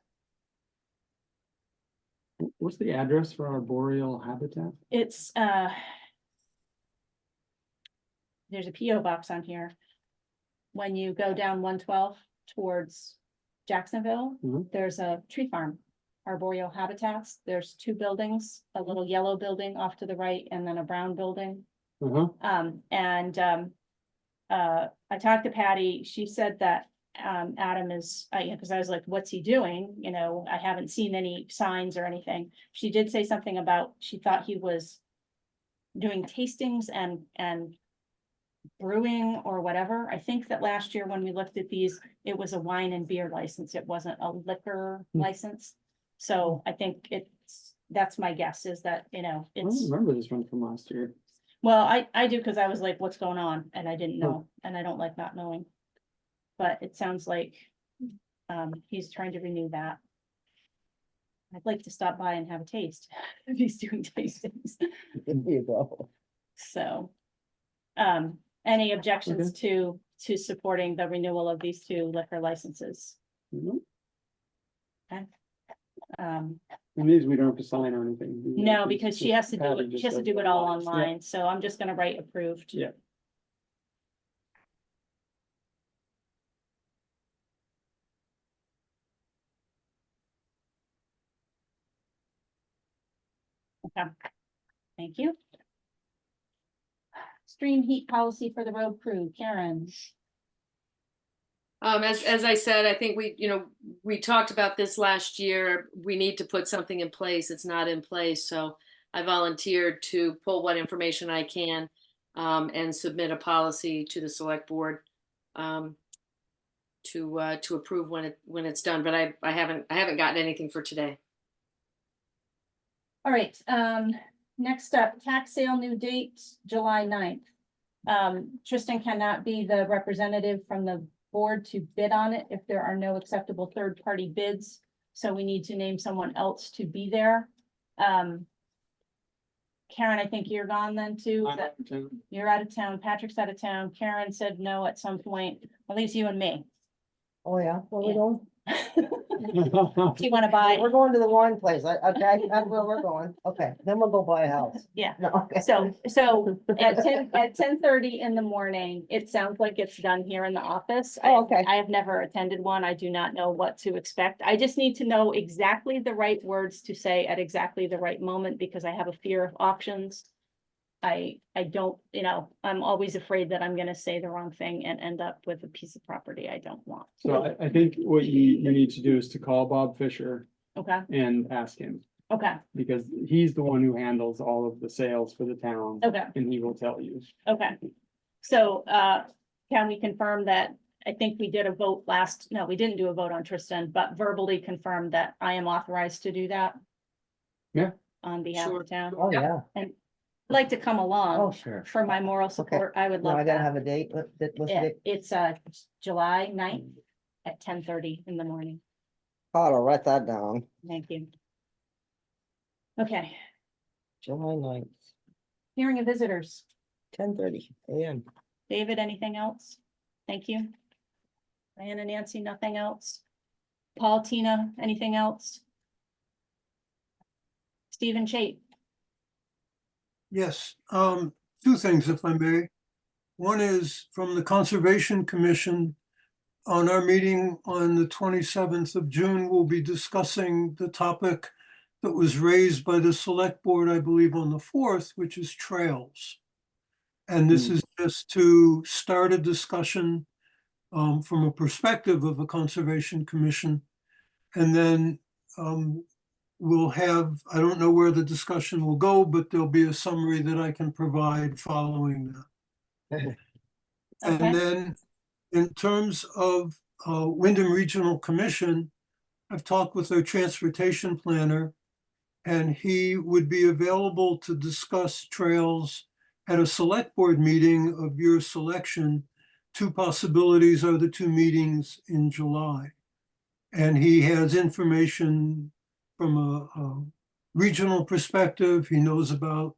What's the address for arboreal habitat? It's, there's a PO box on here. When you go down 112 towards Jacksonville, there's a tree farm, arboreal habitats. There's two buildings, a little yellow building off to the right and then a brown building. I talked to Patty. She said that Adam is, because I was like, what's he doing? You know, I haven't seen any signs or anything. She did say something about, she thought he was doing tastings and brewing or whatever. I think that last year when we looked at these, it was a wine and beer license. It wasn't a liquor license. So I think that's my guess, is that, you know, I don't it's, remember this one from last year. well, I do, because I was like, what's going on? And I didn't know, and I don't like not knowing. But it sounds like he's trying to renew that. I'd like to stop by and have a taste if he's doing tastings. There you go. So, any objections to supporting the renewal of these two liquor licenses? Okay. And these we don't have to sign or anything. No, because she has to do Patty it, just she has to does do it all online, so I'm just gonna write approved. Yeah. Okay, thank you. Stream heat policy for the road crew, Karen. As I said, I think we talked about this last year. We need to put something in place. It's not in place, so I volunteered to pull what information I can and submit a policy to the select board to approve when it's done. But I haven't gotten anything for today. All right, next up, tax sale new date, July 9th. Tristan cannot be the representative from the board to bid on it if there are no acceptable third-party bids. So we need to name someone else to be there. Karen, I think you're gone then too. You're out of town. Patrick's out of town. Karen said no at some point. At least you and me. Oh, yeah, where we Yeah. going? Do you wanna buy? We're going to the wine place. Okay, that's where we're going. Okay, then we'll go buy a house. Yeah. No, okay. So at 10:30 in the morning, it sounds like it's done here in the office. Oh, okay. I have never attended one. I do not know what to expect. I just need to know exactly the right words to say at exactly the right moment because I have a fear of auctions. I don't, I'm always afraid that I'm gonna say the wrong thing and end up with a piece of property I don't want. So I think what you need to do is to call Bob Fisher Okay, and ask him, okay, because he's the one who handles all of the sales for the town, okay. and he will tell you. Okay, so, can we confirm that, I think we did a vote no, we didn't do a vote on Tristan, but verbally confirmed that I am authorized to do that? Yeah. On behalf of the town, Oh, yeah. I'd like to come Oh, along sure. for my moral support, I would No, I love gotta that. have a date. What's the Yeah, date? it's, July 9th at 10:30 in the morning, Oh, I'll write that down. thank you. Okay, July 9th, hearing of visitors, 10:30 a.m. David, anything else? Thank you. Diane and Nancy, nothing else? Paul, Tina, anything else? Stephen Chait, Yes, two things, if I may. One is from the Conservation Commission. On our meeting on the 27th of June, we'll be discussing the topic that was raised by the Select Board, I believe, on the 4th, which is trails. And this is just to start a discussion from a perspective of a Conservation Commission. And then we'll have, I don't know where the discussion will go, but there'll be a summary that I can provide following that. Okay. And then in terms of Wyndham Regional Commission, I've talked with their transportation planner, and he would be available to discuss trails at a select board meeting of your selection. Two possibilities are the two meetings in July. And he has information from a regional perspective. He knows about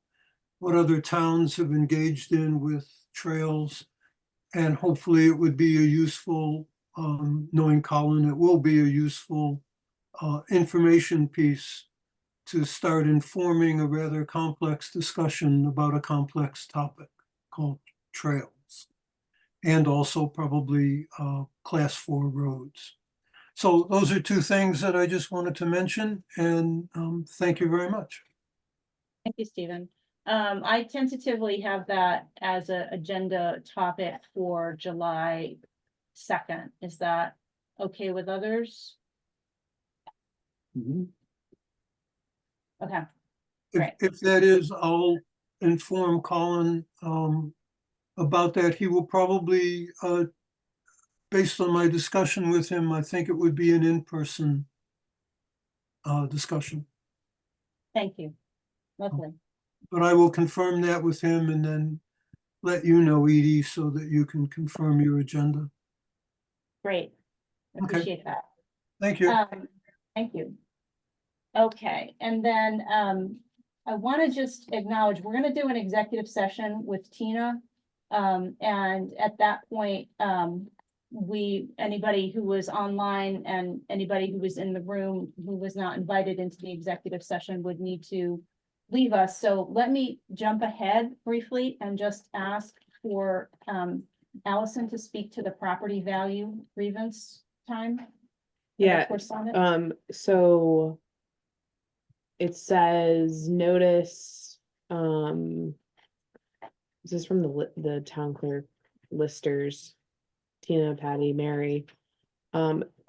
what other towns have engaged in with trails. And hopefully it would be a useful, knowing Colin, it will be a useful information piece to start informing a rather complex discussion about a complex topic called trails. And also probably class 4 roads. So those are two things that I just wanted to mention, and thank you very much. Thank you, Stephen. I tentatively have that as an agenda topic for July 2nd. Is that okay with others? Okay, Right. If that is, I'll inform Colin about that. He will probably, based on my discussion with him, I think it would be an in-person discussion. thank you. Lovely. But I will confirm that with him and then let you know, Edie, so that you can confirm your agenda. Great. Okay. Appreciate that. Thank you. Thank you. Okay, and then I want to just acknowledge, we're going to do an executive session with Tina. And at that point, anybody who was online and anybody who was in the room who was not invited into the executive session would need to leave us. So let me jump ahead briefly and just ask for Allison to speak to the property value grievance time. Yeah, Correspondence. so it says notice, this is from the town clerk listers, Tina, Patty, Mary.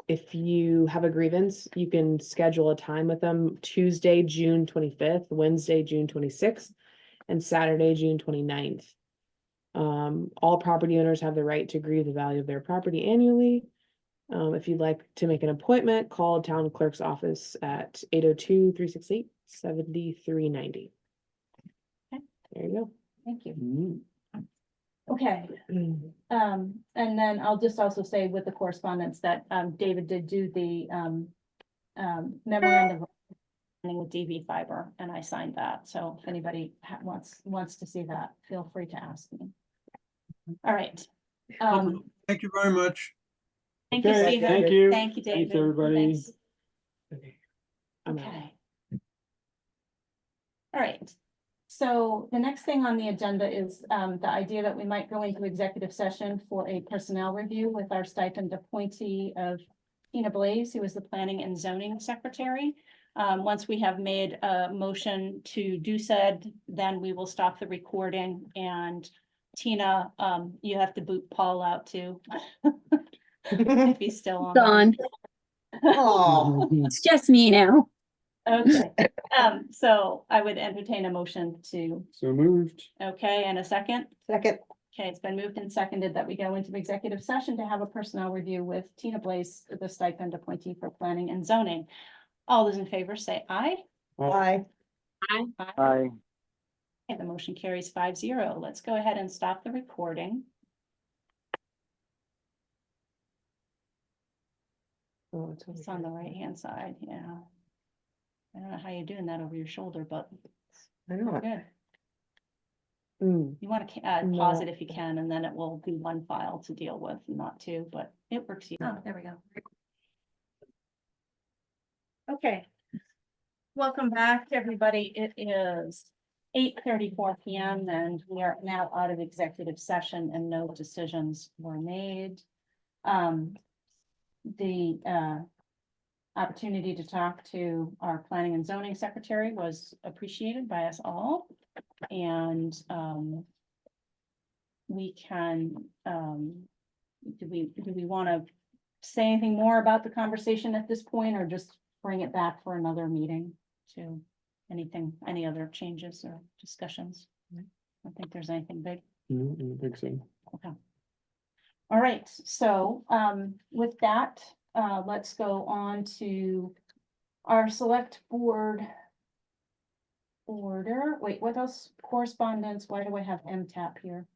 If you have a grievance, you can schedule a time with them Tuesday, June 25th, Wednesday, June 26th, and Saturday, June 29th. All property owners have the right to grieve the value of their property annually. If you'd like to make an appointment, call town clerk's office at 802-368-7390. Okay. There you go. Thank you. Okay, and then I'll just also say with the correspondence that David did do the memorandum with DV Fiber, and I signed that. So if anybody wants to see that, feel free to ask me. All right. Thank you very much. Thank you, Okay, Stephen. thank you. Thank you, David. Thanks, everybody. Thanks. I'm out. Okay. All right, so the next thing on the agenda is the idea that we might go into executive session for a personnel review with our stipend appointee of Tina Blaze, who is the planning and zoning secretary. Once we have made a motion to do said, then we will stop the recording, and Tina, you have to boot Paul out too. If he's still on. Gone. Oh, It's just me now. Okay, so I would entertain a motion to, So moved. okay, and a second. second, Okay, it's been moved and seconded that we go into executive session to have a personnel review with Tina Blaze, the stipend appointee for planning and zoning. All those in favor say aye. aye. Aye. I, Okay, the motion carries 5-0. Let's go ahead and stop the recording. Oh, It's on the right-hand side, yeah. I don't know how you're doing that over your shoulder, but I know it. good. Mm, You want to pause it if you can, and then it will be one file to deal with, not two, but it works. Oh, there we go. Okay. Welcome back, everybody. It is 8:34 PM and we are now out of executive session and no decisions were made. The opportunity to talk to our planning and zoning secretary was appreciated by us all. And we can, do we want to say anything more about the conversation at this point, or just bring it back for another meeting to any other changes or discussions? I don't think there's anything big. No, I don't think so. Okay. All right, so with that, let's go on to our select board order. Wait, what else? Correspondence. Why do I have MTAP here?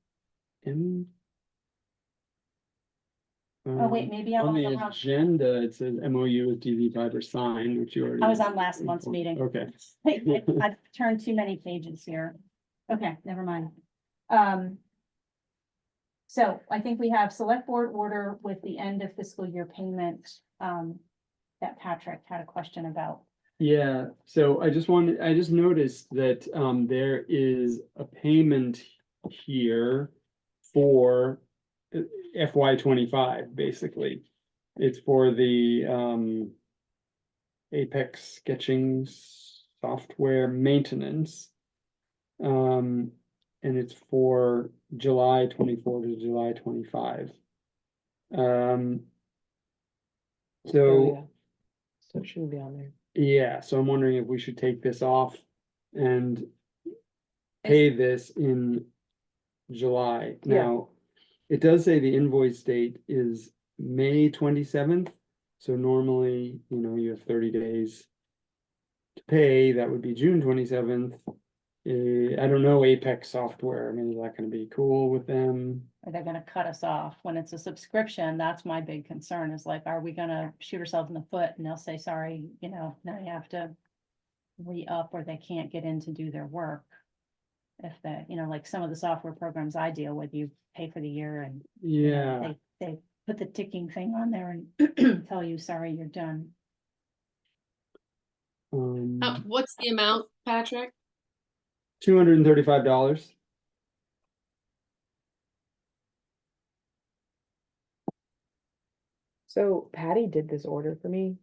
Oh, wait, maybe I'm On on the the wrong. agenda, it says MOU with DV Piper signed, which you already. I was on last month's meeting. Okay. I've turned too many pages here. Okay, never mind. So I think we have select board order with the end of fiscal year payment, that Patrick had a question about. Yeah, so I just noticed that there is a payment here for FY 25, basically. It's for the Apex sketching software maintenance. And it's for July 24 to July 25. oh, So yeah. So it shouldn't be on there. yeah, so I'm wondering if we should take this off and pay this in July. Yeah. Now, it does say the invoice date is May 27th. So normally, you have 30 days to pay. That would be June 27th. I don't know Apex software. I mean, is that going to be cool with them? Are they gonna cut us off when it's a subscription? That's my big concern, is like, are we gonna shoot ourselves in the foot and they'll say, sorry, now you have to re-up, or they can't get in to do their work. If they, like some of the software programs I deal with, you pay for the year and Yeah. they put the ticking thing on there and tell you, sorry, you're done. What's the amount, Patrick? $235. So Patty did this order for me,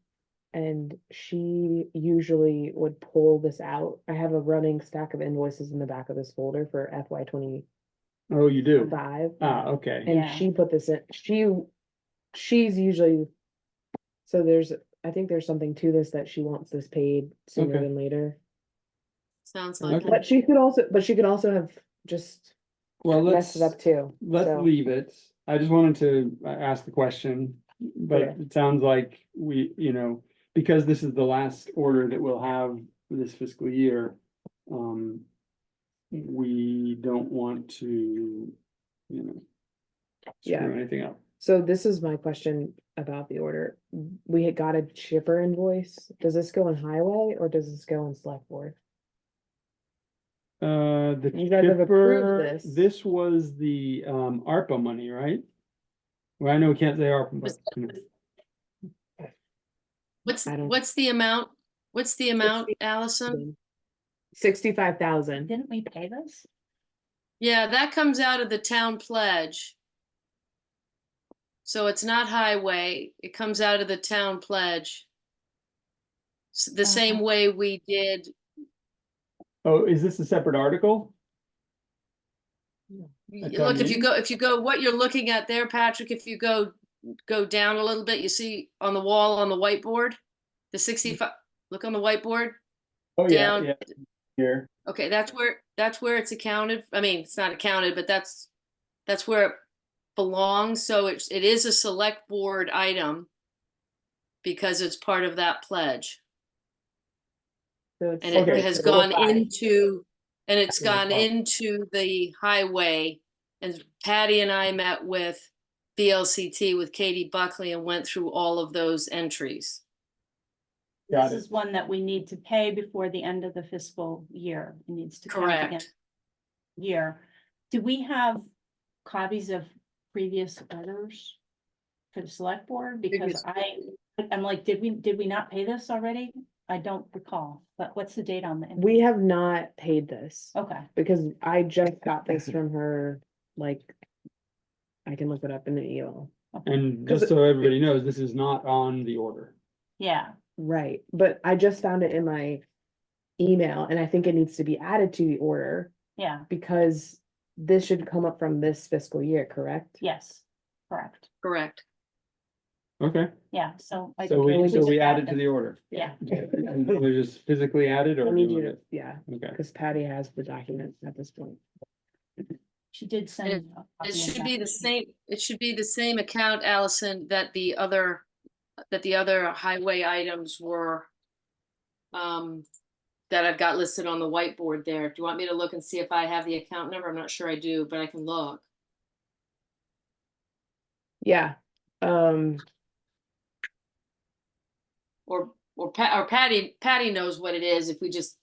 and she usually would pull this out. I have a running stack of invoices in the back of this folder for FY 25. Oh, you do? Okay. And Yeah. she put this in, she's usually, so I think there's something to this that she wants this paid sooner Okay. than later. Sounds like Okay. it. But she could also have just Well, messed it up too. let's so. leave it. I just wanted to ask the question, but Okay. it sounds like we, because this is the last order that we'll have this fiscal year. We don't want to, Yeah. screw anything up. So this is my question about the order. We had got a chipper invoice. Does this go in highway or does this go in select board? The You guys have approved chipper, this. this was the ARPA money, right? Well, I know we can't say ARPA, but I don't- What's the amount? What's the amount, Allison? 65,000. Didn't we pay this? Yeah, that comes out of the town pledge. So it's not highway, it comes out of the town pledge. The same Okay. way we did, Oh, is this a separate article? At town look, meeting? if you go, what you're looking at there, Patrick, if you go down a little bit, you see on the wall on the whiteboard, the 65, look on the whiteboard. Oh, yeah, Down. yeah, here. Okay, that's where it's accounted. I mean, it's not accounted, but that's where it belongs. So it is a select board item because it's part of that pledge. So it's And it Okay. has gone 65. into, and it's Yeah, gone wow. into the highway. And Patty and I met with VLCT with Katie Buckley and went through all of those entries. Got This it. is one that we need to pay before the end of the fiscal year. It needs to count again. Correct. Year. Do we have copies of previous orders for the select board? Because I'm like, did we not pay this already? I don't recall, but what's the date on the? We have not paid this Okay, because I just got this from her, like, I can look it up in the email. And just so everybody knows, this is not on the order. yeah, Right, but I just found it in my email and I think it needs to be added to the order yeah, because this should come up from this fiscal year, correct? yes, correct, Correct. Okay, yeah, so. so we just add it add to the order. Yeah, And they're just physically added I or? need you you want to, yeah, it? Okay, because Patty has the document at this point. she did send. a It copy of should that. be the same, it should be the same account, Allison, that the other highway items were. That I've got listed on the whiteboard there. Do you want me to look and see if I have the account number? I'm not sure I do, but I can look. Yeah, Or Patty knows what it is if we just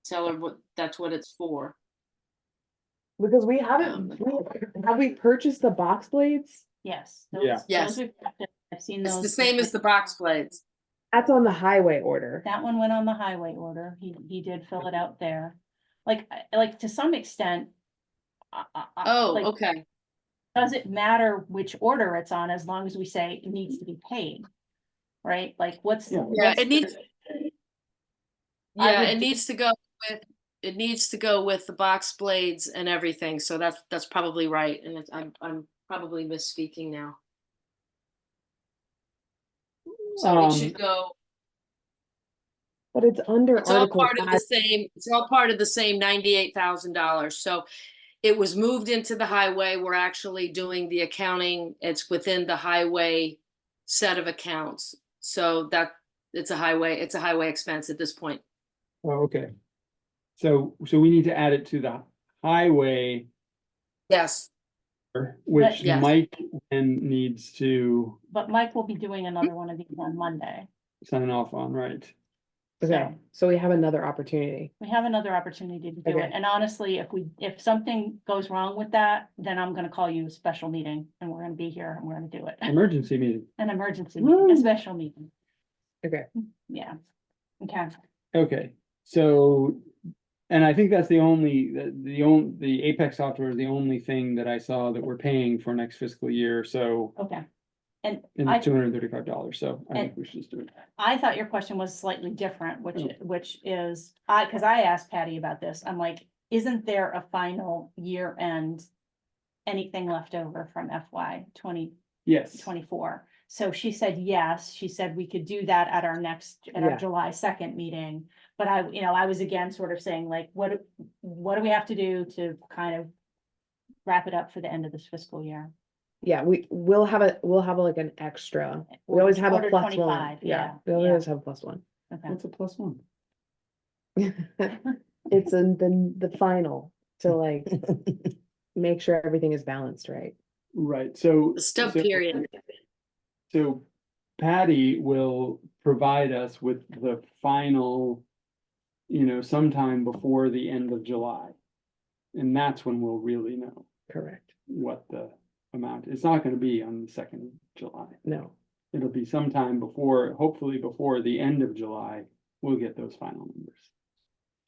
tell her that's what it's for. because we haven't, have we purchased the box blades? Yes. Yeah. Yes. I've seen It's those. the same as the box blades. That's on the highway order. That one went on the highway order. He did fill it out there. Like to some extent. Oh, like, okay. does it matter which order it's on as long as we say it needs to be paid? Right? Like what's? Yeah. Yeah, what's it needs. I Yeah, would it do- needs to go with, it needs to go with the box blades and everything. So that's probably right. And I'm probably misspeaking now. So it should go, But it's under it's all Article part of the 5. same, it's all part of the same $98,000. So it was moved into the highway. We're actually doing the accounting. It's within the highway set of accounts. So that it's a highway expense at this point. oh, okay. So we need to add it to the highway, Yes. which Yes. Mike then needs to But Mike will be doing another one of these on Monday. sign off on, right? Okay, so we have another opportunity. We have another opportunity to do Okay. it. And honestly, if something goes wrong with that, then I'm gonna call you a special meeting and we're gonna be here and we're gonna do it. Emergency meeting. An emergency meeting, a special meeting. Okay. Yeah. Okay. Okay, so, and I think that's the only, the Apex software is the only thing that I saw that we're paying for next fiscal year, so. Okay. And In I, $235, so I think we should just do it. I thought your question was slightly different, Oh. which is, cause I asked Patty about this. I'm like, isn't there a final year end? Anything left over from FY 2024? Yes, So she said, yes, she said we could do that at our Yeah. July 2nd meeting. But I was again sort of saying like, what do we have to do to kind of wrap it up for the end of this fiscal year? Yeah, we'll have like an extra. We always have a Order plus one. 25, yeah, We yeah. always have a plus one. Okay, what's a plus one? It's in the final to like make sure everything is balanced, right? Right, so. The stub so- period. So Patty will provide us with the final, sometime before the end of July. And that's when we'll really know Correct. what the amount, it's not gonna be on the 2nd of July. No. it'll be sometime before, hopefully before the end of July, we'll get those final numbers.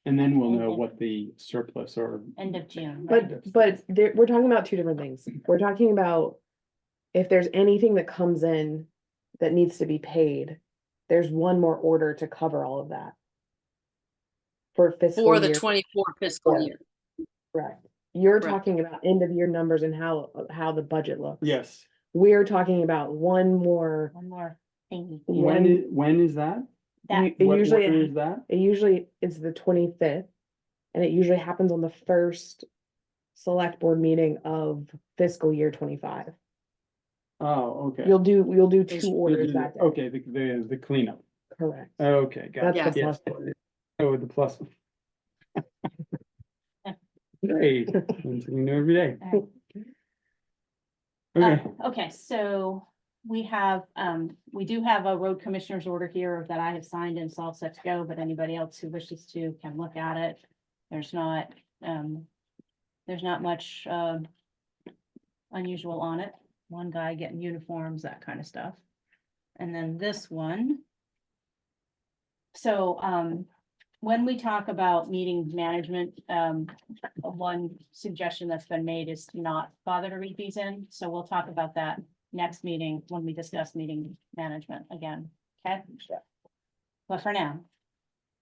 And then we'll know what the surplus or. End of June, right? But we're talking about two different things. We're talking about if there's anything that comes in that needs to be paid, there's one more order to cover all of that. For fiscal For the year. 24 fiscal year. Correct. You're Correct. talking about end of year numbers and how the budget looks. Yes. We're talking about one more. One more thing. When is that? That, It What usually, order is that? it usually is the 25th. And it usually happens on the first select board meeting of fiscal year 25. Oh, okay. You'll do two You'll orders do- that day. Okay, the cleanup. Correct. Okay, got That's it. the Yes. plus one. Oh, the plus. Great, learn something new every day. Okay, okay, so we do have a road commissioner's order here that I have signed and it's all set to go, but anybody else who wishes to can look at it. There's not much, unusual on it. One guy getting uniforms, that kind of stuff. And then this one. So, when we talk about meeting management, one suggestion that's been made is to not bother to read these in. So we'll talk about that next meeting when we discuss meeting management again, okay? But for now,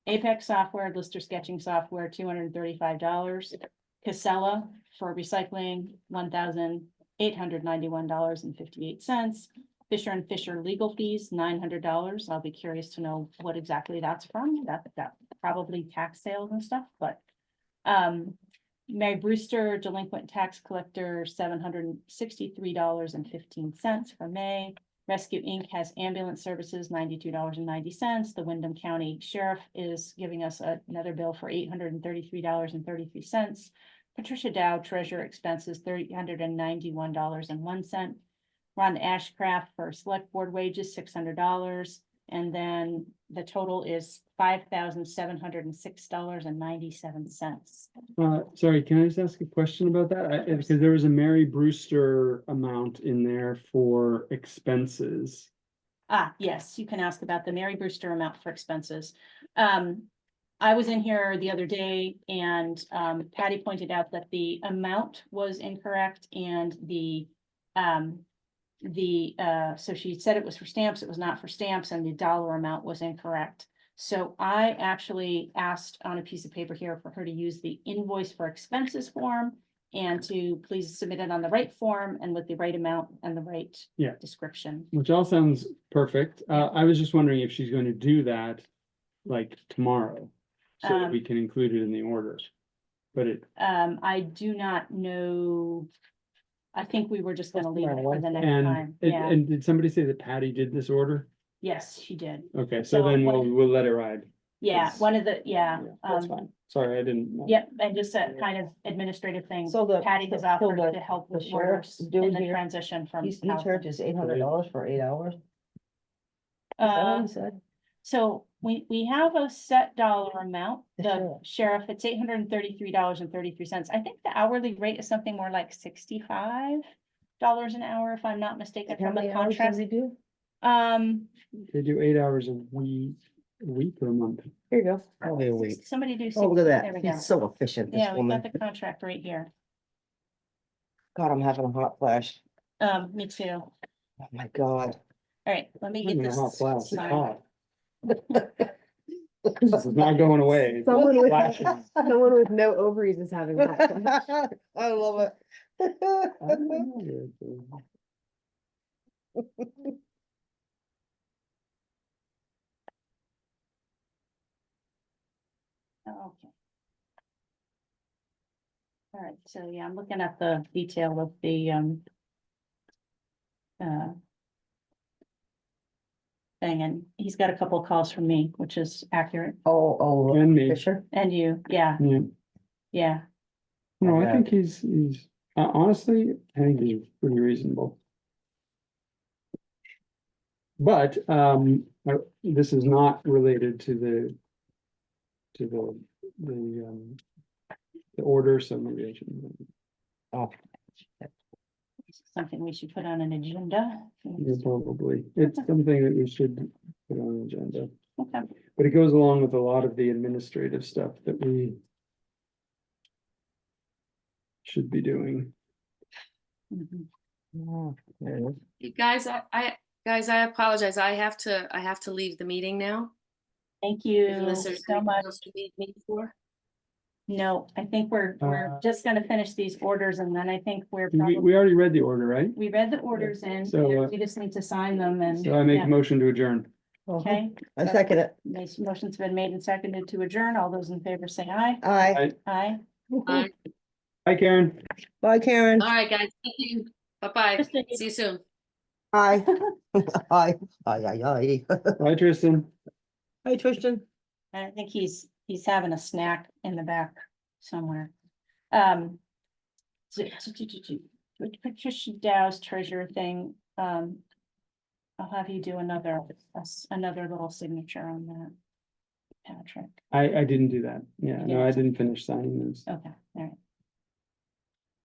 Apex software, Lister sketching software, $235. Casella for recycling, $1,891.58. Fisher and Fisher legal fees, $900. I'll be curious to know what exactly that's from. That probably tax sales and stuff, but Mary Brewster delinquent tax collector, $763.15 for May. Rescue Inc. has ambulance services, $92.90. The Wyndham County Sheriff is giving us another bill for $833.33. Patricia Dow treasurer expenses, $391.01. Ron Ashcraft for select board wages, $600. And then the total is $5,706.97. sorry, can I just ask a question about that? Because there was a Mary Brewster amount in there for expenses. Ah, yes, you can ask about the Mary Brewster amount for expenses. I was in here the other day and Patty pointed out that the amount was incorrect and so she said it was for stamps, it was not for stamps, and the dollar amount was incorrect. So I actually asked on a piece of paper here for her to use the invoice for expenses form and to please submit it on the right form and with the right amount and the right description. Which all sounds perfect. I was just wondering if she's going to do that like tomorrow, so that we can include it in the order. But I do not know. I think we were just gonna leave it for the next time. Yeah, and did somebody say that Patty did this order? yes, she did. Okay, So so then what- we'll let it ride. Yeah, That's- one of the, That's fine. Sorry, I didn't. know. Yep, and just a kind of administrative thing. So the. Patty has so offered the- to help the with sheriff's orders doing in the here, transition from. He Halifax. charges $800 for 8 hours? Is that what he said? So we have a set dollar amount, The the sheriff, it's $833.33. I think the hourly rate is something more like $65 an hour, if I'm not mistaken, How from the many hours contract. does he do? They do 8 hours a week or a month. Here you go. Probably a week. Somebody do. Oh, look at There we that. go. He's so efficient, this Yeah, we've got woman. the contract right here. God, I'm having a hot flash. Me too. Oh, my God. All right, let me get I'm in a this. hot flash. It's signed. hot. This is not going away. Someone with, Flashes. someone with no ovaries is having a hot flash. I love it. Okay. All right, so yeah, I'm looking at the detail of the thing, and he's got a couple of calls from me, which is accurate. Oh, And me. Fisher? And you, yeah, Yeah. yeah. No, I Yeah. think he's honestly, I think he's pretty reasonable. But this is not related to the order, so maybe I shouldn't. Oh. something we should put on an agenda. Yeah, probably. It's something that we should put on the agenda. Okay. But it goes along with a lot of the administrative stuff that we should be doing. Mhm. Oh, there it is. You guys, I apologize. I have to leave the meeting now. Thank you Unless there's so anything much. else you need me for. No, I think we're just gonna finish these orders and then I think we're We probably, already read the order, right? we read the orders in, So, we just need to sign them and. So I make yeah. a motion to adjourn. Okay. I second it. Motion's been made and seconded to adjourn. All those in favor say aye. Aye. Aye. Bye. Hi, Karen. Bye, Karen. All right, guys. Thank you. Bye-bye. Kristen, See you soon. Aye. Aye. Aye, aye, aye. Bye, Tristan. Hi, Tristan. I think he's having a snack in the back somewhere. Patricia Dow's treasure thing, I'll have you do another little signature on that. Patrick, I didn't do that. Yeah, no, I didn't finish signing this. okay, all right.